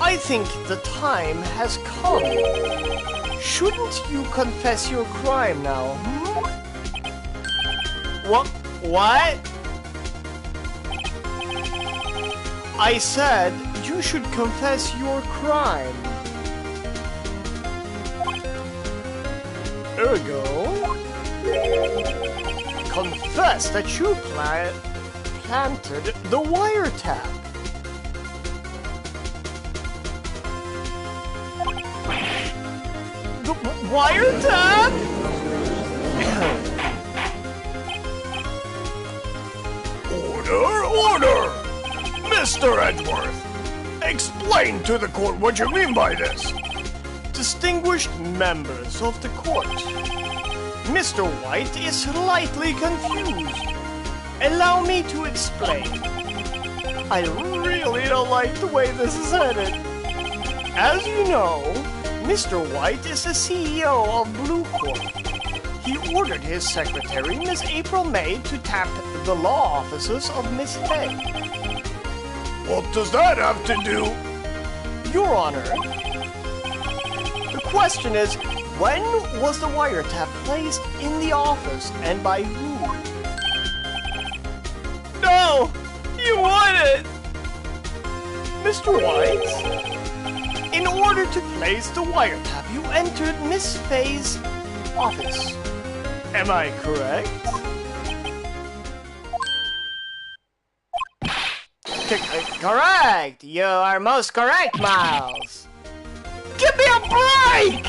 I think the time has come. Shouldn't you confess your crime now? What? I said you should confess your crime. Ergo, confess that you planted the wiretap. The wiretap? Order! Mr. Edgeworth, explain to the court what you mean by this. Distinguished members of the court, Mr. White is slightly confused. Allow me to explain. I really don't like the way this is headed. As you know, Mr. White is the CEO of Blue Corp. He ordered his secretary, Miss April May, to tap the law offices of Miss Fay. What does that have to do? Your Honor, the question is, when was the wiretap placed in the office and by whom? No! You won it! Mr. White, in order to place the wiretap, you entered Miss Fay's office. Am I correct? Correct! You are most correct, Miles. Give me a break!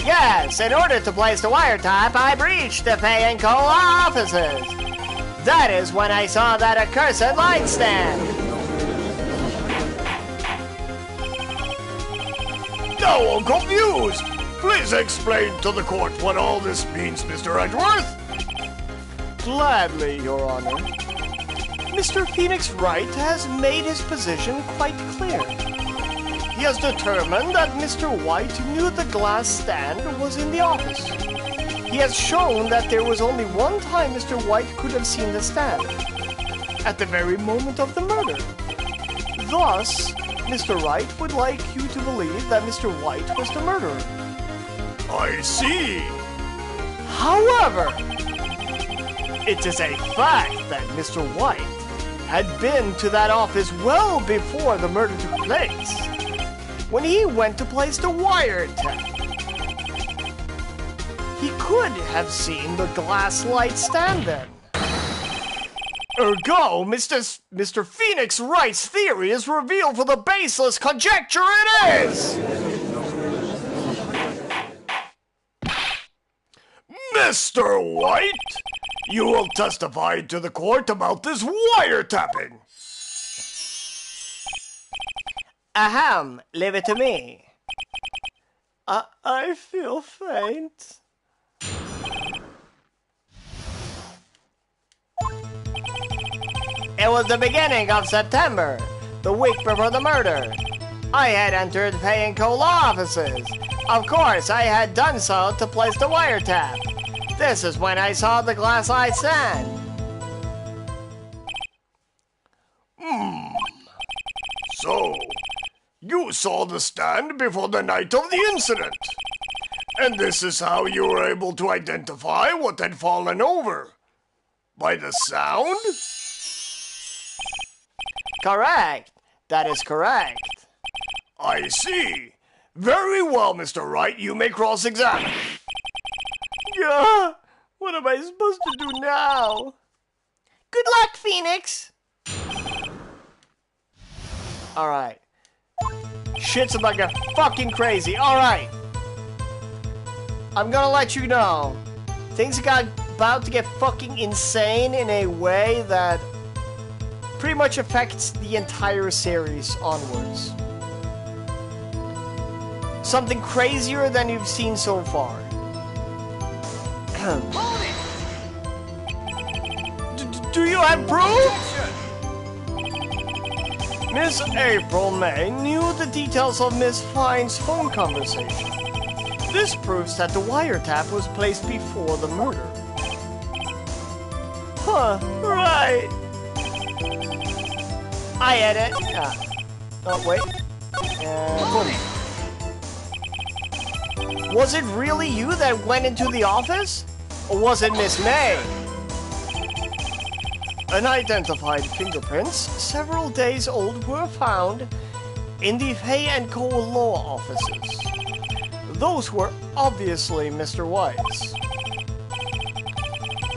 Yes, in order to place the wiretap, I breached the Pay & Co. offices. That is when I saw that accursed light stand. Now I'm confused. Please explain to the court what all this means, Mr. Edgeworth. Gladly, Your Honor. Mr. Phoenix Wright has made his position quite clear. He has determined that Mr. White knew the glass stand was in the office. He has shown that there was only one time Mr. White could have seen the stand. At the very moment of the murder. Thus, Mr. Wright would like you to believe that Mr. White was the murderer. I see. However, it is a fact that Mr. White had been to that office well before the murder took place, when he went to place the wiretap. He could have seen the glass light stand then. Ergo, Mr. Phoenix Wright's theory is revealed for the baseless conjecture it is! Mr. White, you will testify to the court about this wiretapping. Ahem, leave it to me. I feel faint. It was the beginning of September, the week before the murder. I had entered Pay and Co. law offices. Of course, I had done so to place the wiretap. This is when I saw the glass-eyed stand. So, you saw the stand before the night of the incident. And this is how you were able to identify what had fallen over. By the sound? Correct. That is correct. I see. Very well, Mr. Wright. You may cross-examine. Yeah, what am I supposed to do now? Good luck, Phoenix. Alright. Shit's about to get fucking crazy. Alright. I'm gonna let you know. Things got about to get fucking insane in a way that pretty much affects the entire series onwards. Something crazier than you've seen so far. Do you have proof? Miss April May knew the details of Miss Fine's phone conversation. This proves that the wiretap was placed before the murder. Huh, right. I edit. Oh, wait. Boom. Was it really you that went into the office? Or was it Miss May? Unidentified fingerprints, several days old, were found in the Hay and Co. law offices. Those were obviously Mr. White's.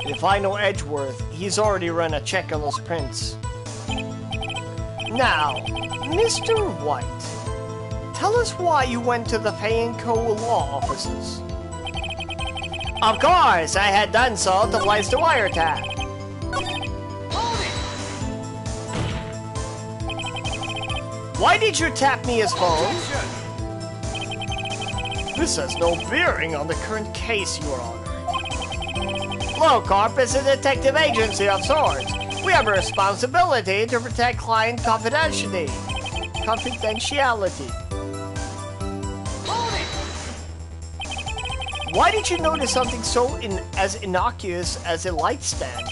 If I know Edgeworth, he's already run a check on those prints. Now, Mr. White, tell us why you went to the Hay and Co. law offices. Of course, I had done so to place the wiretap. Why did you tap me his phone? This has no bearing on the current case, Your Honor. Blowcorp is a detective agency of sorts. We have a responsibility to protect client confidentiality. Why did you notice something so as innocuous as a light stand?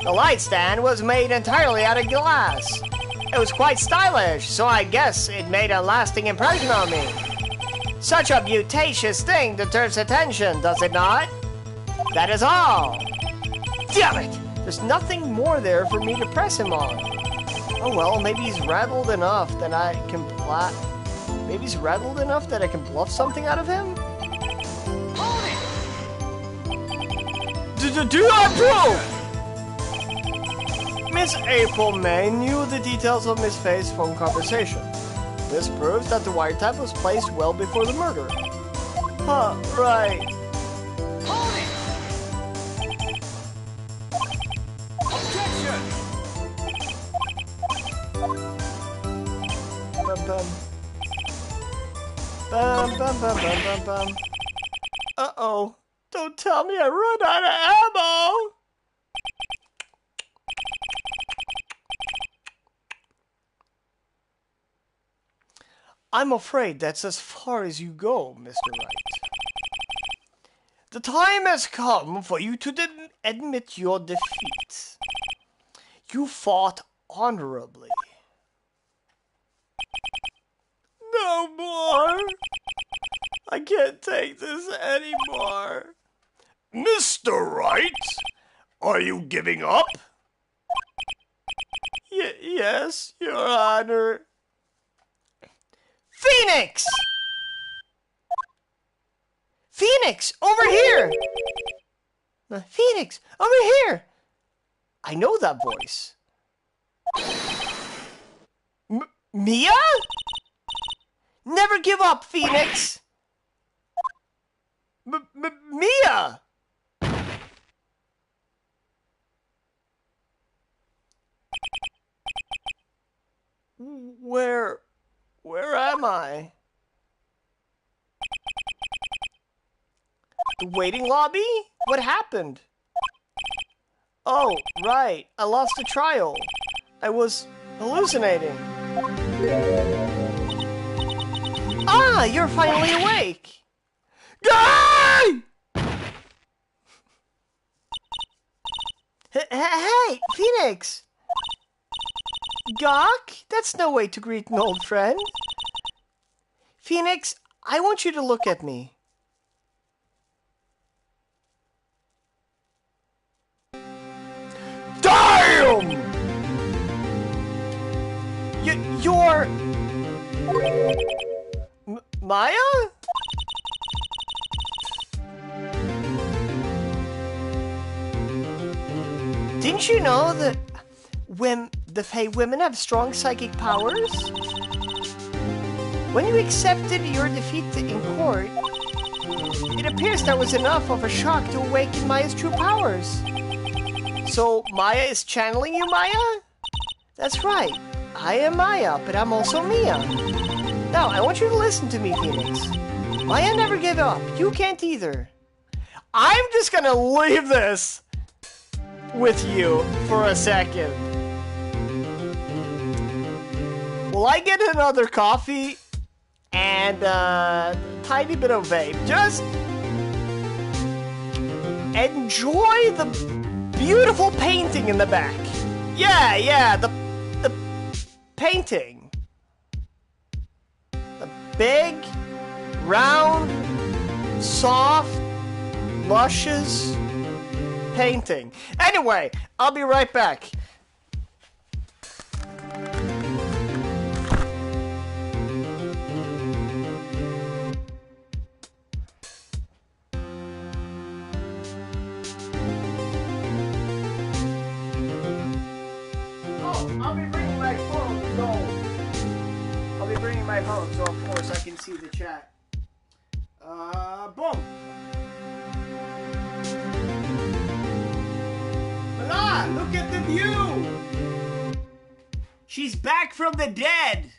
The light stand was made entirely out of glass. It was quite stylish, so I guess it made a lasting impression on me. Such a beauticious thing deters attention, does it not? That is all. Damn it! There's nothing more there for me to press him on. Oh well, maybe he's rattled enough that I can bluff something out of him? Do not prove! Miss April May knew the details of Miss Faye's phone conversation. This proves that the wiretap was placed well before the murder. Huh, right. Bum. Uh-oh. Don't tell me I run out of ammo! I'm afraid that's as far as you go, Mr. Wright. The time has come for you to admit your defeat. You fought honorably. No more! I can't take this anymore. Mr. Wright, are you giving up? Yes, Your Honor. Phoenix! Phoenix, over here! Phoenix, over here! I know that voice. Mia? Never give up, Phoenix! Mia! Where Where am I? The waiting lobby? What happened? Oh, right. I lost the trial. I was hallucinating. Ah, you're finally awake. Guy! Hey, Phoenix! Gawk? That's no way to greet an old friend. Phoenix, I want you to look at me. Damn! You're... Maya? Didn't you know that when the Fey women have strong psychic powers? When you accepted your defeat in court, it appears that was enough of a shock to awaken Maya's true powers. So Maya is channeling you, Maya? That's right. I am Maya, but I'm also Mia. Now, I want you to listen to me, Phoenix. Maya never gave up. You can't either. I'm just gonna leave this with you for a second. Will I get another coffee and a tiny bit of vape? Just enjoy the beautiful painting in the back. Yeah, the painting. The big, round, soft, luscious painting. Anyway, I'll be right back. I'll be bringing my phone, so of course I can see the chat. Boom. Voila, look at the view. She's back from the dead.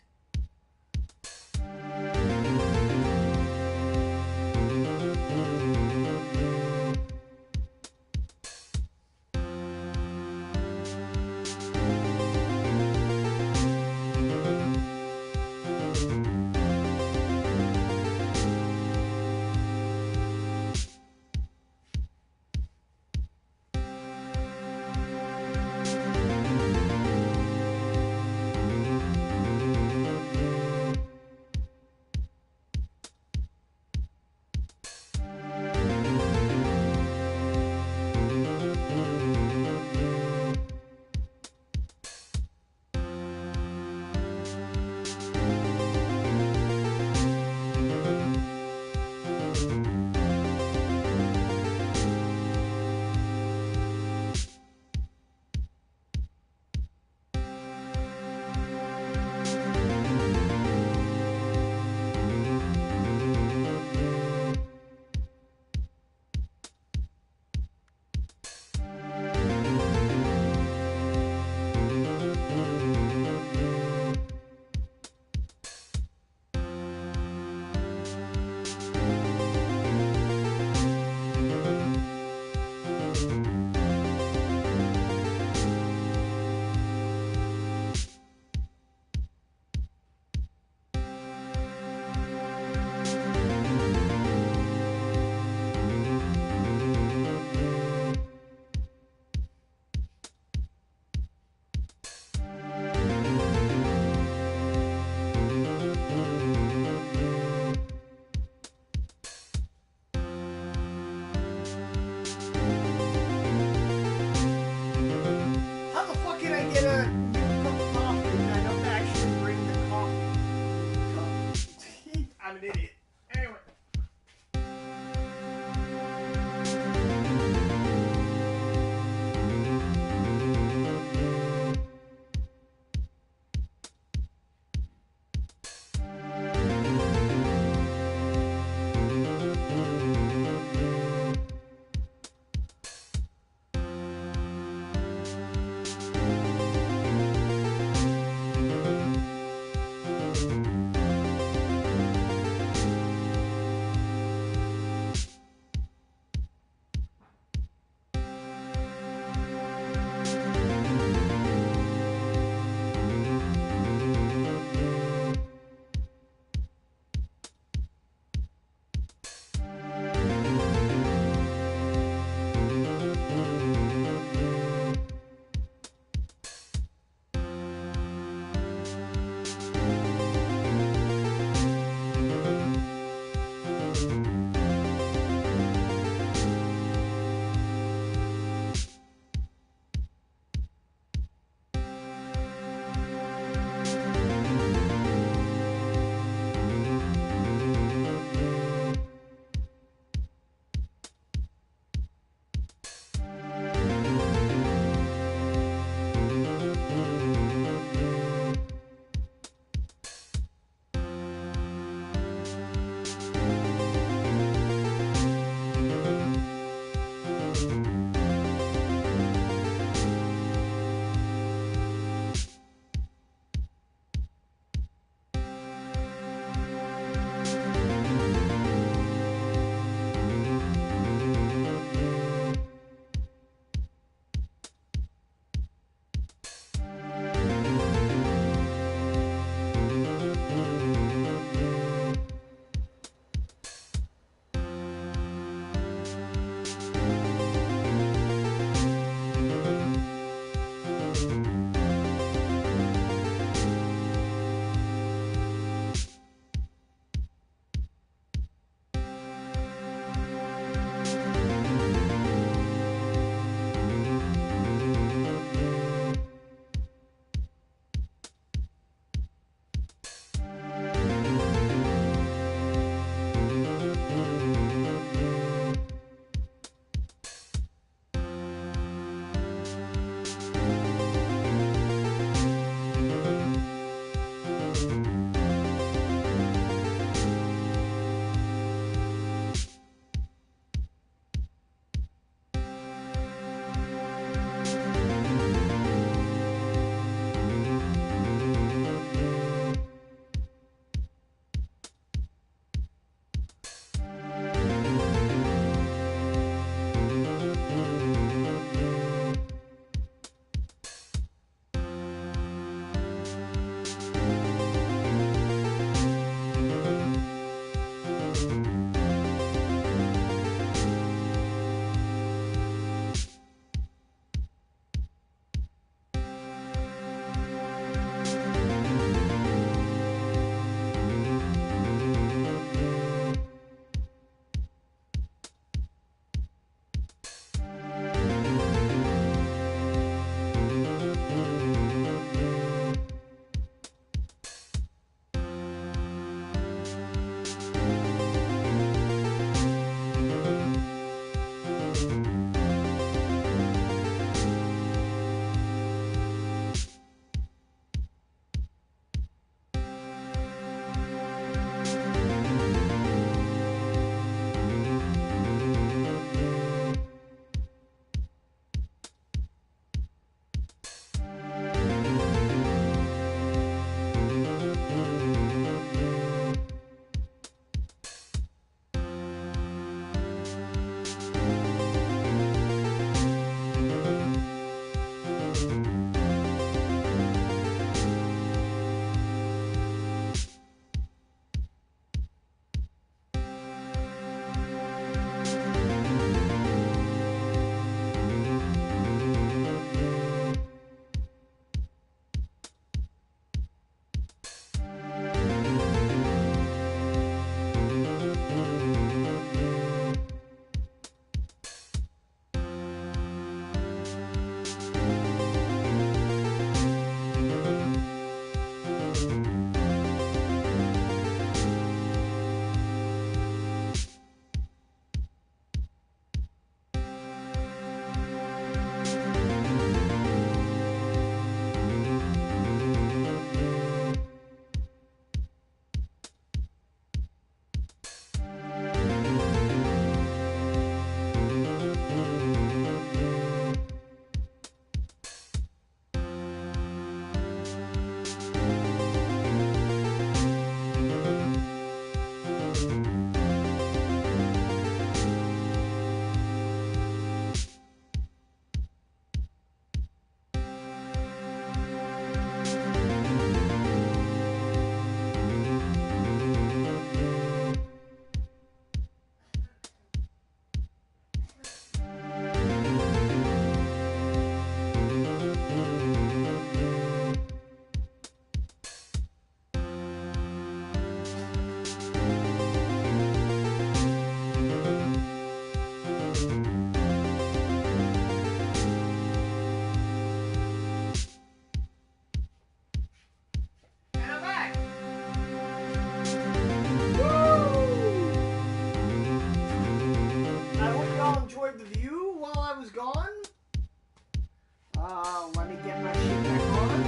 Let me get my shit back on.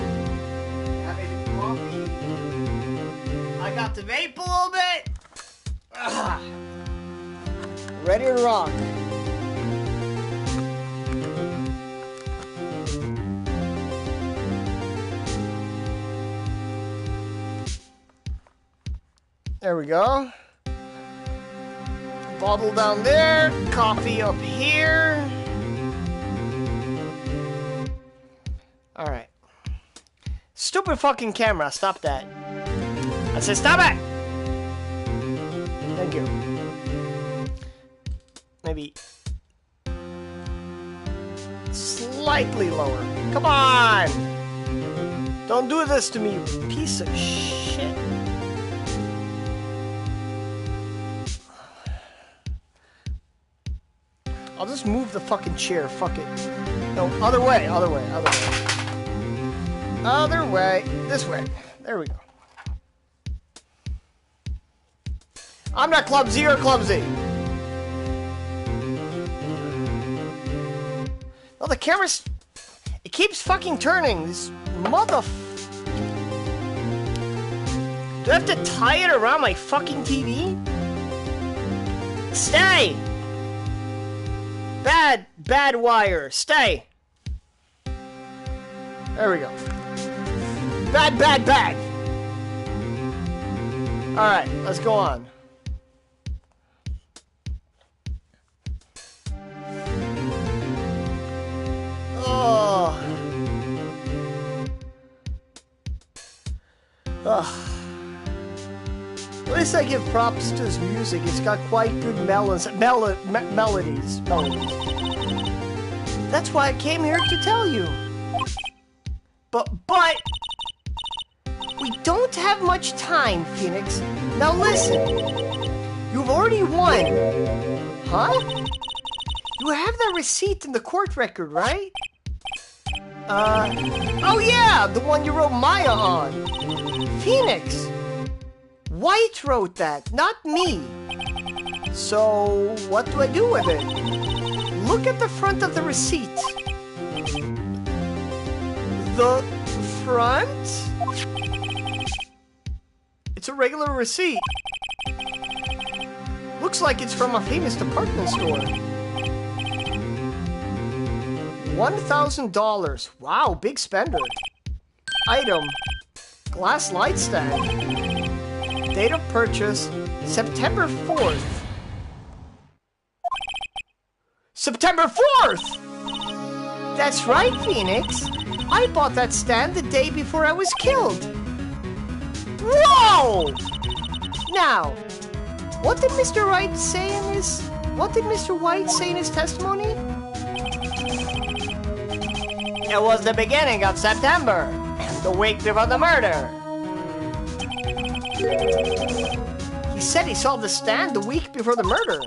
Have a coffee. I got to vape a little bit. Ready to rock. There we go. Bottle down there. Coffee up here. Alright. Stupid fucking camera. Stop that. I said stop it! Thank you. Maybe slightly lower. Come on! Don't do this to me, you piece of shit. I'll just move the fucking chair. Fuck it. No, other way, other way, other way. Other way. This way. There we go. I'm not clumsy, you're clumsy. Oh, the camera's... It keeps fucking turning. This mother... Do I have to tie it around my fucking TV? Stay! Bad wire. Stay. There we go. Bad. Alright, let's go on. Oh. At least I give props to his music. It's got quite good melodies. That's why I came here to tell you. But we don't have much time, Phoenix. Now listen. You've already won. Huh? You have that receipt in the court record, right? Oh yeah, the one you wrote Maya on. Phoenix. Wright wrote that, not me. So, what do I do with it? Look at the front of the receipt. The front? It's a regular receipt. Looks like it's from a famous department store. $1,000. Wow, big spender. Item. Glass light stand. Date of purchase, September 4th. September 4th! That's right, Phoenix. I bought that stand the day before I was killed. Whoa! Now, what did Mr. Wright say in his... What did Mr. White say in his testimony? It was the beginning of September, the week before the murder. He said he saw the stand the week before the murder.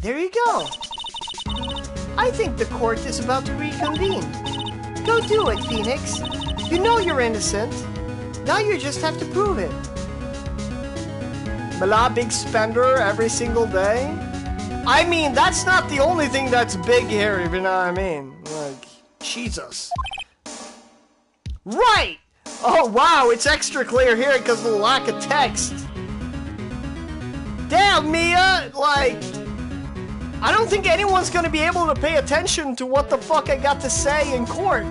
There you go. I think the court is about to reconvene. Go do it, Phoenix. You know you're innocent. Now you just have to prove it. Mala big spender every single day? I mean, that's not the only thing that's big here, if you know what I mean. Like, Jesus. Right! Oh, wow, it's extra clear here because of the lack of text. Damn, Mia! Like, I don't think anyone's gonna be able to pay attention to what the fuck I got to say in court.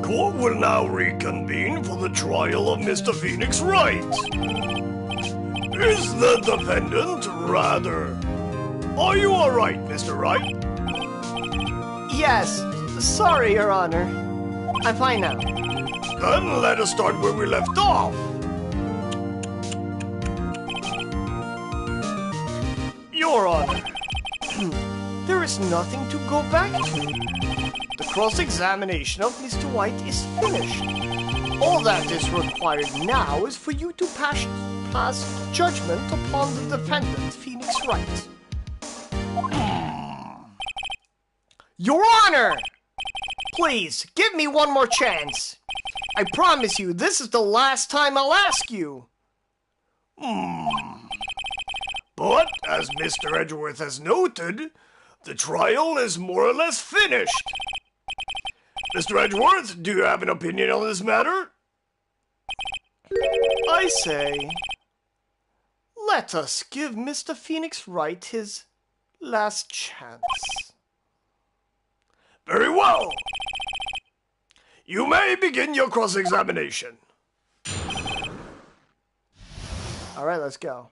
Court will now reconvene for the trial of Mr. Phoenix Wright. Is the defendant rather? Are you alright, Mr. Wright? Yes. Sorry, Your Honor. I'm fine now. Then let us start where we left off. Your Honor. There is nothing to go back to. The cross-examination of Mr. White is finished. All that is required now is for you to pass judgment upon the defendant, Phoenix Wright. Your Honor! Please, give me one more chance. I promise you, this is the last time I'll ask you. But, as Mr. Edgeworth has noted, the trial is more or less finished. Mr. Edgeworth, do you have an opinion on this matter? I say, let us give Mr. Phoenix Wright his last chance. Very well. You may begin your cross-examination. All right, let's go.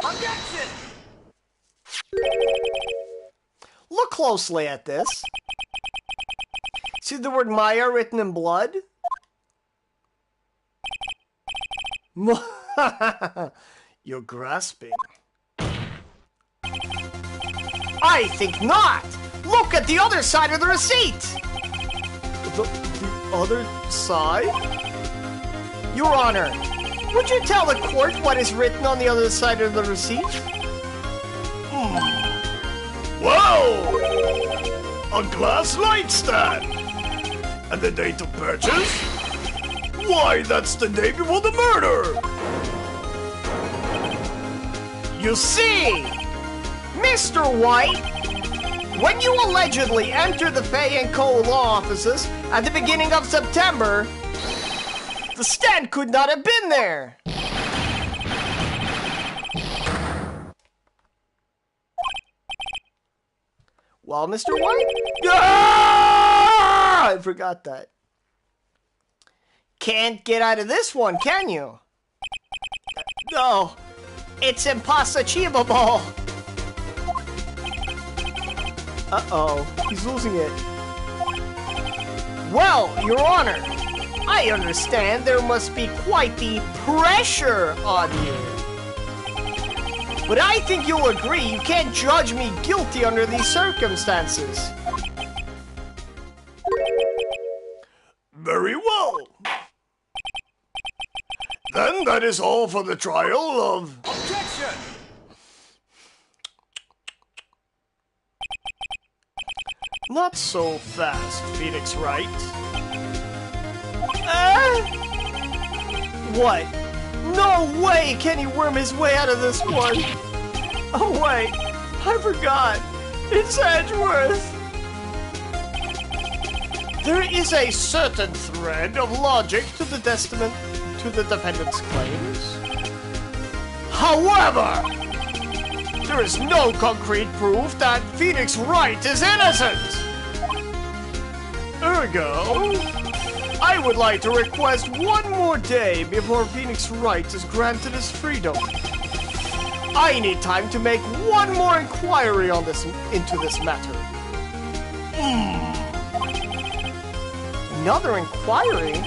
Objection! Look closely at this. See the word Maya written in blood? You're grasping. I think not! Look at the other side of the receipt! The other side? Your Honor, would you tell the court what is written on the other side of the receipt? Whoa! A glass light stand! And the date of purchase? Why, that's the day before the murder! You see, Mr. White, when you allegedly entered the Fay & Co. law offices at the beginning of September, the stand could not have been there. Well, Mr. White? Ah! I forgot that. Can't get out of this one, can you? No, it's impossible. Uh-oh, he's losing it. Well, Your Honor, I understand there must be quite the pressure on you. But I think you'll agree you can't judge me guilty under these circumstances. Very well. Then that is all for the trial of... Objection! Not so fast, Phoenix Wright. What? No way can he worm his way out of this one! Oh wait, I forgot. It's Edgeworth! There is a certain thread of logic to the defendant's claims. However, there is no concrete proof that Phoenix Wright is innocent. Ergo, I would like to request one more day before Phoenix Wright is granted his freedom. I need time to make one more inquiry on into this matter. Another inquiry?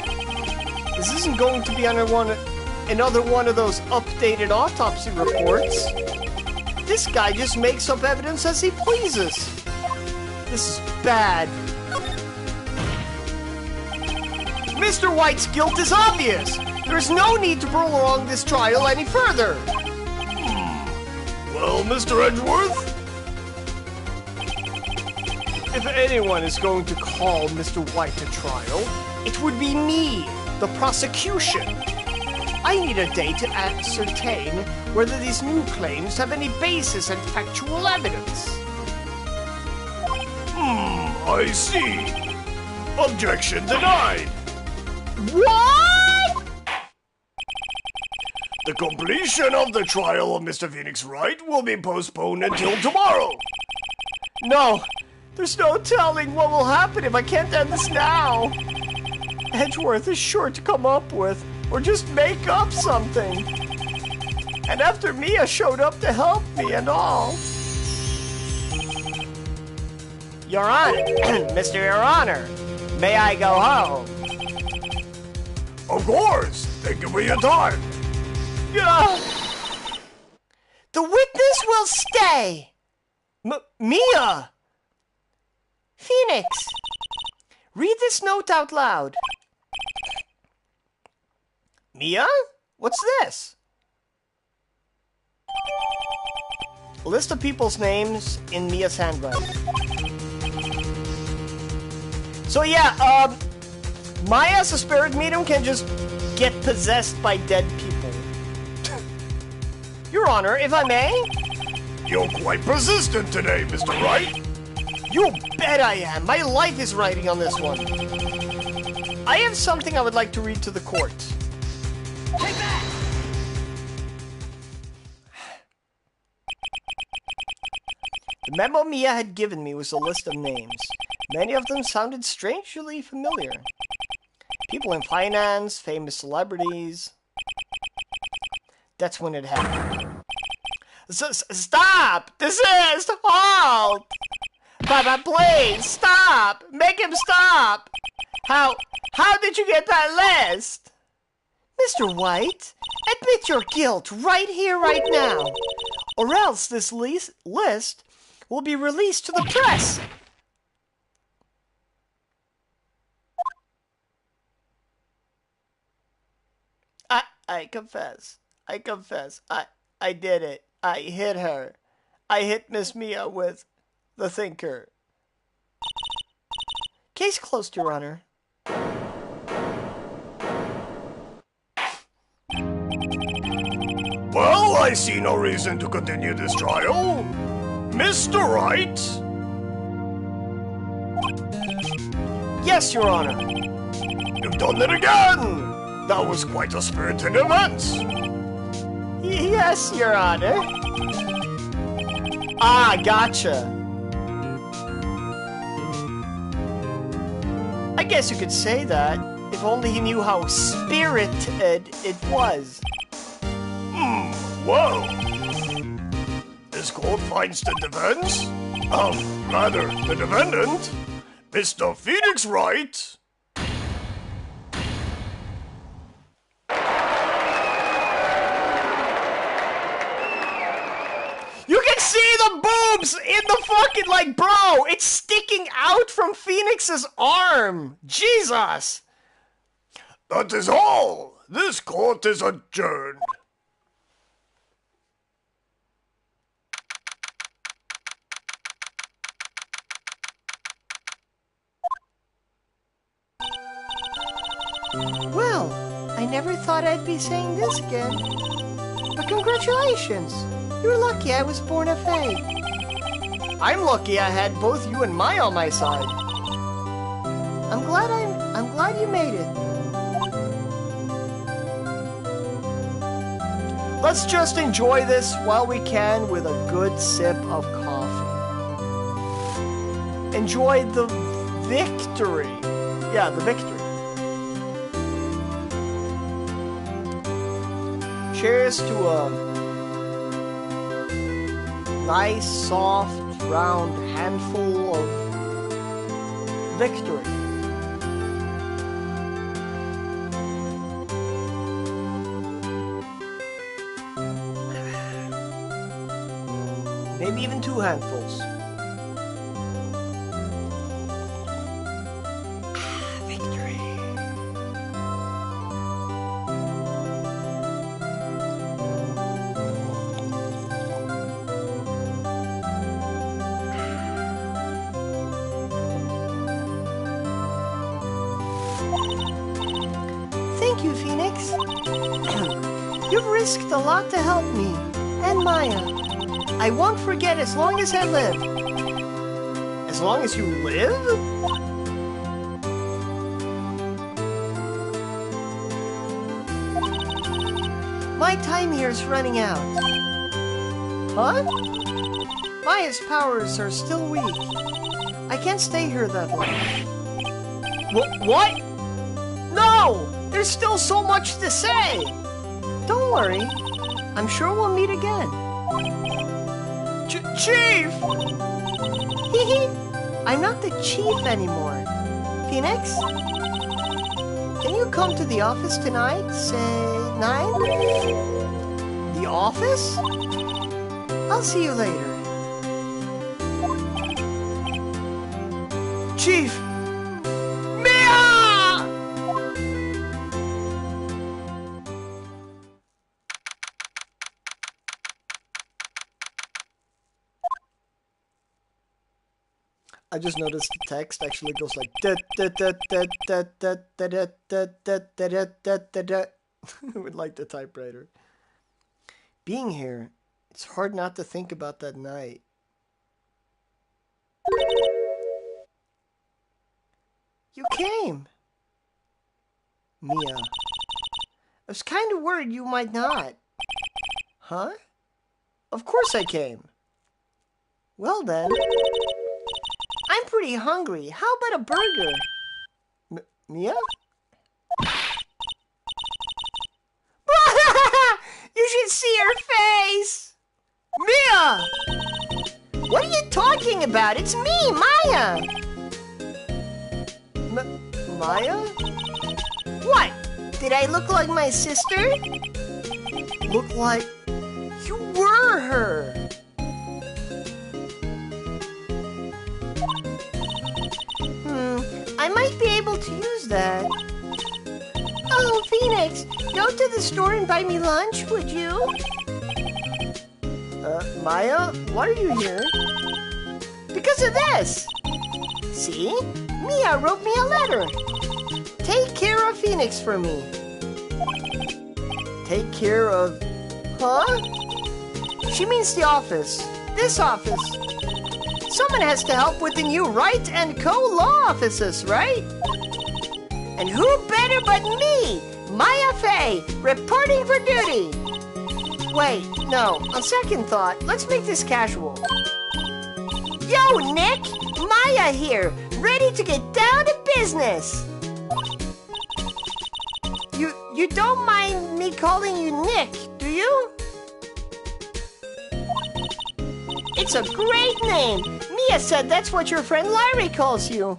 This isn't going to be another one of those updated autopsy reports. This guy just makes up evidence as he pleases. This is bad. Mr. White's guilt is obvious. There's no need to prolong this trial any further. Well, Mr. Edgeworth? If anyone is going to call Mr. White to trial, it would be me, the prosecution. I need a day to ascertain whether these new claims have any basis in factual evidence. I see. Objection denied. What? The completion of the trial of Mr. Phoenix Wright will be postponed until tomorrow. No, there's no telling what will happen if I can't end this now. Edgeworth is sure to come up with, or just make up something. And after Mia showed up to help me and all. Your Honor, Mr. Your Honor, may I go home? Of course. Thank you for your time. Yeah. The witness will stay. Mia! Phoenix, read this note out loud. Mia? What's this? A list of people's names in Mia's handwriting. So yeah, Maya as a spirit medium can just get possessed by dead people. Your Honor, if I may? You're quite persistent today, Mr. Wright. You bet I am. My life is riding on this one. I have something I would like to read to the court. Take that! The memo Mia had given me was a list of names. Many of them sounded strangely familiar. People in finance, famous celebrities. That's when it happened. Stop! Desist! Halt! Papa, please, stop! Make him stop! How did you get that list? Mr. White, admit your guilt right here, right now. Or else this list will be released to the press. I confess. I did it. I hit her. I hit Miss Mia with the thinker. Case closed, Your Honor. Well, I see no reason to continue this trial. Mr. Wright? Yes, Your Honor. You've done it again! That was quite a spirited event. Yes, Your Honor. Ah, gotcha. I guess you could say that, if only he knew how spirited it was. Well, this court finds the defense, rather, the defendant, Mr. Phoenix Wright. You can see the boobs in the fucking, like, bro, it's sticking out from Phoenix's arm. Jesus. That is all. This court is adjourned. Well, I never thought I'd be saying this again. But congratulations. You're lucky I was born a fae. I'm lucky I had both you and Maya on my side. I'm glad you made it. Let's just enjoy this while we can with a good sip of coffee. Enjoy the victory. Yeah, the victory. Cheers to a nice, soft, round handful of victory. Maybe even 2 handfuls. Victory. Thank you, Phoenix. You've risked a lot to help me, and Maya. I won't forget as long as I live. As long as you live? My time here is running out. Huh? Maya's powers are still weak. I can't stay here that long. What? No! There's still so much to say! Don't worry. I'm sure we'll meet again. Chief! Hehe! I'm not the chief anymore. Phoenix? Can you come to the office tonight, say 9? The office? I'll see you later. Chief! Mia! I just noticed the text actually goes like da da da da da da da da da da da da da da with like the typewriter. Being here, it's hard not to think about that night. You came. Mia. I was kind of worried you might not. Huh? Of course I came. Well then. I'm pretty hungry. How about a burger? Mia? You should see her face! Mia! What are you talking about? It's me, Maya! Maya? What? Did I look like my sister? Look like you were her! I might be able to use that. Oh, Phoenix, go to the store and buy me lunch, would you? Maya, why are you here? Because of this. See? Mia wrote me a letter. Take care of Phoenix for me. Take care of... Huh? She means the office. This office. Someone has to help with the new Wright and Co. law offices, right? And who better but me, Maya Fey, reporting for duty. Wait, no, on second thought, let's make this casual. Yo, Nick, Maya here, ready to get down to business. You don't mind me calling you Nick, do you? It's a great name. Mia said that's what your friend Larry calls you.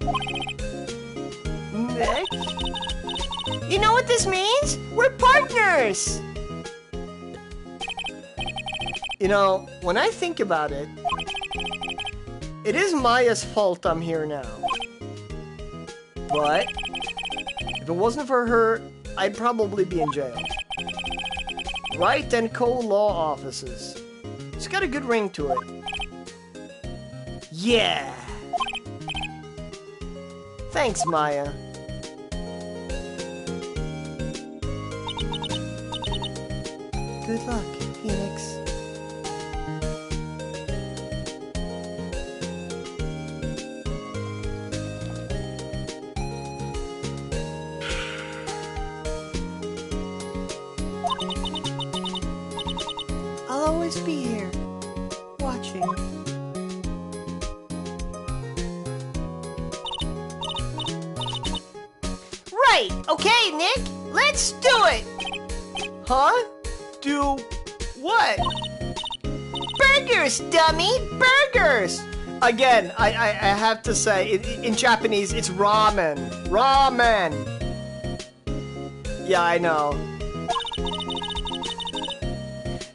Nick? You know what this means? We're partners! You know, when I think about it, it is Maya's fault I'm here now. But, if it wasn't for her, I'd probably be in jail. Wright and Co. law offices. It's got a good ring to it. Yeah! Thanks, Maya. Good luck, Phoenix. I'll always be here, watching. Right, okay, Nick, let's do it! Huh? Do what? Burgers, dummy! Burgers! Again, I have to say, in Japanese, it's ramen. Ramen! Yeah, I know.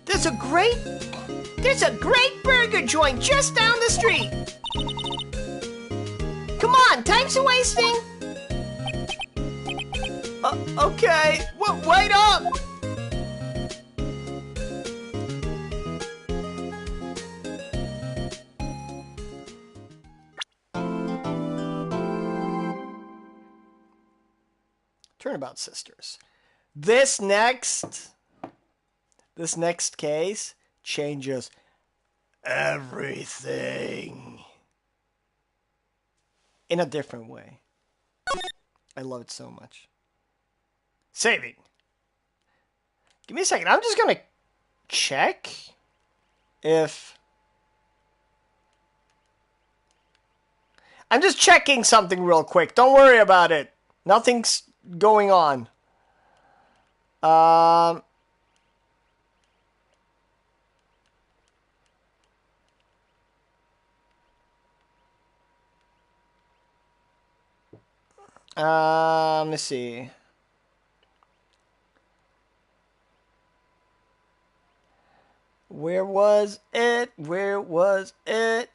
There's a great burger joint just down the street. Come on, time's wasting. Okay, wait up! Turnabout Sisters. This next case changes everything in a different way. I love it so much. Saving. Give me a second. I'm just gonna check if... I'm just checking something real quick. Don't worry about it. Nothing's going on. Let me see. Where was it? Where was it?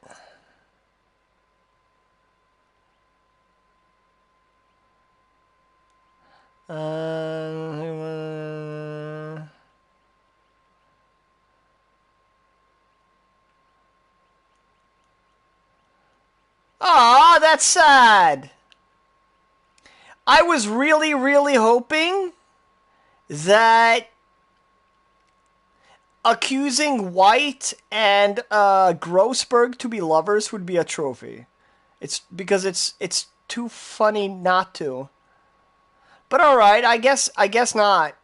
Aw, that's sad. I was really, really hoping that accusing White and Grossberg to be lovers would be a trophy. It's because it's too funny not to. But all right, I guess not.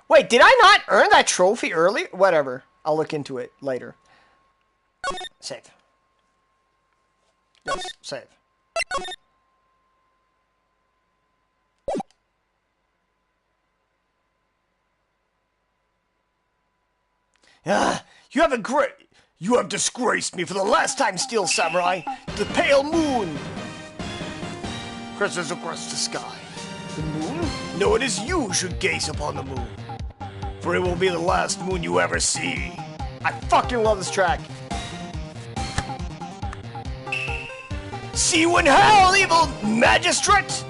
Wait, did I not earn that trophy earlier? Whatever. I'll look into it later. Save. Yes, save. You have disgraced me for the last time, Steel Samurai. The pale moon presses across the sky. The moon? No, it is you who should gaze upon the moon. For it will be the last moon you ever see. I fucking love this track. See you in hell, evil magistrate!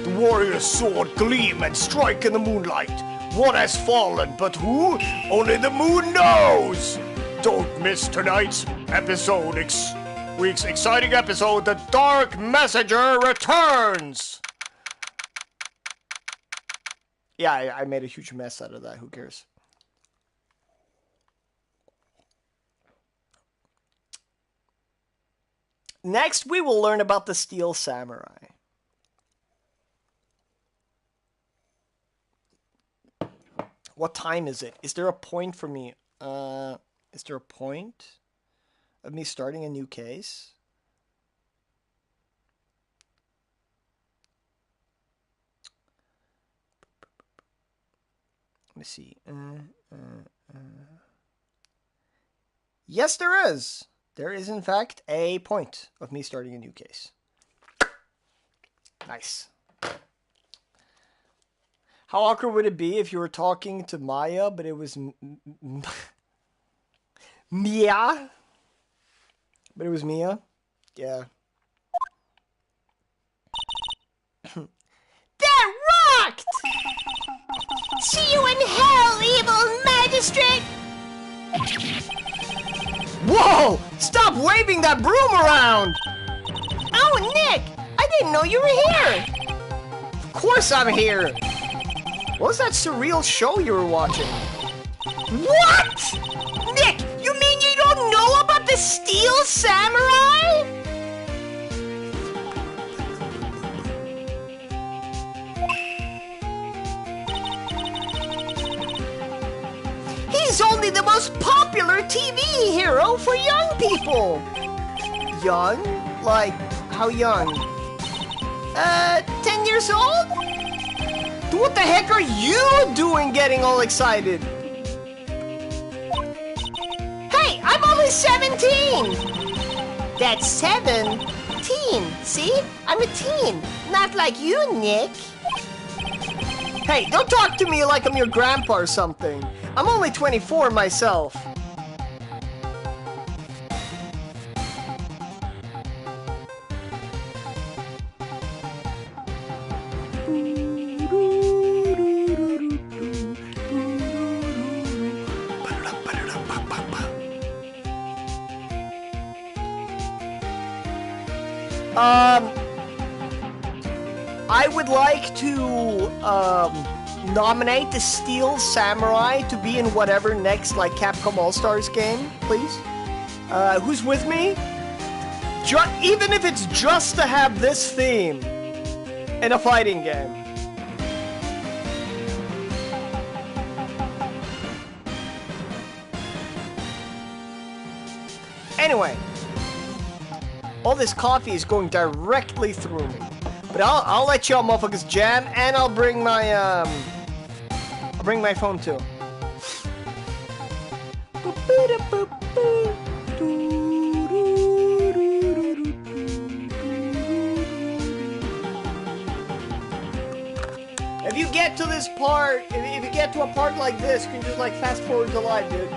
The warrior's sword gleam and strike in the moonlight. One has fallen, but who? Only the moon knows! Don't miss tonight's episode. Week's exciting episode, The Dark Messenger returns! Yeah, I made a huge mess out of that. Who cares? Next, we will learn about the Steel Samurai. What time is it? Is there a point for me? Is there a point of me starting a new case? Let me see. Yes, there is. There is, in fact, a point of me starting a new case. Nice. How awkward would it be if you were talking to Maya, but it was Mia? But it was Mia? Yeah. That rocked! See you in hell, evil magistrate! Whoa! Stop waving that broom around! Oh, Nick! I didn't know you were here! Of course I'm here! What was that surreal show you were watching? What? Nick, you mean you don't know about the Steel Samurai? He's only the most popular TV hero for young people. Young? Like, how young? 10 years old? What the heck are you doing getting all excited? Hey, I'm only 17! That's 17. See? I'm a teen. Not like you, Nick. Hey, don't talk to me like I'm your grandpa or something. I'm only 24 myself. I would like to nominate the Steel Samurai to be in whatever next like Capcom All-Stars game, please. Who's with me? Even if it's just to have this theme in a fighting game. Anyway, all this coffee is going directly through me. But I'll let y'all motherfuckers jam, and I'll bring my phone too. If you get to this part, if you get to a part like this, you can just like fast forward to live, dude.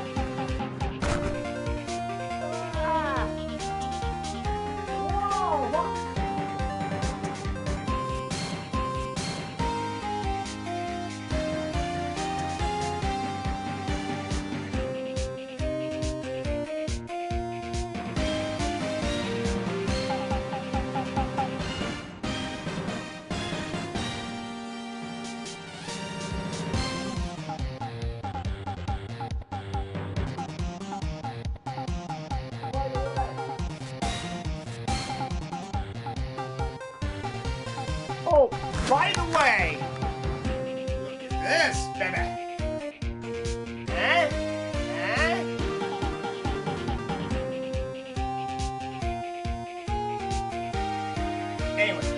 Oh, by the way, look at this, baby. Huh? Anyway.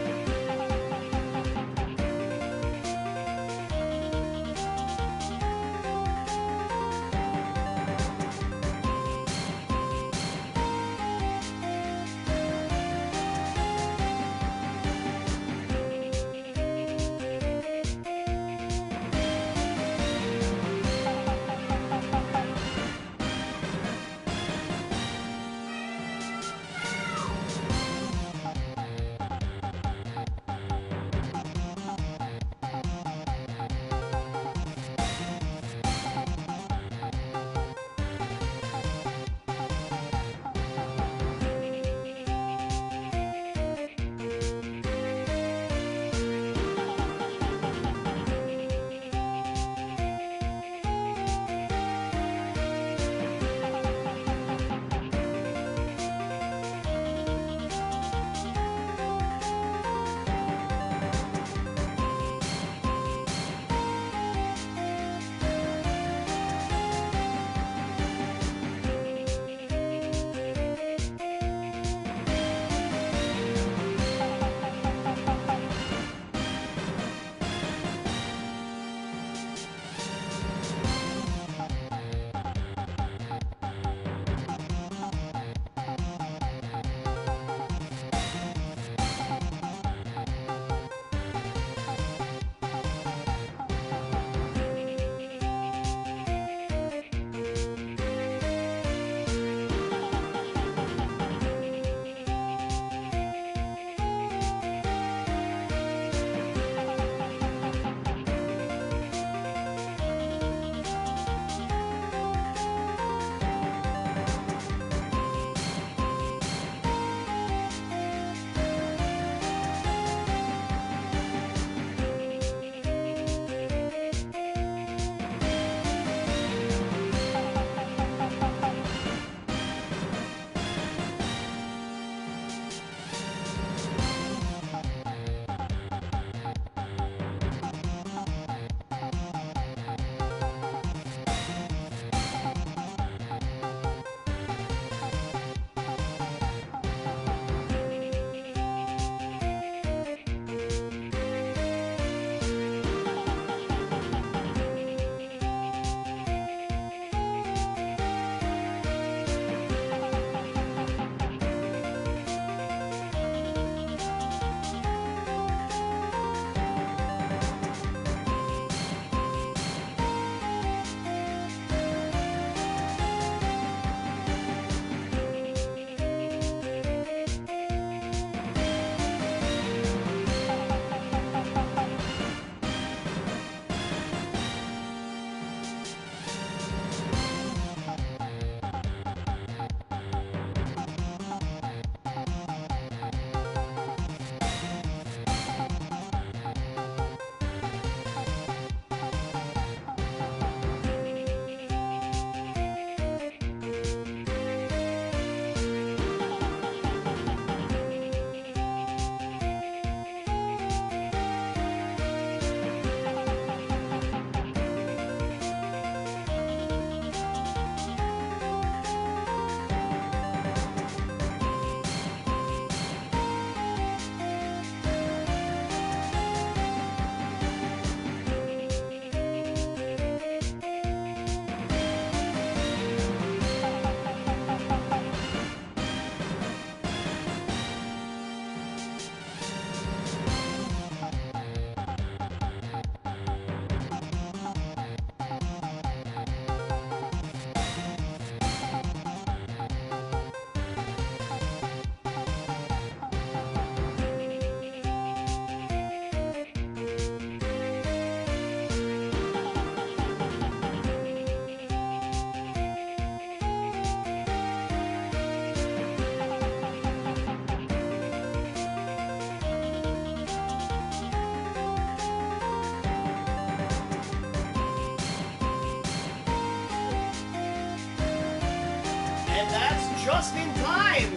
just in time,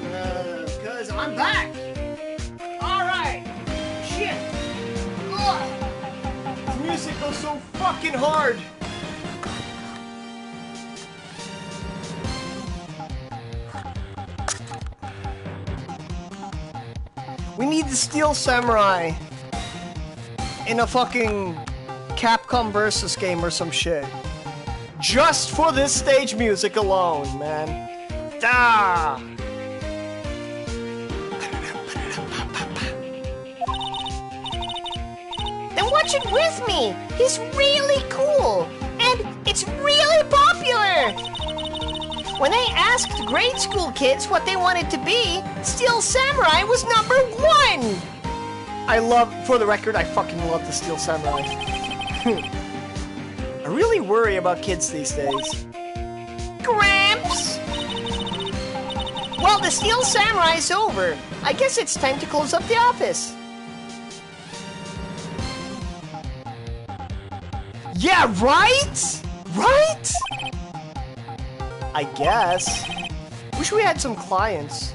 because I'm back. All right. Shit. music goes so fucking hard. We need the Steel Samurai in a fucking Capcom versus game or some shit. Just for this stage music alone, man. Da! Then watch it with me. He's really cool. And it's really popular. When I asked grade school kids what they wanted to be, Steel Samurai was number 1. For the record, I fucking love the Steel Samurai. I really worry about kids these days. Gramps! Well, the Steel Samurai's over. I guess it's time to close up the office. Yeah, right? Right? I guess. Wish we had some clients.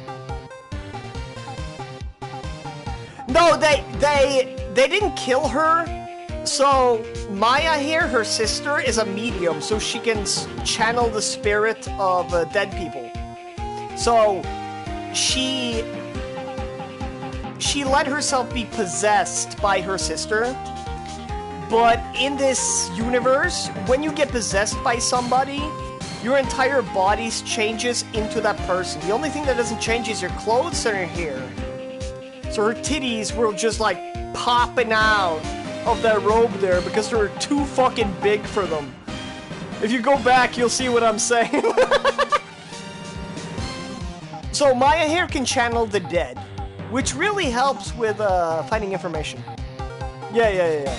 No, they didn't kill her. So Maya here, her sister, is a medium, so she can channel the spirit of dead people. So she let herself be possessed by her sister. But in this universe, when you get possessed by somebody, your entire body changes into that person. The only thing that doesn't change is your clothes and your hair. So her titties were just like popping out of that robe there because they were too fucking big for them. If you go back, you'll see what I'm saying. So Maya here can channel the dead, which really helps with finding information. Yeah.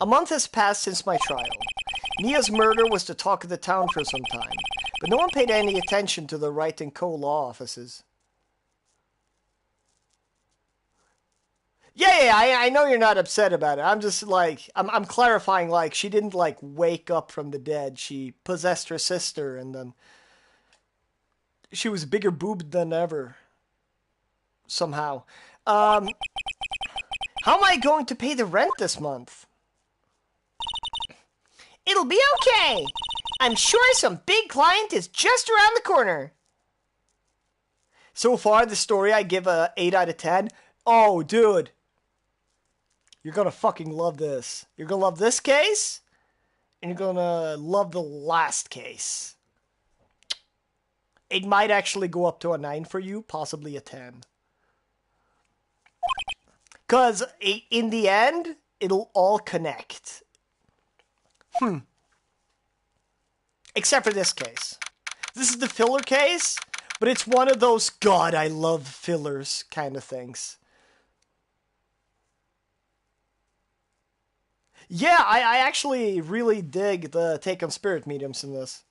A month has passed since my trial. Mia's murder was the talk of the town for some time, but no one paid any attention to the Wright & Co. law offices. Yeah, I know you're not upset about it. I'm just like, I'm clarifying, like, she didn't, like, wake up from the dead. She possessed her sister, and then she was bigger boobed than ever. Somehow. How am I going to pay the rent this month? It'll be okay. I'm sure some big client is just around the corner. So far, the story I give a 8 out of 10. Oh, dude. You're gonna fucking love this. You're gonna love this case, and you're gonna love the last case. It might actually go up to a 9 for you, possibly a 10. Because in the end, it'll all connect. Except for this case. This is the filler case, but it's one of those, God, I love fillers kind of things. Yeah, I actually really dig the take on spirit mediums in this.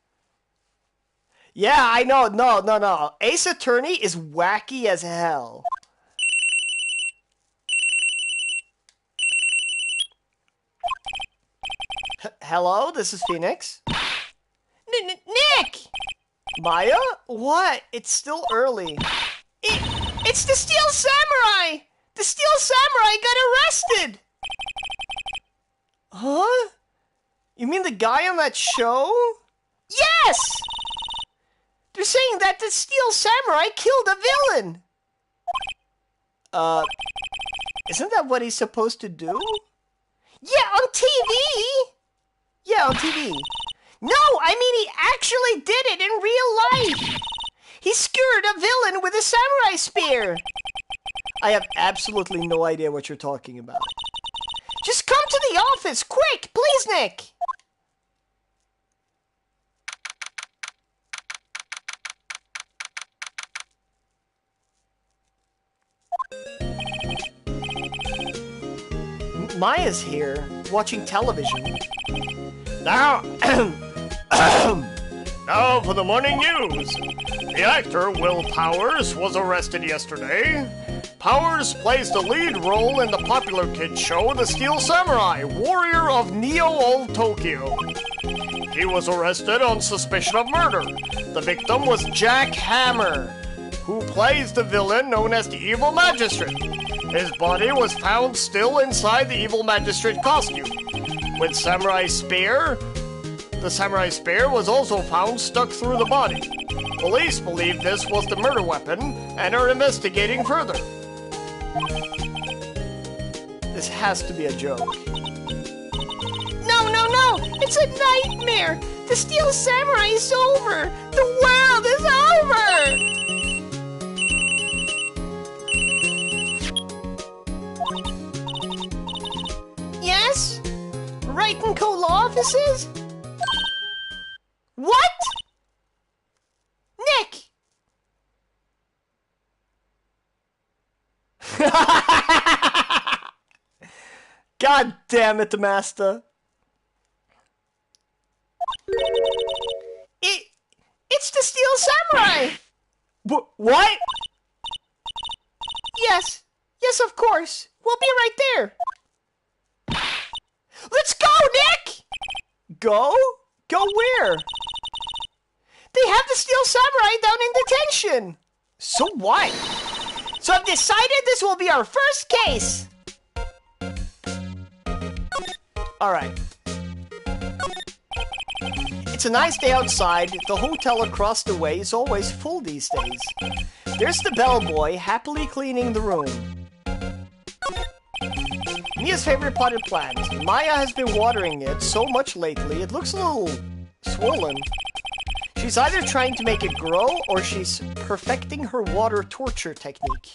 Yeah, I know. No. Ace Attorney is wacky as hell. Hello, this is Phoenix. Nick! Maya? What? It's still early. It's the Steel Samurai! The Steel Samurai got arrested! Huh? You mean the guy on that show? Yes! They're saying that the Steel Samurai killed a villain! Isn't that what he's supposed to do? Yeah, on TV! Yeah, on TV. No, I mean he actually did it in real life! He skewered a villain with a samurai spear! I have absolutely no idea what you're talking about. Just come to the office, quick, please, Nick! Maya's here, watching television. Now, now for the morning news. The actor Will Powers was arrested yesterday. Powers plays the lead role in the popular kids show The Steel Samurai, Warrior of Neo-Old Tokyo. He was arrested on suspicion of murder. The victim was Jack Hammer, who plays the villain known as the Evil Magistrate. His body was found still inside the Evil Magistrate costume. With Samurai Spear, the Samurai Spear was also found stuck through the body. Police believe this was the murder weapon and are investigating further. This has to be a joke. No, no, no! It's a nightmare! The Steel Samurai is over! The world is over! Yes? Wright & Co. law offices? What? Nick! God damn it, Master. It's the Steel Samurai! What? Yes. Yes, of course. We'll be right there. Let's go, Nick! Go? Go where? They have the Steel Samurai down in detention. So what? So I've decided this will be our first case. Alright. It's a nice day outside. The hotel across the way is always full these days. There's the bellboy happily cleaning the room. Mia's favorite potted plant. Maya has been watering it so much lately, it looks a little swollen. She's either trying to make it grow or she's perfecting her water torture technique.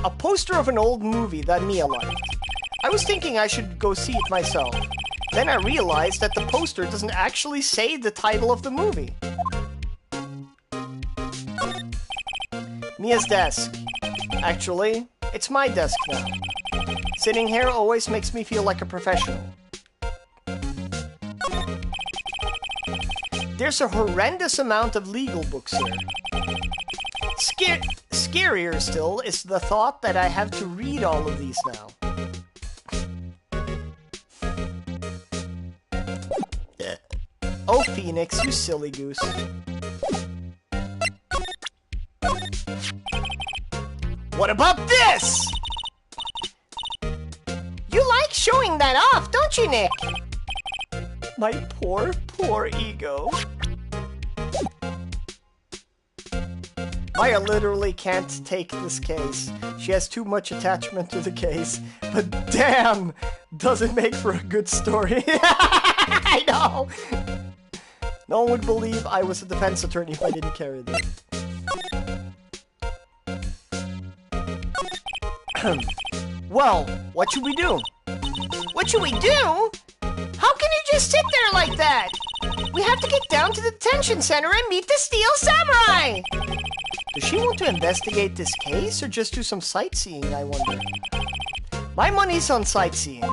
A poster of an old movie that Mia liked. I was thinking I should go see it myself. Then I realized that the poster doesn't actually say the title of the movie. Mia's desk. Actually, it's my desk now. Sitting here always makes me feel like a professional. There's a horrendous amount of legal books here. Scarier still is the thought that I have to read all of these now. Oh, Phoenix, you silly goose. What about this? You like showing that off, don't you, Nick? My poor, poor ego. Maya literally can't take this case. She has too much attachment to the case. But damn, does it make for a good story. I know. No one would believe I was a defense attorney if I didn't carry this. Well, what should we do? What should we do? How can you just sit there like that? We have to get down to the detention center and meet the Steel Samurai! Does she want to investigate this case or just do some sightseeing, I wonder? My money's on sightseeing.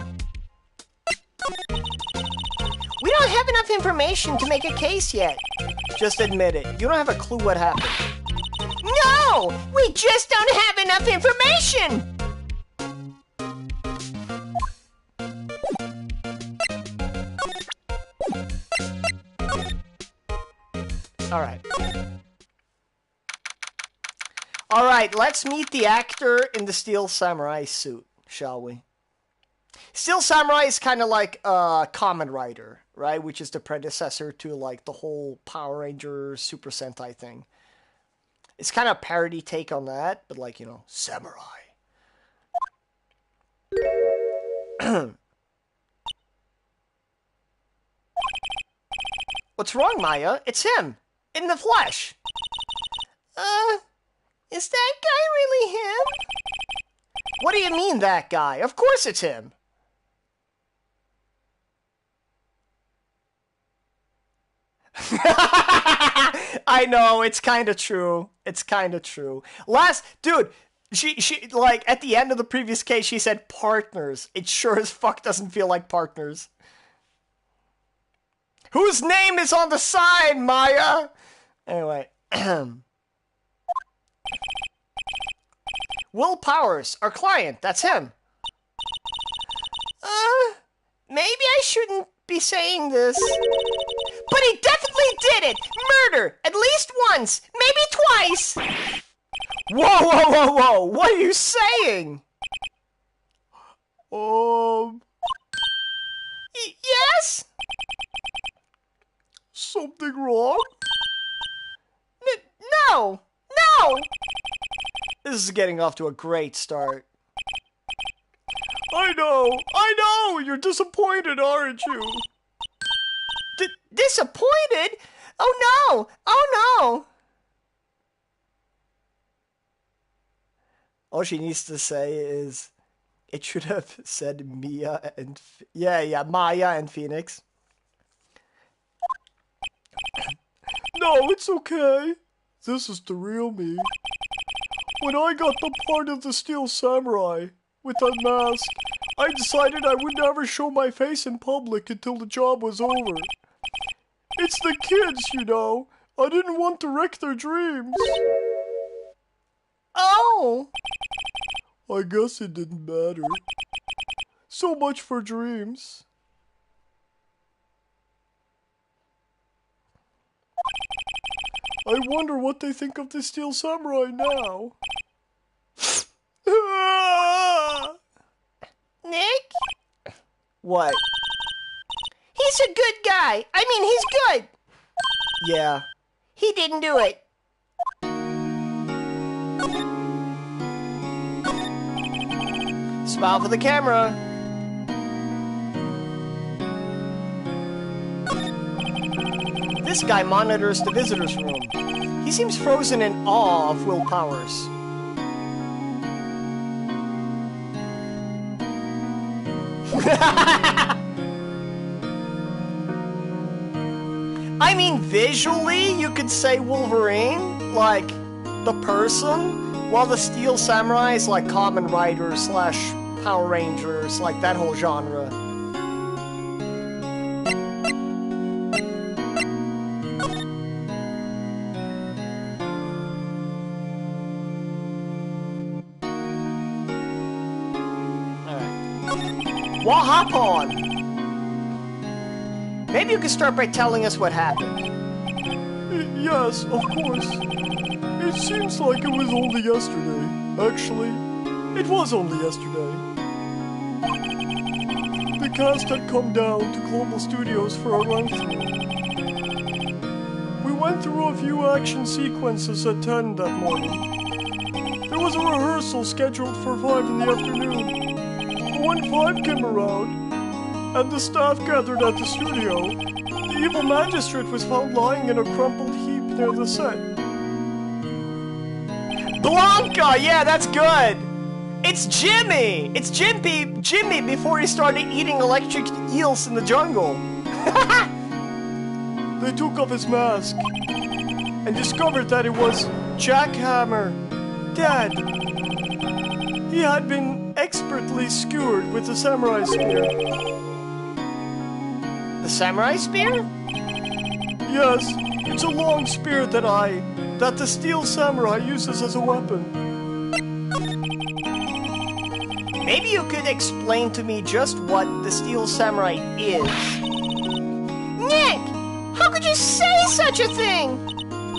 We don't have enough information to make a case yet. Just admit it. You don't have a clue what happened. No! We just don't have enough information! Alright, let's meet the actor in the Steel Samurai suit, shall we? Steel Samurai is kind of like Kamen Rider, right? Which is the predecessor to like the whole Power Ranger Super Sentai thing. It's kind of a parody take on that, but like, you know, samurai. What's wrong, Maya? It's him! In the flesh! Is that guy really him? What do you mean, that guy? Of course it's him! I know, it's kind of true. It's kind of true. Dude, she like, at the end of the previous case, she said partners. It sure as fuck doesn't feel like partners. Whose name is on the sign, Maya? Anyway. Will Powers, our client, that's him. Maybe I shouldn't be saying this. But he definitely did it! Murder! At least once! Maybe twice! Whoa, whoa, whoa, whoa! What are you saying? Yes? Something wrong? No! No! This is getting off to a great start. I know! You're disappointed, aren't you? Disappointed? Oh no! Oh no! All she needs to say is, it should have said Maya and... Maya and Phoenix. No, it's okay. This is the real me. When I got the part of the Steel Samurai with that mask, I decided I would never show my face in public until the job was over. It's the kids, you know. I didn't want to wreck their dreams. Oh! I guess it didn't matter. So much for dreams. I wonder what they think of the Steel Samurai now. Nick? What? He's a good guy. I mean, he's good. Yeah. He didn't do it. Smile for the camera. This guy monitors the visitors' room. He seems frozen in awe of Will Powers. I mean, visually, you could say Wolverine, like, the person, while the Steel Samurai is like Kamen Rider / Power Rangers, like that whole genre. Alright. Well, hop on! Maybe you could start by telling us what happened. Yes, of course. It seems like it was only yesterday. Actually, it was only yesterday. The cast had come down to Global Studios for a run-through. We went through a few action sequences at 10 that morning. There was a rehearsal scheduled for 5 in the afternoon. But when 5 came around, and the staff gathered at the studio, the evil magistrate was found lying in a crumpled heap near the set. Blanca! Yeah, that's good! It's Jimmy! It's Jimmy before he started eating electric eels in the jungle. They took off his mask and discovered that it was Jackhammer, dead. He had been expertly skewered with a samurai spear. The samurai spear? Yes, it's a long spear that the Steel Samurai uses as a weapon. Maybe you could explain to me just what the Steel Samurai is. Nick! How could you say such a thing?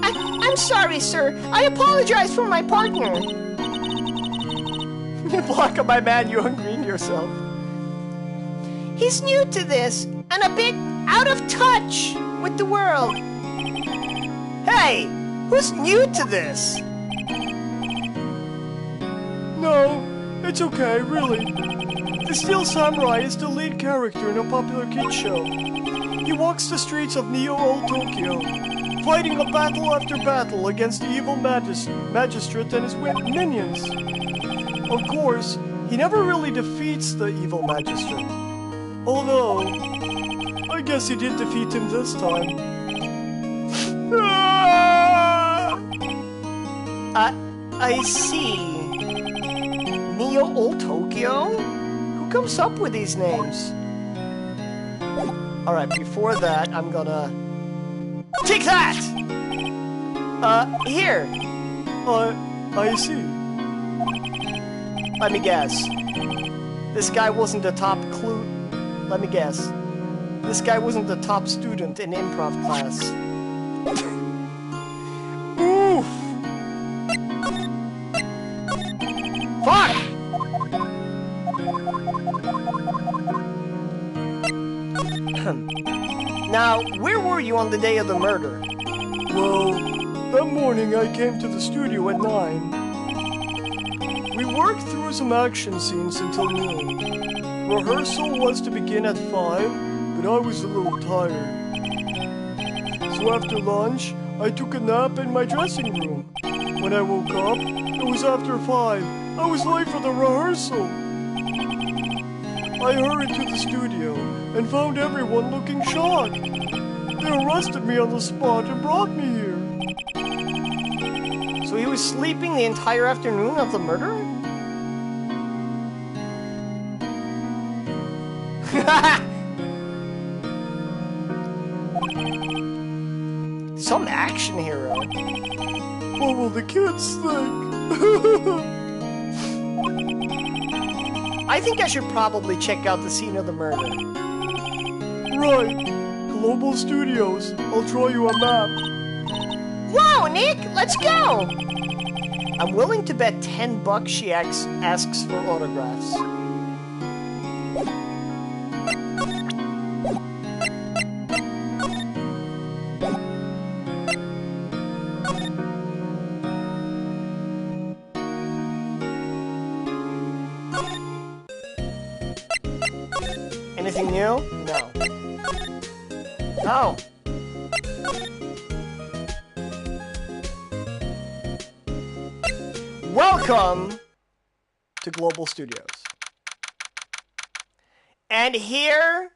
I'm sorry, sir. I apologize for my partner. Blanca, my man, you ungreened yourself. He's new to this, and a bit out of touch with the world. Hey! Who's new to this? No, it's okay, really. The Steel Samurai is the lead character in a popular kids show. He walks the streets of Neo-Old Tokyo, fighting a battle after battle against the evil magistrate and his minions. Of course, he never really defeats the evil magistrate. Although, I guess he did defeat him this time. I see. Neo-Old Tokyo? Who comes up with these names? Alright, before that, I'm gonna... Take that! Here. I see. Let me guess. This guy wasn't the top clue. Let me guess. this guy wasn't the top student in improv class. Oof! Fuck! Now, where were you on the day of the murder? Well, that morning I came to the studio at 9. We worked through some action scenes until noon. Rehearsal was to begin at 5, but I was a little tired. So after lunch, I took a nap in my dressing room. When I woke up, it was after 5. I was late for the rehearsal. I hurried to the studio and found everyone looking shocked. They arrested me on the spot and brought me here. So he was sleeping the entire afternoon of the murder? Some action hero. What will the kids think? I think I should probably check out the scene of the murder. Right. Global Studios. I'll draw you a map. Whoa, Nick, let's go! I'm willing to bet $10 she asks for autographs. Anything new? No. No. Welcome to Global Studios. And here,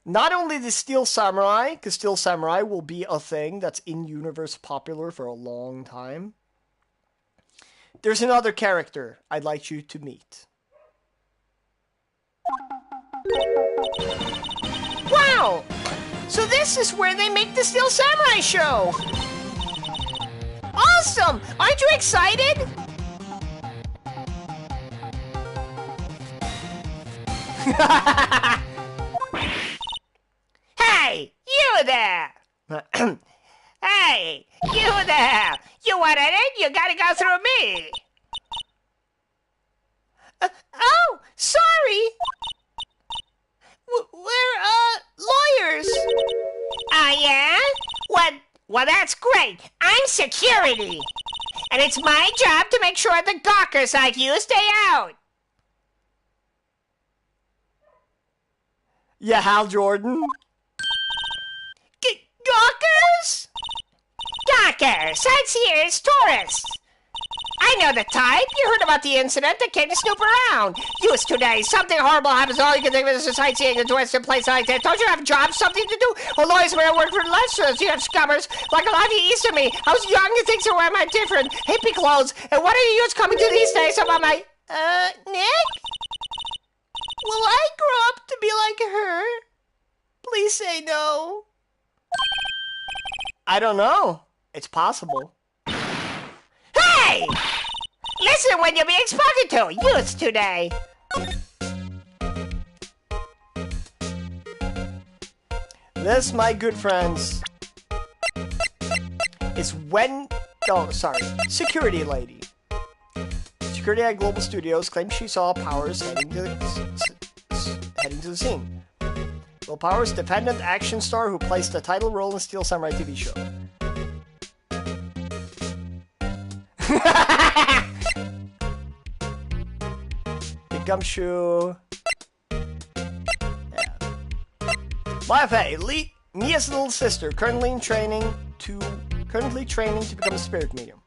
not only the Steel Samurai, because Steel Samurai will be a thing that's in-universe popular for a long time. There's another character I'd like you to meet. Wow! So this is where they make the Steel Samurai show! Awesome! Aren't you excited? Hey! You there! Hey! You there! You wanted it? You gotta go through me! Oh! Sorry! We're, lawyers! Oh, yeah? What? Well, that's great. I'm security. And it's my job to make sure the gawkers like you stay out. Yeah, Hal Jordan? Gawkers? Gawkers, sightseers, tourists. I know the type. You heard about the incident that came to snoop around. Used today. Something horrible happens. All you can think of is a sightseeing and tourists in places like that. Don't you have jobs, something to do? Well, lawyers may work for lecturers. You have scummers. Like a lot of you east of me. I was young and things were my different. Hippie clothes. And what are you coming to these days about my... Nick? Will I grow up to be like her? Please say no. I don't know. It's possible. Hey! Listen when you're being spoken to. Youths today. This, my good friends, is when... Oh, sorry. Security lady. Security at Global Studios claims she saw Powers heading to the scene. Will Powers, defendant action star who placed the title role in Steel Samurai TV show. Big Gumshoe. Yeah. YFA, Mia's little sister, currently training to become a spirit medium.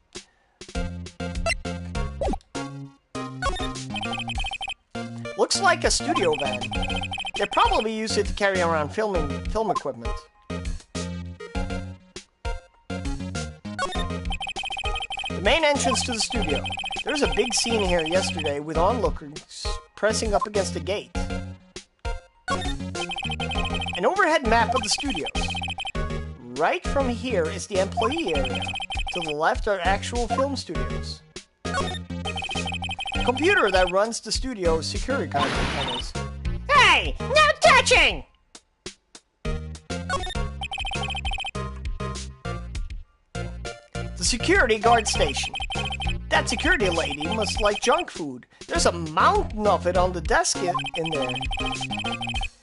Looks like a studio van. They probably use it to carry around film equipment. The main entrance to the studio. There was a big scene here yesterday with onlookers pressing up against the gate. An overhead map of the studios. Right from here is the employee area. To the left are actual film studios. The computer that runs the studio's security cameras. Hey! No touching! security guard station. That security lady must like junk food. There's a mountain of it on the desk in there.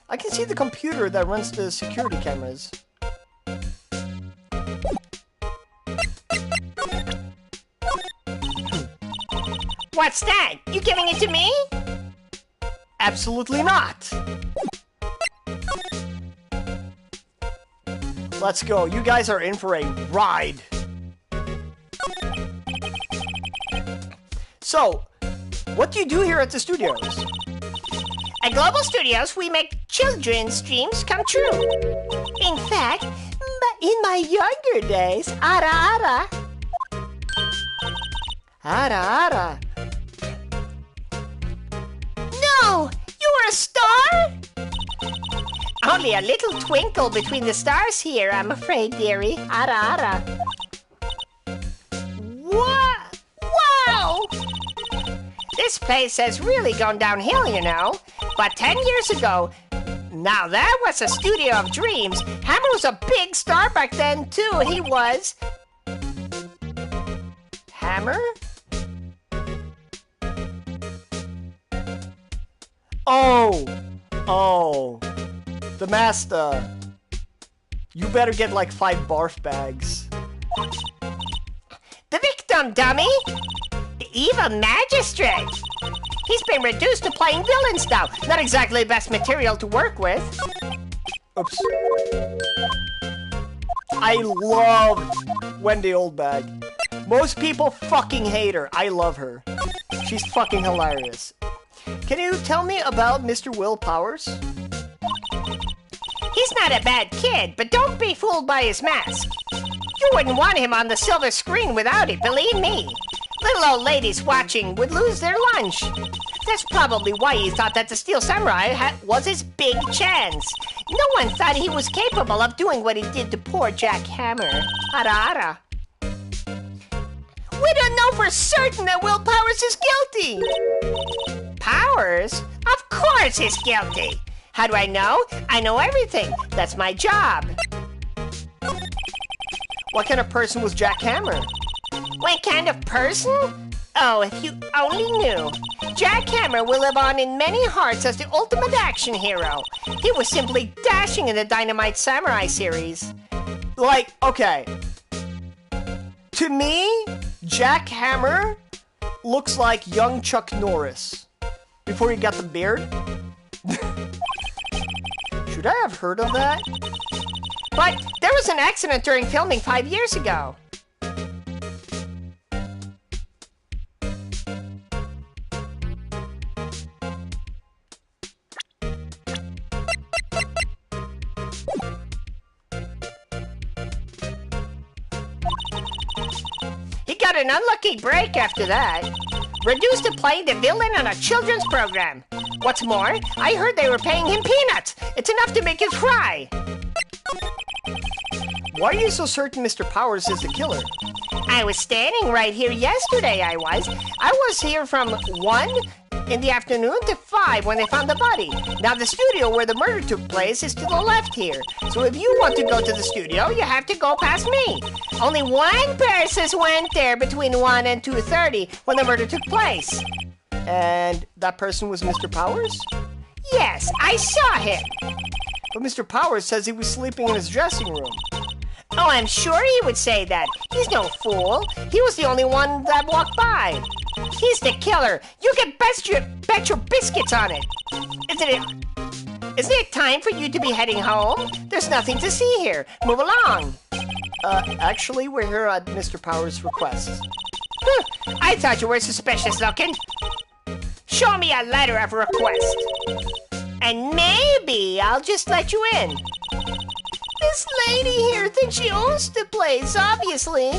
I can see the computer that runs the security cameras. What's that? You giving it to me? Absolutely not. Let's go. You guys are in for a ride. So, what do you do here at the studios? At Global Studios, we make children's dreams come true. In fact, in my younger days, ara. No, you were a star? Only a little twinkle between the stars here, I'm afraid, dearie. Ara. What? Wow! This place has really gone downhill, you know. But 10 years ago, now that was a studio of dreams. Hammer was a big star back then, too. He was. Hammer? Oh. The master. You better get like 5 barf bags. The victim, dummy! The evil magistrate! He's been reduced to playing villains now. Not exactly the best material to work with. Oops. I love Wendy Oldbag. Most people fucking hate her. I love her. She's fucking hilarious. Can you tell me about Mr. Will Powers? He's not a bad kid, but don't be fooled by his mask. You wouldn't want him on the silver screen without it, believe me. Little old ladies watching would lose their lunch. That's probably why he thought that the Steel Samurai was his big chance. No one thought he was capable of doing what he did to poor Jack Hammer. Ara. We don't know for certain that Will Powers is guilty. Powers? Of course he's guilty. How do I know? I know everything. That's my job. What kind of person was Jack Hammer? What kind of person? Oh, if you only knew. Jack Hammer will live on in many hearts as the ultimate action hero. He was simply dashing in the Dynamite Samurai series. Like, okay. To me, Jack Hammer looks like young Chuck Norris. Before he got the beard. Should I have heard of that? But there was an accident during filming 5 years ago. He got an unlucky break after that. Reduced to playing the villain on a children's program. What's more, I heard they were paying him peanuts. It's enough to make you cry. Why are you so certain Mr. Powers is the killer? I was standing right here yesterday, I was here from 1 in the afternoon to 5 when they found the body. Now the studio where the murder took place is to the left here. So if you want to go to the studio, you have to go past me. Only one person went there between 1 and 2:30 when the murder took place. And that person was Mr. Powers? Yes, I saw him. But Mr. Powers says he was sleeping in his dressing room. Oh, I'm sure he would say that. He's no fool. He was the only one that walked by. He's the killer. You can bet your biscuits on it. Isn't it time for you to be heading home? There's nothing to see here. Move along. Actually, we're here at Mr. Powers' request. I thought you were suspicious looking. Show me a letter of request. And maybe I'll just let you in. This lady here thinks she owns the place, obviously.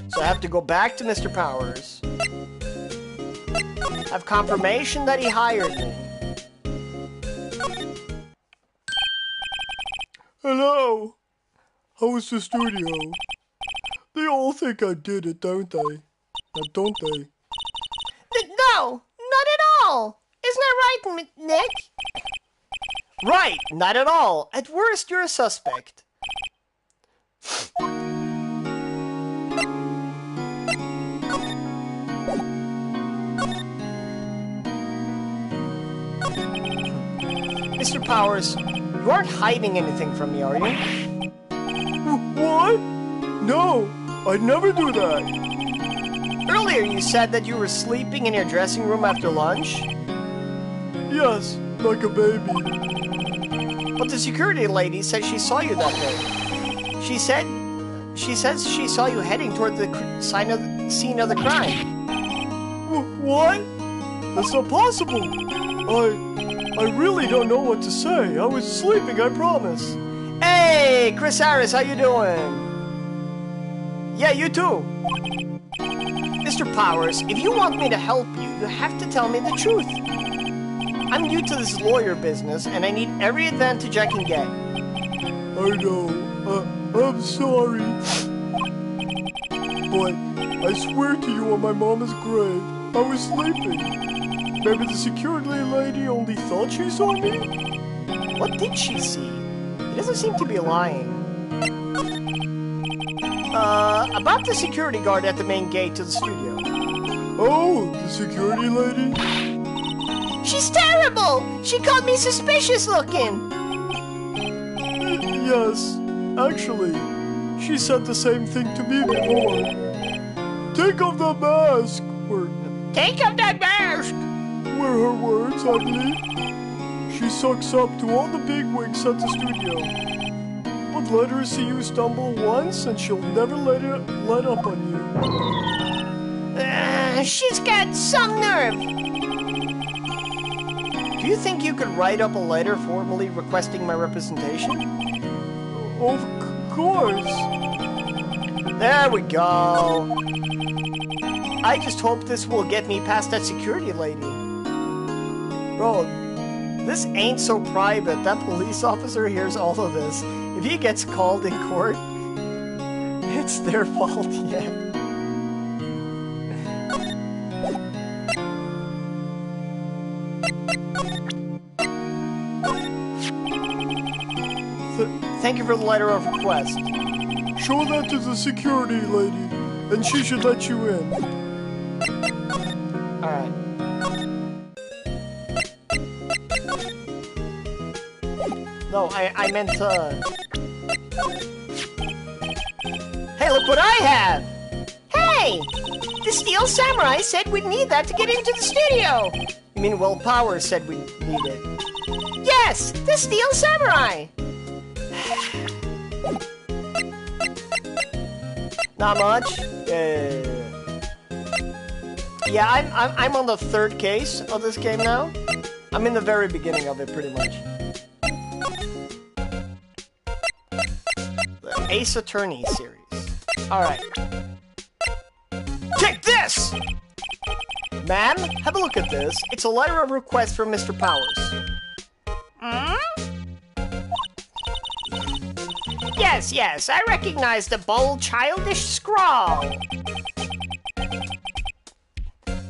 So I have to go back to Mr. Powers. Have confirmation that he hired me. Hello. How was the studio? They all think I did it, don't they? Now, don't they? No, not at all. Isn't that right, Nick? Right, not at all. At worst, you're a suspect. Mr. Powers, you aren't hiding anything from me, are you? What? No, I'd never do that. Earlier you said that you were sleeping in your dressing room after lunch? Yes, like a baby. But the security lady said she saw you that day. She says she saw you heading toward the scene of the crime. What? That's not possible. I really don't know what to say. I was sleeping, I promise. Hey, Chris Harris, how you doing? Yeah, you too. Mr. Powers, if you want me to help you, you have to tell me the truth. I'm new to this lawyer business, and I need every advantage I can get. I know. I'm sorry. But I swear to you on my mama's grave, I was sleeping. Maybe the security lady only thought she saw me? What did she see? He doesn't seem to be lying. About the security guard at the main gate to the studio. Oh, the security lady? She's terrible! She called me suspicious looking! Yes, actually, she said the same thing to me before. Take off the mask! Take off that mask! Were her words, I believe. She sucks up to all the bigwigs at the studio. But let her see you stumble once and she'll never let up on you. She's got some nerve! Do you think you could write up a letter formally requesting my representation? Of course. There we go. I just hope this will get me past that security lady. Bro, this ain't so private. That police officer hears all of this. If he gets called in court, it's their fault, yeah. Thank you for the letter of request. Show that to the security lady, and she should let you in. Alright. No, I meant, Hey, look what I have! Hey! The Steel Samurai said we'd need that to get into the studio! You mean Will Powers said we need it? Yes! The Steel Samurai! Not much? Yeah, I'm on the third case of this game now. I'm in the very beginning of it, pretty much. The Ace Attorney series. Alright. Take this! Ma'am, have a look at this. It's a letter of request from Mr. Powers. Yes, I recognize the bold, childish scrawl.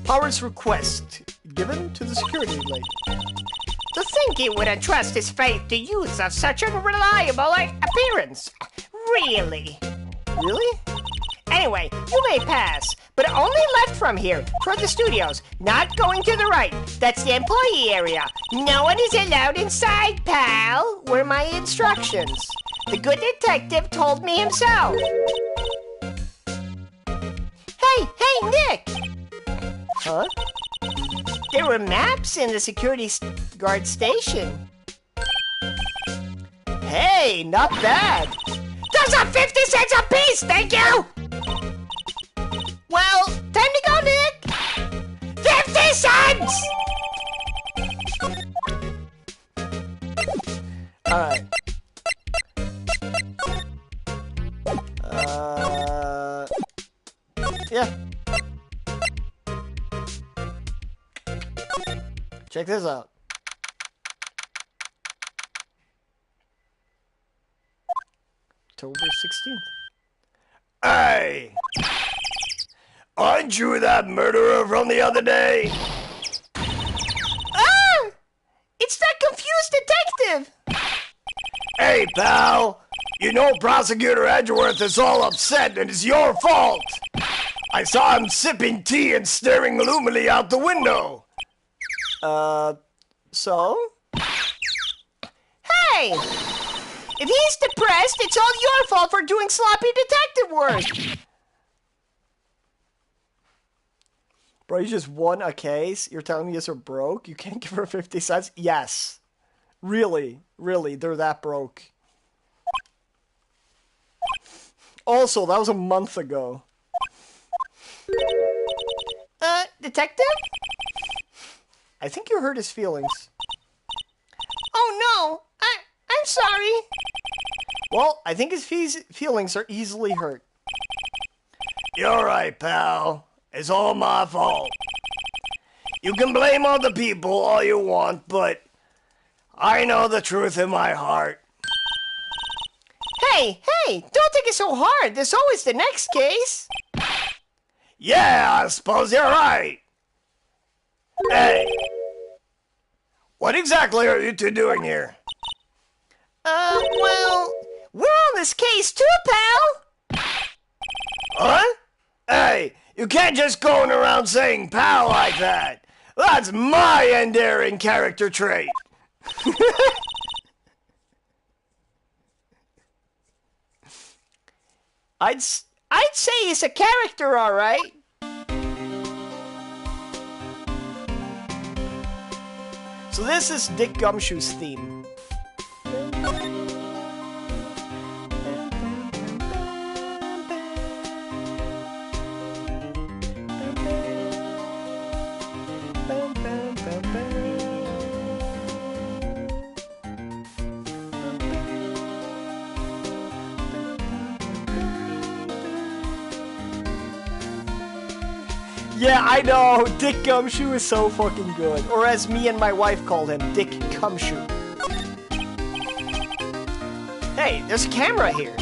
Powers' request, given to the security lady. To think he would entrust his fate to youths of such unreliable appearance. Really? Really? Anyway, you may pass, but only left from here, toward the studios, not going to the right. That's the employee area. No one is allowed inside, pal, were my instructions. The good detective told me himself. Hey, Nick! Huh? There were maps in the security guard station. Hey, not bad. Those are 50 cents a piece, thank you! Well, time to go, Nick! 50 cents! Alright. Yeah. Check this out. October 16th. Hey! Aren't you that murderer from the other day? Ah! Hey, pal! You know Prosecutor Edgeworth is all upset and it's your fault! I saw him sipping tea and staring gloomily out the window! So? Hey! If he's depressed, it's all your fault for doing sloppy detective work! Bro, you just won a case? You're telling me you're broke? You can't give her 50 cents? Yes. Really, they're that broke. Also, that was a month ago. Detective? I think you hurt his feelings. Oh no! I'm sorry! Well, I think his feelings are easily hurt. You're right, pal. It's all my fault. You can blame other people all you want, but I know the truth in my heart. Hey, don't take it so hard. There's always the next case. Yeah, I suppose you're right. Hey, what exactly are you two doing here? Well, we're on this case too, pal. Huh? Hey, you can't just going around saying pal like that. That's my endearing character trait. I'd say he's a character, all right. So this is Dick Gumshoe's theme. Yeah, I know. Dick Gumshoe is so fucking good. Or as me and my wife called him, Dick Cumshoe. Hey, there's a camera here.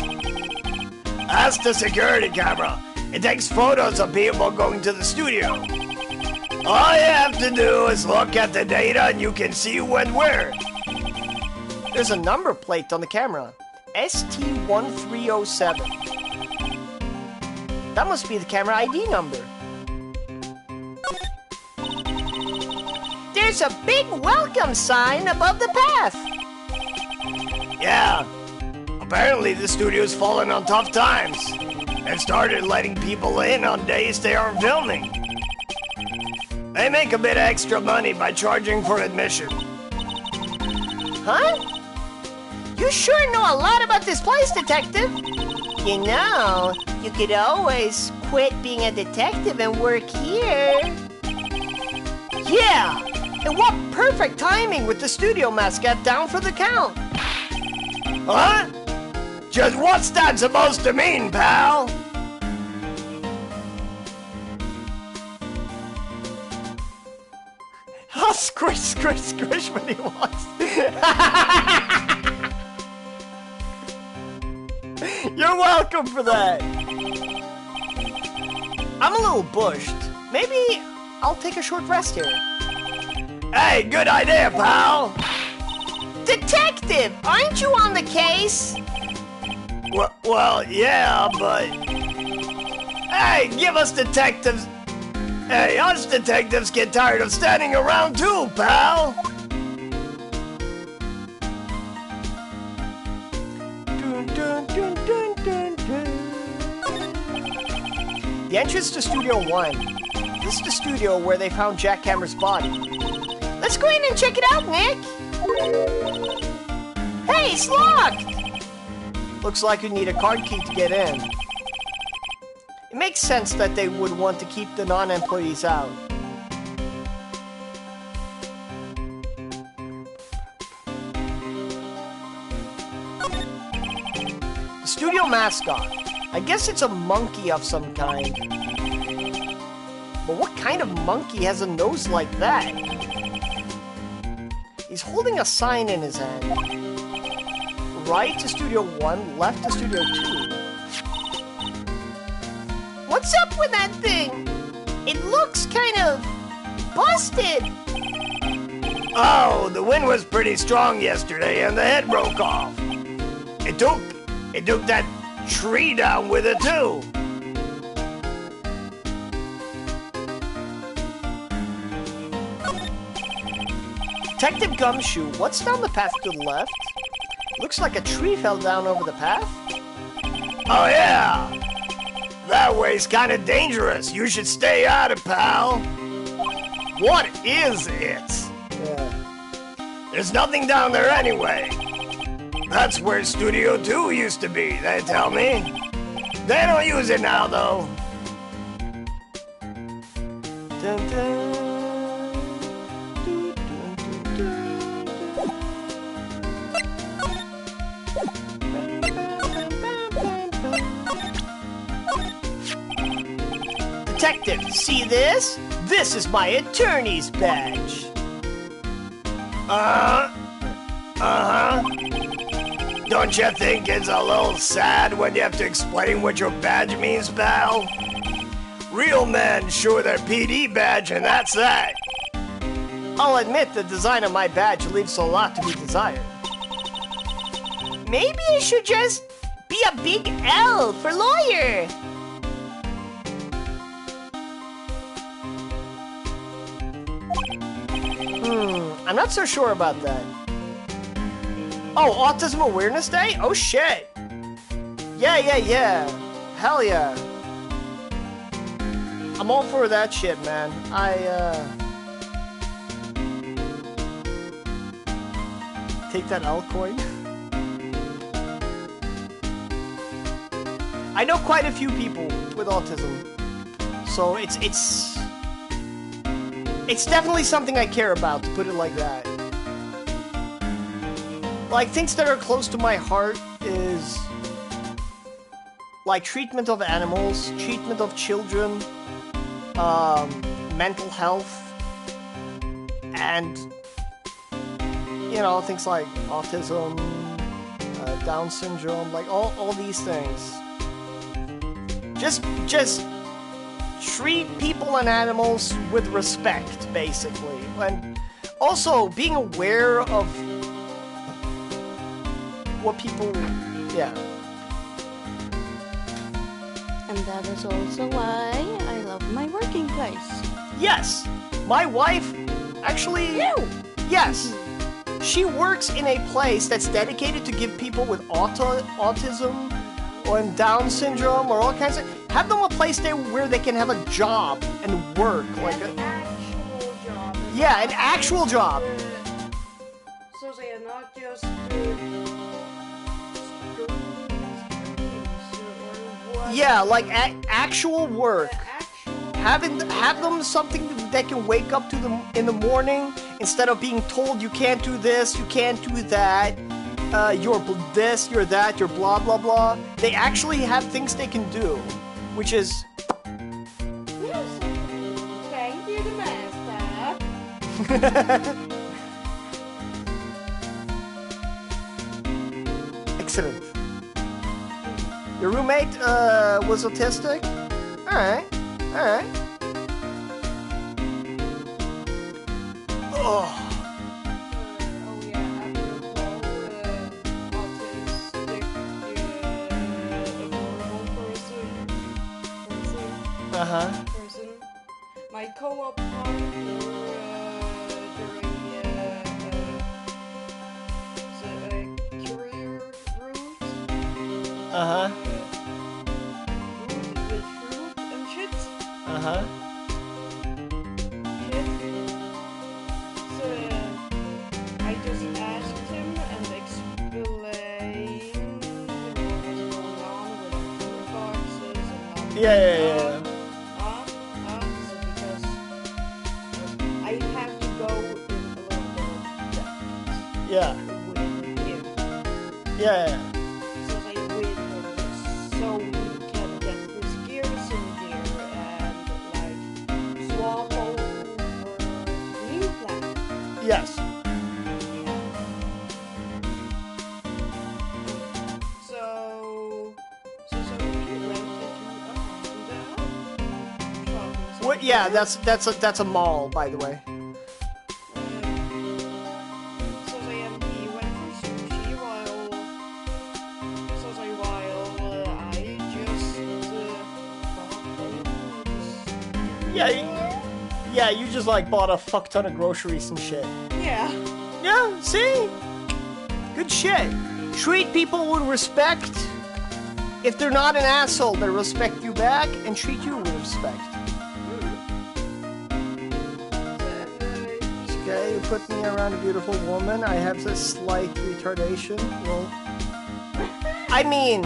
That's the security camera. It takes photos of people going to the studio. All you have to do is look at the data and you can see who went where. There's a number plate on the camera. ST1307. That must be the camera ID number. There's a big welcome sign above the path. Yeah, apparently the studio's fallen on tough times and started letting people in on days they aren't filming. They make a bit of extra money by charging for admission. Huh? You sure know a lot about this place, detective. You know, you could always quit being a detective and work here. Yeah! And what perfect timing with the studio mascot down for the count. Huh? Just what's that supposed to mean, pal? Oh, squish, squish, squish when he walks. You're welcome for that. I'm a little bushed. Maybe I'll take a short rest here. Hey, good idea, pal. Detective, aren't you on the case? Well, yeah, but... Hey, give us detectives... Hey, us detectives get tired of standing around too, pal. Dun, dun, dun, dun, dun, dun. The entrance to Studio 1. This is the studio where they found Jack Hammer's body. Let's go in and check it out, Nick. Hey, it's locked. Looks like you need a card key to get in. It makes sense that they would want to keep the non-employees out. The studio mascot. I guess it's a monkey of some kind. But what kind of monkey has a nose like that? He's holding a sign in his hand. Right to Studio 1, left to Studio 2. What's up with that thing? It looks kind of busted. Oh, the wind was pretty strong yesterday and the head broke off. It took that tree down with it too. Detective Gumshoe, what's down the path to the left? Looks like a tree fell down over the path. Oh yeah, that way's kind of dangerous. You should stay out of, pal. What is it? Yeah. There's nothing down there anyway. That's where Studio 2 used to be, they tell me. They don't use it now, though. Dun, dun. Detective, see this? This is my attorney's badge. Uh-huh. Don't you think it's a little sad when you have to explain what your badge means, pal? Real men show their PD badge and that's that. I'll admit the design of my badge leaves a lot to be desired. Maybe I should just be a big L for lawyer. I'm not so sure about that. Oh, Autism Awareness Day? Oh shit. Yeah. Hell yeah. I'm all for that shit, man. Take that L coin. I know quite a few people with autism. So it's definitely something I care about, to put it like that. Like, things that are close to my heart is like treatment of animals, treatment of children, mental health, and you know, things like autism, Down syndrome, like all these things. Just treat people and animals with respect, basically. And also being aware of what people, yeah. And that is also why I love my working place. Yes, my wife actually, yes, she works in a place that's dedicated to give people with autism or Down syndrome or all kinds of, have them a place there where they can have a job and work, like an actual job. Yeah, an actual job. So they are not just yeah, like actual work. Have them something they can wake up to them in the morning instead of being told you can't do this, you can't do that, you're this, you're that, you're blah blah blah. They actually have things they can do, which is. Thank you, the master. Excellent. Your roommate was autistic? Alright. Oh. Yeah, autistic, adorable person. My co-op partner during the career route. With fruit and shit. So I just asked him and explained what was going on with our food boxes and blah, Yeah. so because I have to go in a little bit of depth Yeah. with him. Yeah. So they with him so we can get his gears in here and like swap over to new plan. Yes. So he went into a What? Yeah, that's a mall, by the way. So then he went for sushi while Yeah, you just like bought a fuck ton of groceries and shit. Yeah. Yeah, see? Good shit. Treat people with respect. If they're not an asshole, they respect you back and treat you with respect. Okay, you put me around a beautiful woman. I have this slight retardation. Well, I mean,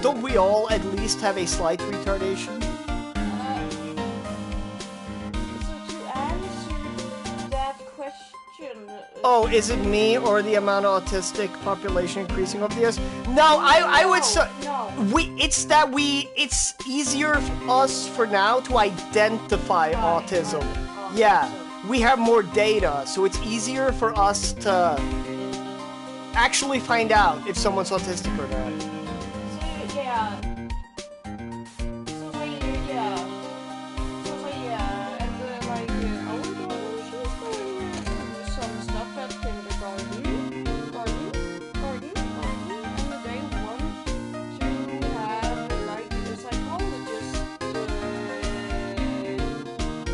don't we all at least have a slight retardation? So to answer that question... Oh, is it me or the amount of autistic population increasing over the years? No, I would say... No. It's easier for us for now to identify autism. Yeah, we have more data, so it's easier for us to actually find out if someone's autistic or not. So, yeah. And like, our daughter, she's going through some stuff at kindergarten, and they want to have like a psychologist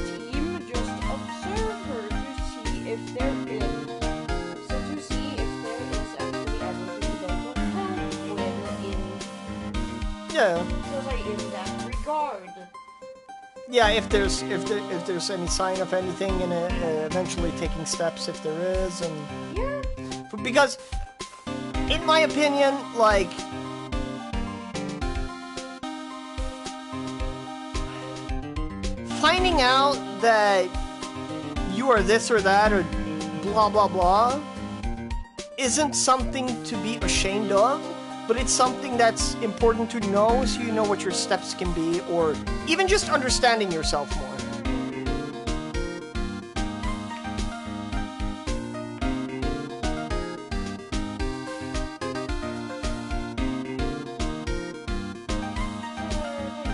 team just observe her to see if there is actually anything they can help with in. Yeah. So like in that regard. Yeah, if there's any sign of anything, and eventually taking steps if there is, and Yeah. because, in my opinion, like, finding out that you are this or that or blah blah blah isn't something to be ashamed of, but it's something that's important to know so you know what your steps can be, or even just understanding yourself more.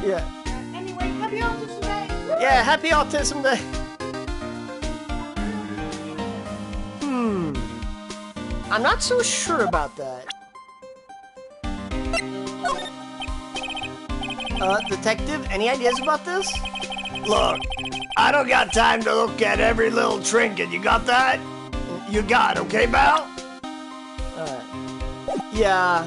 Yeah. Anyway, happy Autism Day! Yeah, happy Autism Day. I'm not so sure about that. Detective, any ideas about this? Look, I don't got time to look at every little trinket. You got that? You got, okay, pal? Alright. Yeah.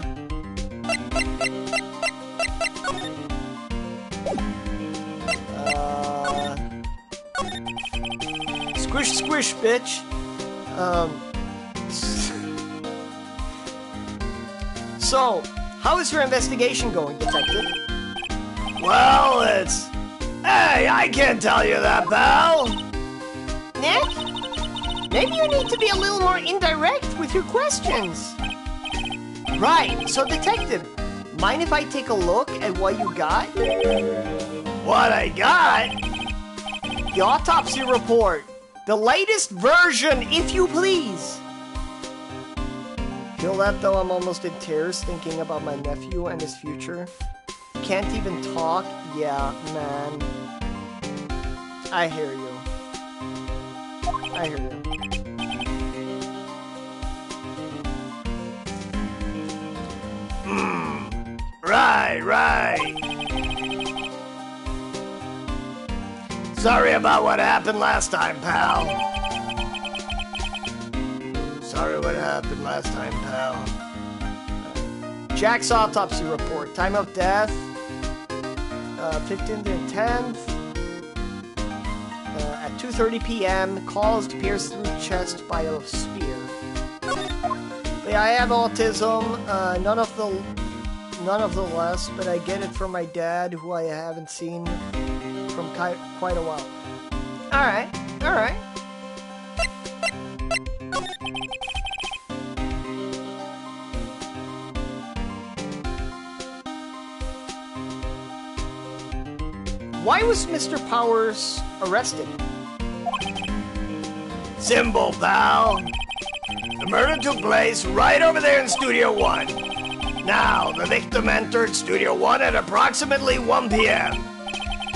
Squish, squish, bitch. So, how is your investigation going, Detective? Well, it's... Hey, I can't tell you that, pal. Nick? Maybe you need to be a little more indirect with your questions. Right, so Detective, mind if I take a look at what you got? What I got? The autopsy report. The latest version, if you please. Feel that though? I'm almost in tears thinking about my nephew and his future. Can't even talk? Yeah, man. I hear you. I hear you. Right. Sorry about what happened last time, pal. Jack's autopsy report. Time of death, 15th and 10th. At 2:30 p.m., caused pierced through chest by a spear. But yeah, I have autism. None of the less, but I get it from my dad, who I haven't seen from quite a while. All right. Why was Mr. Powers arrested? Simple, pal. The murder took place right over there in Studio 1. Now, the victim entered Studio 1 at approximately 1 p.m.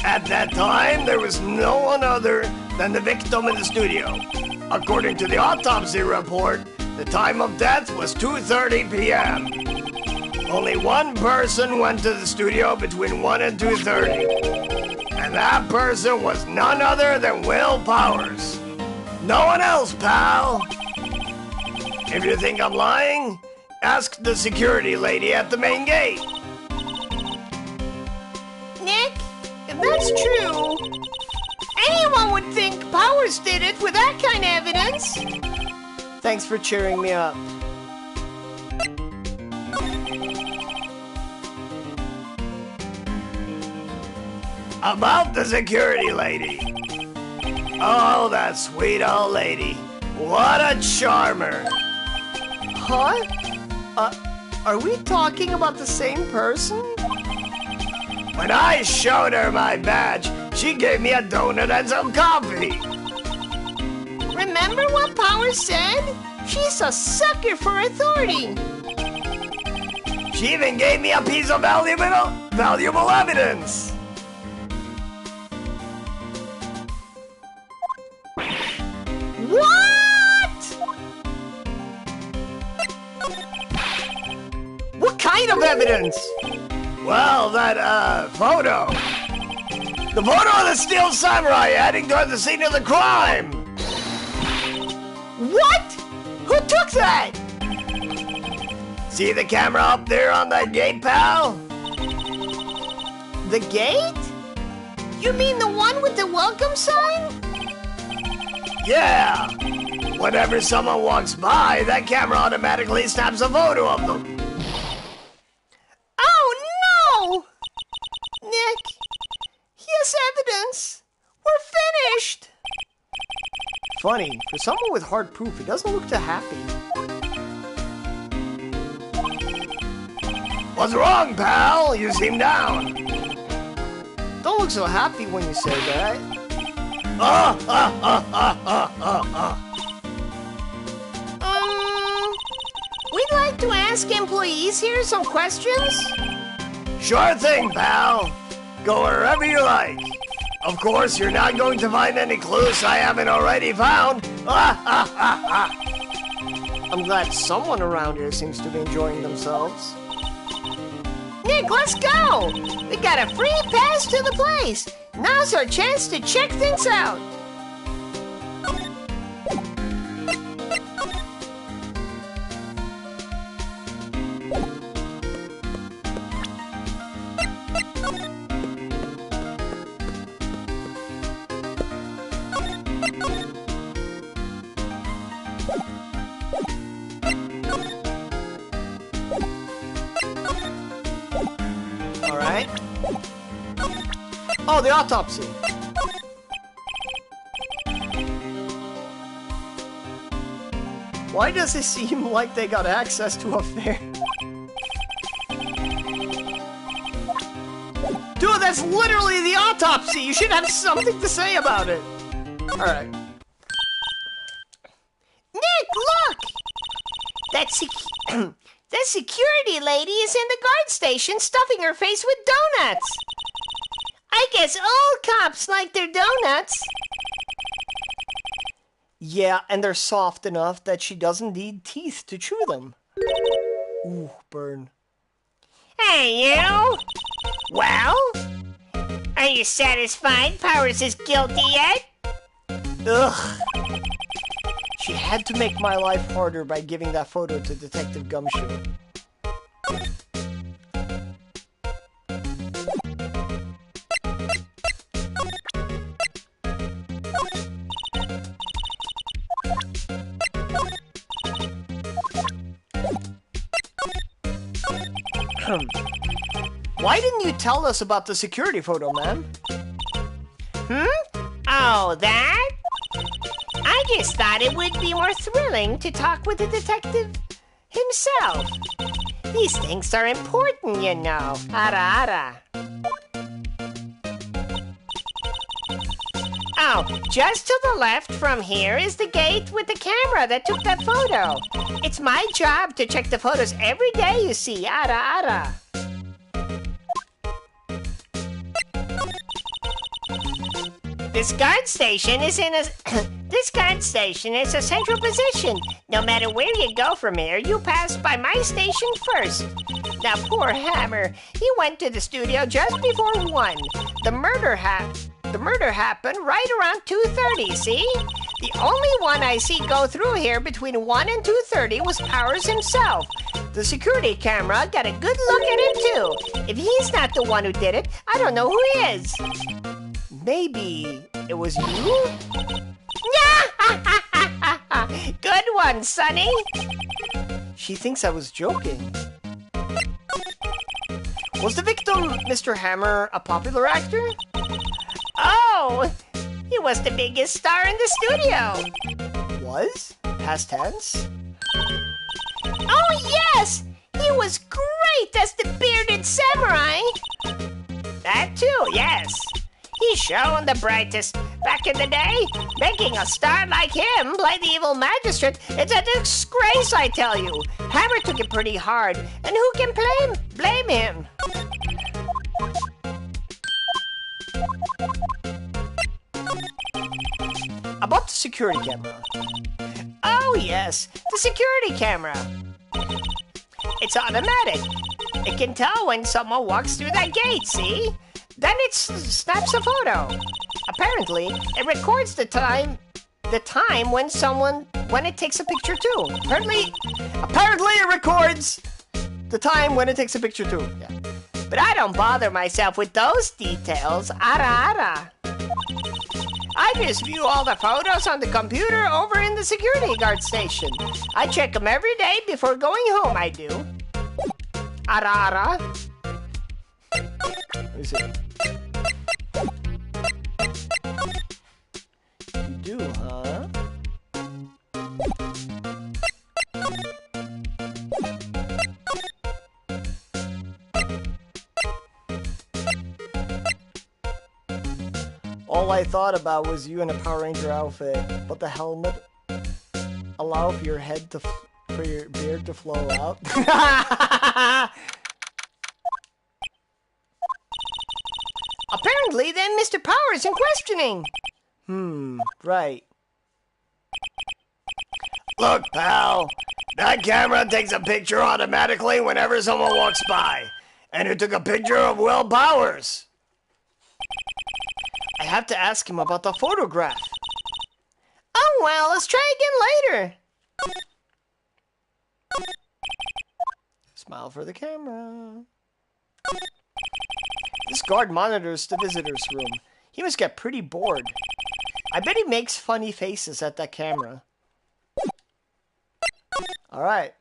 At that time, there was no one other than the victim in the studio. According to the autopsy report, the time of death was 2:30 p.m. Only one person went to the studio between 1 and 2:30. And that person was none other than Will Powers. No one else, pal. If you think I'm lying, ask the security lady at the main gate. Nick, if that's true, anyone would think Powers did it with that kind of evidence. Thanks for cheering me up. About the security lady. Oh, that sweet old lady. What a charmer. Huh? Are we talking about the same person? When I showed her my badge, she gave me a donut and some coffee. Remember what Powers said? She's a sucker for authority. She even gave me a piece of valuable evidence. What? What kind of evidence? Well, that, photo. The photo of the steel samurai heading toward the scene of the crime. What? Who took that? See the camera up there on that gate, pal? The gate? You mean the one with the welcome sign? Yeah. Whenever someone walks by, that camera automatically snaps a photo of them. Oh no! Nick, here's evidence. We're finished. Funny, for someone with hard proof, he doesn't look too happy. What's wrong, pal? You seem down. Don't look so happy when you say that. We'd like to ask employees here some questions. Sure thing, pal. Go wherever you like. Of course, you're not going to find any clues I haven't already found. I'm glad someone around here seems to be enjoying themselves. Nick, let's go! We got a free pass to the place. Now's our chance to check things out. Alright. Oh, the autopsy. Why does it seem like they got access to a fair? Dude, that's literally the autopsy! You should have something to say about it! Alright. Nick, look! That security lady is in the guard station stuffing her face with donuts. I guess all cops like their donuts. Yeah, and they're soft enough that she doesn't need teeth to chew them. Ooh, burn. Hey, you! Well? Are you satisfied Powers is guilty yet? Ugh. She had to make my life harder by giving that photo to Detective Gumshoe. Why didn't you tell us about the security photo, ma'am? Oh, that? I just thought it would be more thrilling to talk with the detective himself. These things are important, you know. Ara. Oh, just to the left from here is the gate with the camera that took that photo. It's my job to check the photos every day, you see. Ara. This guard station is in a This guard station is a central position. No matter where you go from here, you pass by my station first. Now, poor Hammer, he went to the studio just before 1. The murder happened right around 2:30, see? The only one I see go through here between 1 and 2:30 was Powers himself. The security camera got a good look at him, too. If he's not the one who did it, I don't know who is. Maybe it was you? Good one, Sonny. She thinks I was joking. Was the victim, Mr. Hammer, a popular actor? Oh, he was the biggest star in the studio. Was? Past tense? Oh, yes! He was great as the bearded samurai. That too, yes. He shone the brightest. Back in the day, making a star like him play the evil magistrate, it's a disgrace, I tell you. Hammer took it pretty hard, and who can blame him? About the security camera. Oh, yes, the security camera. It's automatic. It can tell when someone walks through that gate, see? Then it snaps a photo. Apparently, it records the time when it takes a picture too. Apparently it records the time when it takes a picture too. Yeah. But I don't bother myself with those details. Ara. I just view all the photos on the computer over in the security guard station. I check them every day before going home, I do. Ara. Let me see. You do, huh? All I thought about was you in a Power Ranger outfit, but the helmet allow for your head to for your beard to flow out. Apparently, then Mr. Powers in questioning. Right. Look, pal, that camera takes a picture automatically whenever someone walks by. And it took a picture of Will Powers. I have to ask him about the photograph. Oh, well, let's try again later. Smile for the camera. This guard monitors the visitor's room. He must get pretty bored. I bet he makes funny faces at that camera. All right.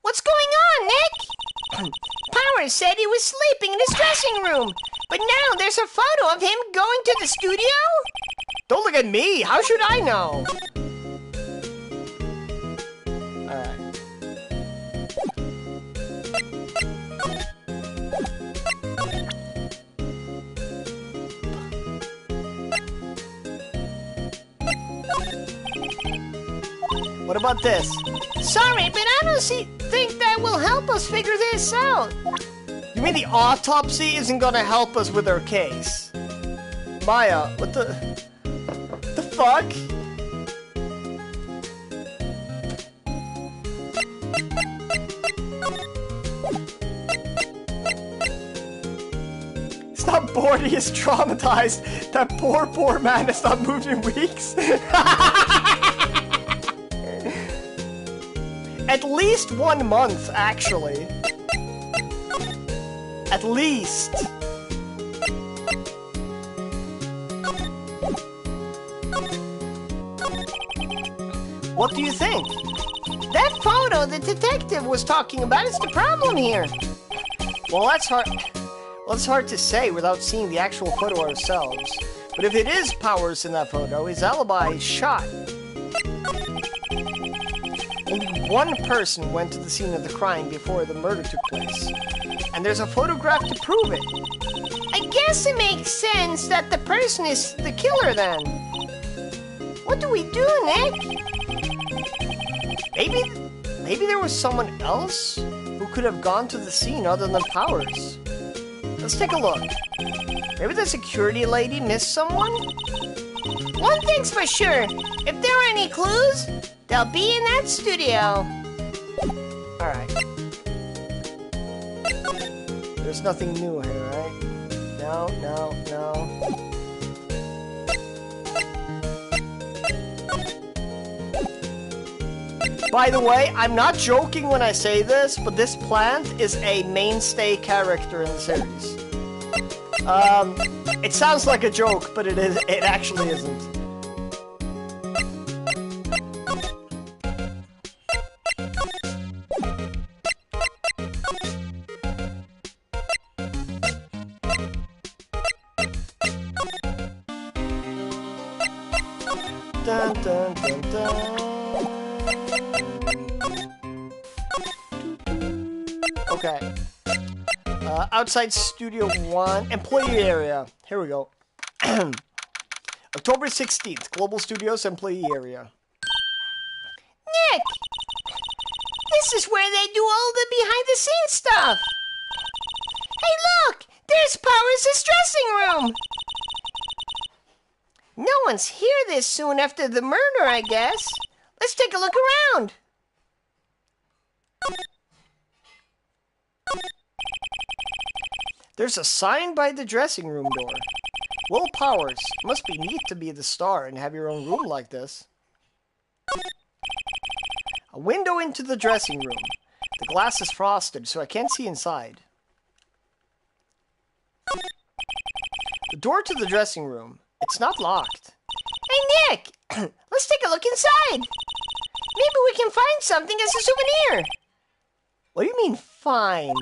What's going on, Nick? Powers said he was sleeping in his dressing room, but now there's a photo of him going to the studio? Don't look at me. How should I know? All right. What about this? Sorry, but I don't think that will help us figure this out. You mean the autopsy isn't gonna help us with our case? Maya, what the fuck? He's not bored, he is traumatized. That poor man has not moved in weeks. At least 1 month, actually. At least. What do you think? That photo the detective was talking about is the problem here. Well, that's hard. Well, it's hard to say without seeing the actual photo ourselves. But if it is Powers in that photo, his alibi is shot. Only one person went to the scene of the crime before the murder took place. And there's a photograph to prove it. I guess it makes sense that the person is the killer then. What do we do, Nick? Maybe there was someone else who could have gone to the scene other than Powers. Let's take a look. Maybe the security lady missed someone? One thing's for sure. If there are any clues, they'll be in that studio. Alright. There's nothing new here, right? No, no, no. By the way, I'm not joking when I say this, but this plant is a mainstay character in the series. It sounds like a joke, but it actually isn't. Dun, dun, dun, dun. Okay. Outside Studio 1, employee area. Here we go. October 16th, Global Studios employee area. Nick! This is where they do all the behind-the-scenes stuff. Hey, look! There's Powers' dressing room. No one's here this soon after the murder, I guess. Let's take a look around. There's a sign by the dressing room door. Will Powers, must be neat to be the star and have your own room like this. A window into the dressing room. The glass is frosted, so I can't see inside. The door to the dressing room. It's not locked. Hey, Nick! Let's take a look inside. Maybe we can find something as a souvenir. What do you mean, find?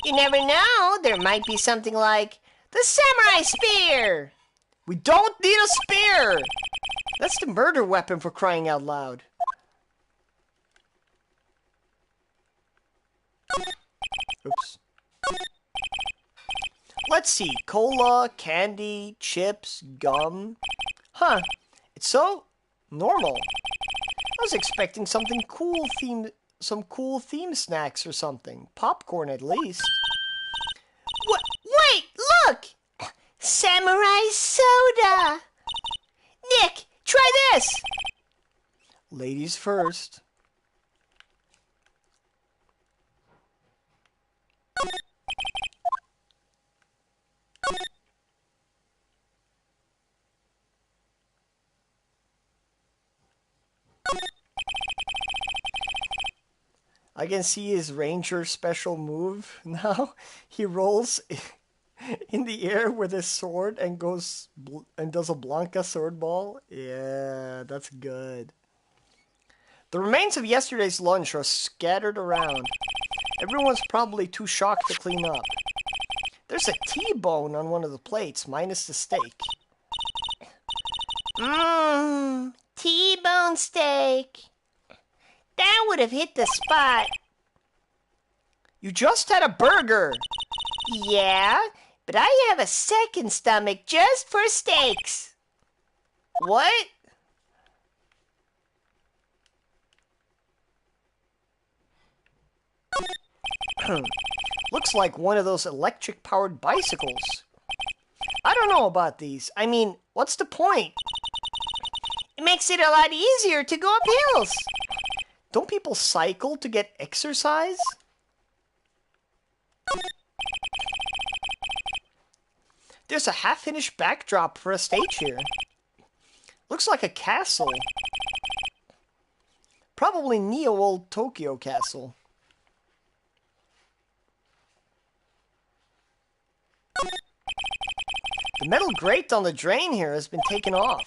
You never know. There might be something like the samurai spear. We don't need a spear! That's the murder weapon, for crying out loud. Oops. Let's see. Cola, candy, chips, gum. Huh. It's so normal. I was expecting something cool themed, some cool theme snacks or something. Popcorn at least. Wait, look! Samurai soda! Nick, try this! Ladies first. I can see his ranger special move now. He rolls in the air with his sword and goes and does a Blanca sword ball. Yeah, that's good. The remains of yesterday's lunch are scattered around. Everyone's probably too shocked to clean up. There's a T-bone on one of the plates, minus the steak. Mmm, T-bone steak. That would have hit the spot. You just had a burger. Yeah, but I have a second stomach just for steaks. What? Looks like one of those electric-powered bicycles. I don't know about these. I mean, what's the point? It makes it a lot easier to go up hills. Don't people cycle to get exercise? There's a half-finished backdrop for a stage here. Looks like a castle. Probably Neo-old Tokyo Castle. The metal grate on the drain here has been taken off.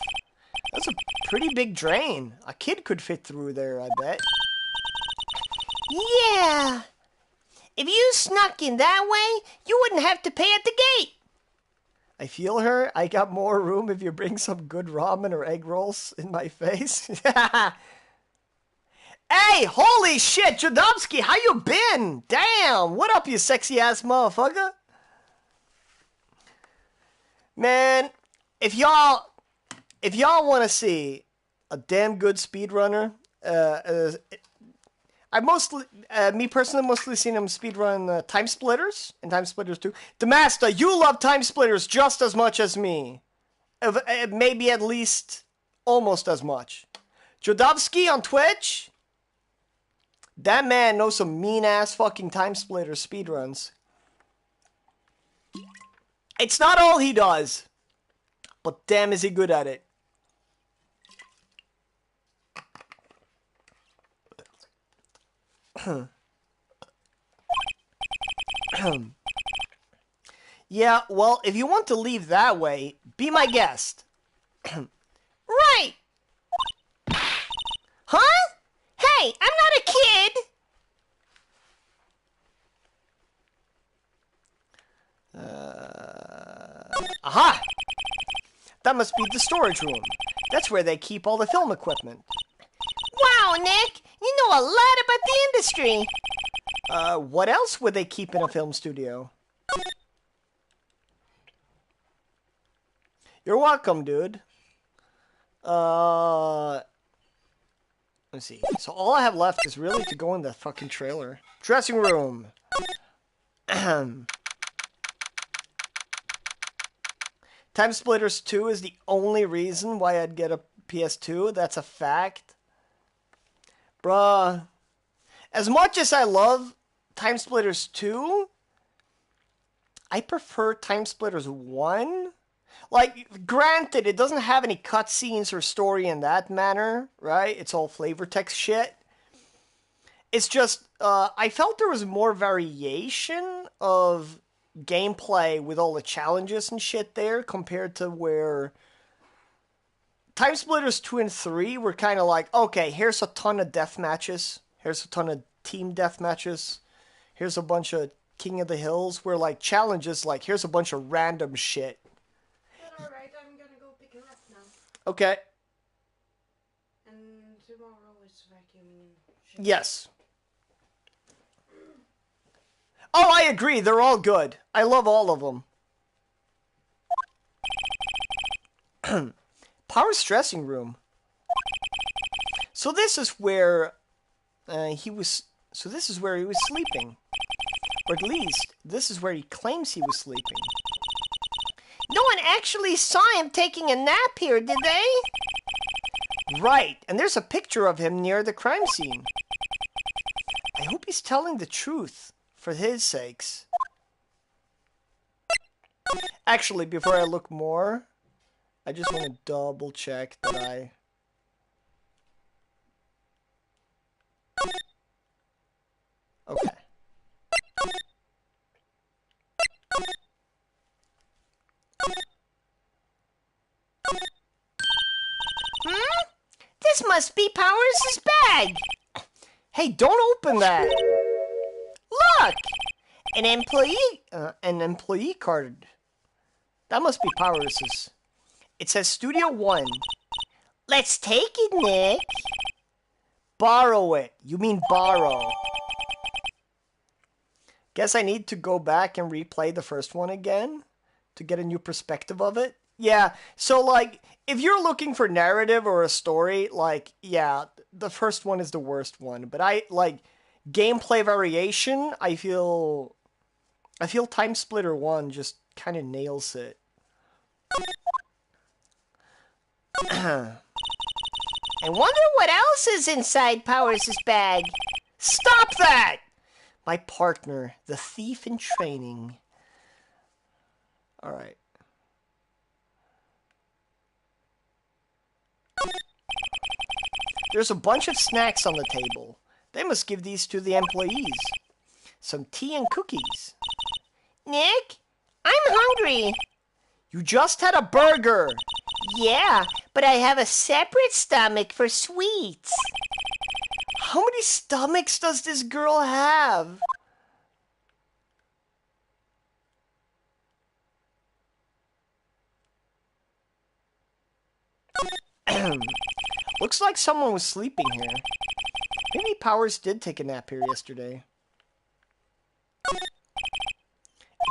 That's a pretty big drain. A kid could fit through there, I bet. Yeah. If you snuck in that way, you wouldn't have to pay at the gate. I feel her. I got more room if you bring some good ramen or egg rolls in my face. Hey, holy shit, Jodowski, how you been? Damn, what up, you sexy ass motherfucker? Man, if y'all want to see a damn good speedrunner, Me personally, mostly seen him speedrun Time Splitters and Time Splitters 2. Demasta, you love Time Splitters just as much as me. Maybe at least almost as much. Jodovsky on Twitch? That man knows some mean-ass fucking Time Splitter speedruns. It's not all he does, but damn is he good at it. Yeah, well, if you want to leave that way, be my guest. Right! Huh? Hey, I'm not a kid! Aha! That must be the storage room. That's where they keep all the film equipment. Wow, Nick! You know a lot about the industry! What else would they keep in a film studio? You're welcome, dude. Let's see. So all I have left is really to go in the fucking trailer. Dressing room. Time Splitters 2 is the only reason why I'd get a PS2. That's a fact. Bruh. As much as I love Time Splitters 2, I prefer Time Splitters 1. Like, granted, it doesn't have any cutscenes or story in that manner, right? It's all flavor text shit. It's just, I felt there was more variation of gameplay with all the challenges and shit there compared to where Time Splitters 2 and 3 were kind of like, okay, here's a ton of death matches. Here's a ton of team death matches. Here's a bunch of King of the Hills, where like challenges, like here's a bunch of random shit. Alright, I'm gonna go pick her up now. Okay. And tomorrow is vacuum shift. Yes. Oh, I agree. They're all good. I love all of them. Power's dressing room. So this is where he was. So this is where he was sleeping, or at least this is where he claims he was sleeping. No one actually saw him taking a nap here, did they? Right, and there's a picture of him near the crime scene. I hope he's telling the truth, for his sakes. Actually, before I look more, I just want to double check that I... Okay. This must be Powers' bag. Hey, don't open that! Look! An employee card. That must be Powers's. It says Studio 1. Let's take it, Nick. Borrow it. You mean borrow. Guess I need to go back and replay the first one again to get a new perspective of it. Yeah, so like, if you're looking for narrative or a story, like, yeah, the first one is the worst one. But I, like, gameplay variation, I feel Time Splitter 1 just kind of nails it. I wonder what else is inside Powers' bag. Stop that! My partner, the thief in training. Alright. There's a bunch of snacks on the table. They must give these to the employees. Some tea and cookies. Nick, I'm hungry. You just had a burger. Yeah, but I have a separate stomach for sweets. How many stomachs does this girl have? Looks like someone was sleeping here. Maybe Powers did take a nap here yesterday.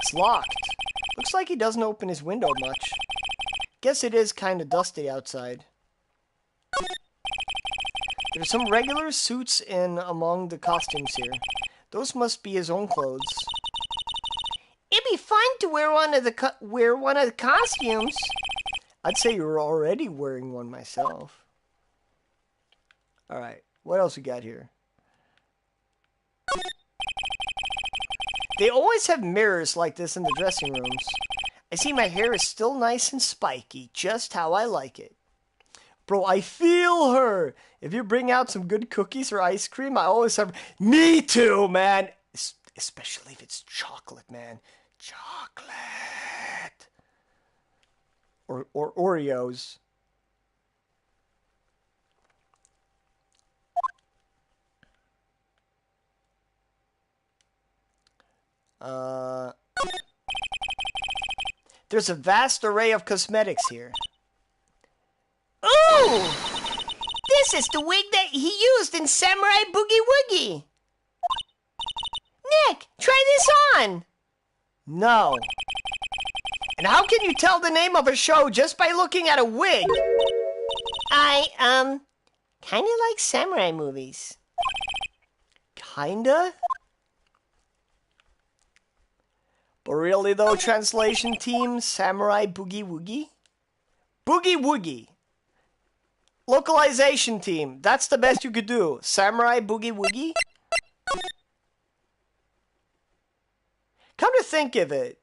It's locked. Looks like he doesn't open his window much. Guess it is kind of dusty outside. There's some regular suits in among the costumes here. Those must be his own clothes. It'd be fun to wear one of the costumes. I'd say you're already wearing one myself. Alright, what else we got here? They always have mirrors like this in the dressing rooms. I see my hair is still nice and spiky, just how I like it. Bro, I feel her. If you bring out some good cookies or ice cream, I always have... Me too, man. Especially if it's chocolate, man. Chocolate. Or Oreos. There's a vast array of cosmetics here. Ooh! This is the wig that he used in Samurai Boogie Woogie. Nick, try this on. No. And how can you tell the name of a show just by looking at a wig? I, kinda like samurai movies. Kinda? But really though, translation team, Samurai Boogie Woogie? Boogie Woogie. Localization team, that's the best you could do. Samurai Boogie Woogie? Come to think of it,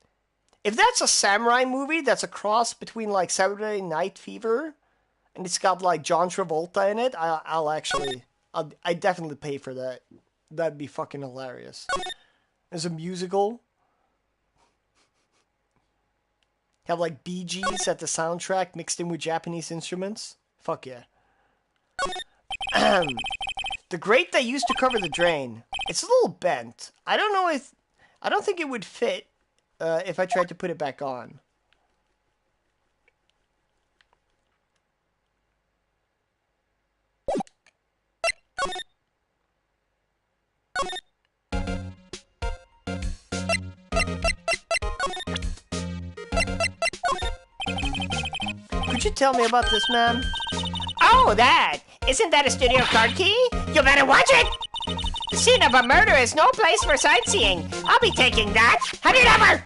if that's a samurai movie that's a cross between like Saturday Night Fever and it's got like John Travolta in it, I definitely pay for that. That'd be fucking hilarious. There's a musical. Have like Bee Gees at the soundtrack mixed in with Japanese instruments. Fuck yeah. The grate that used to cover the drain. It's a little bent. I don't think it would fit if I tried to put it back on. Could you tell me about this, ma'am? Oh, that! Isn't that a studio card key? You better watch it! The scene of a murder is no place for sightseeing. I'll be taking that. Hand it over!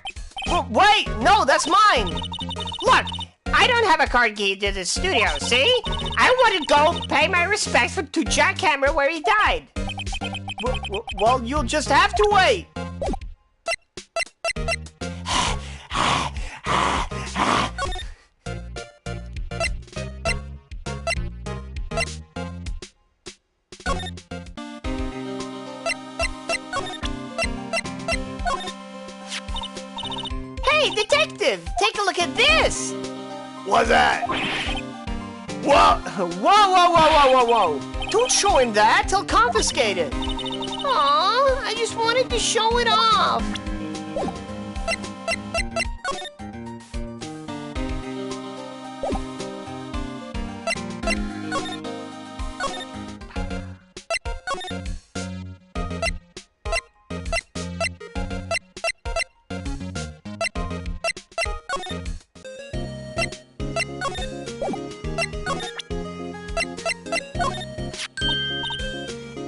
Wait! No, that's mine! Look, I don't have a card key to the studio, see? I want to go pay my respects to Jack Hammer where he died. Well, you'll just have to wait. Hey, detective! Take a look at this! What's that? Whoa! Don't show him that. He'll confiscate it. Aw, I just wanted to show it off.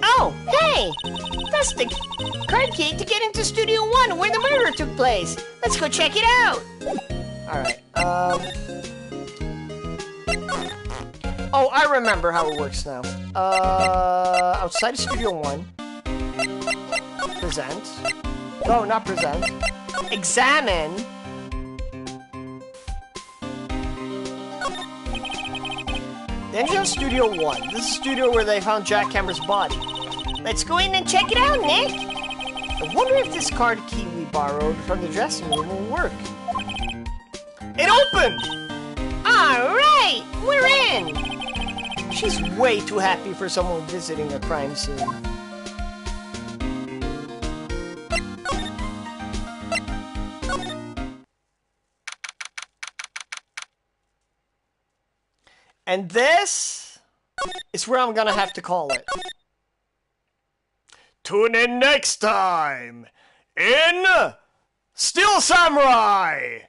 Oh, hey! That's the card key to get into Studio 1 where the murder took place. Let's go check it out. Alright, Oh, I remember how it works now. Outside of Studio 1. Present. No, not present. Examine. Then you have Studio 1. This is the studio where they found Jack Hammer's body. Let's go in and check it out, Nick. I wonder if this card key we borrowed from the dressing room will work. It opened! All right, we're in. She's way too happy for someone visiting a crime scene. And this is where I'm gonna have to call it. Tune in next time in Steel Samurai,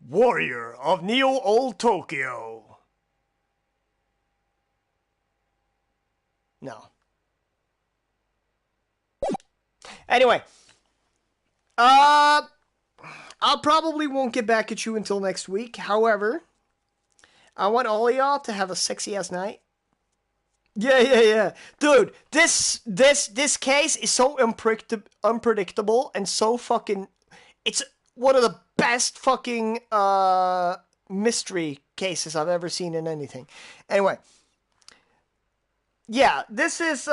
Warrior of Neo Old Tokyo. No. Anyway. I'll probably won't get back at you until next week. However, I want all of y'all to have a sexy ass night. Yeah. Dude, this case is so unpredictable and so fucking... It's one of the best fucking mystery cases I've ever seen in anything. Anyway. Yeah, this is...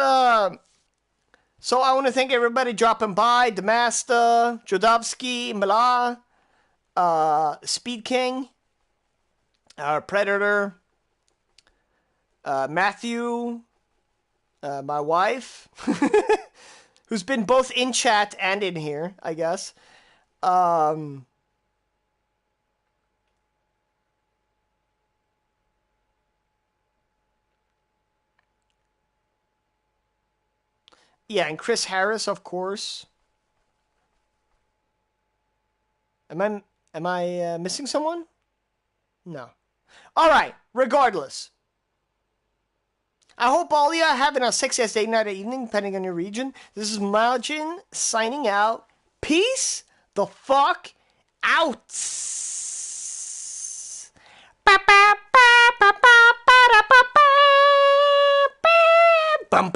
So I want to thank everybody dropping by. Demasta, Jodovsky, Mila, Speed King, Predator, Matthew, my wife, who's been both in chat and in here, I guess. Yeah, and Chris Harris, of course. Am I missing someone? No. All right. Regardless, I hope all of you are having a sexy ass day, night, or evening, depending on your region. This is Margin signing out. Peace the fuck out. Bum,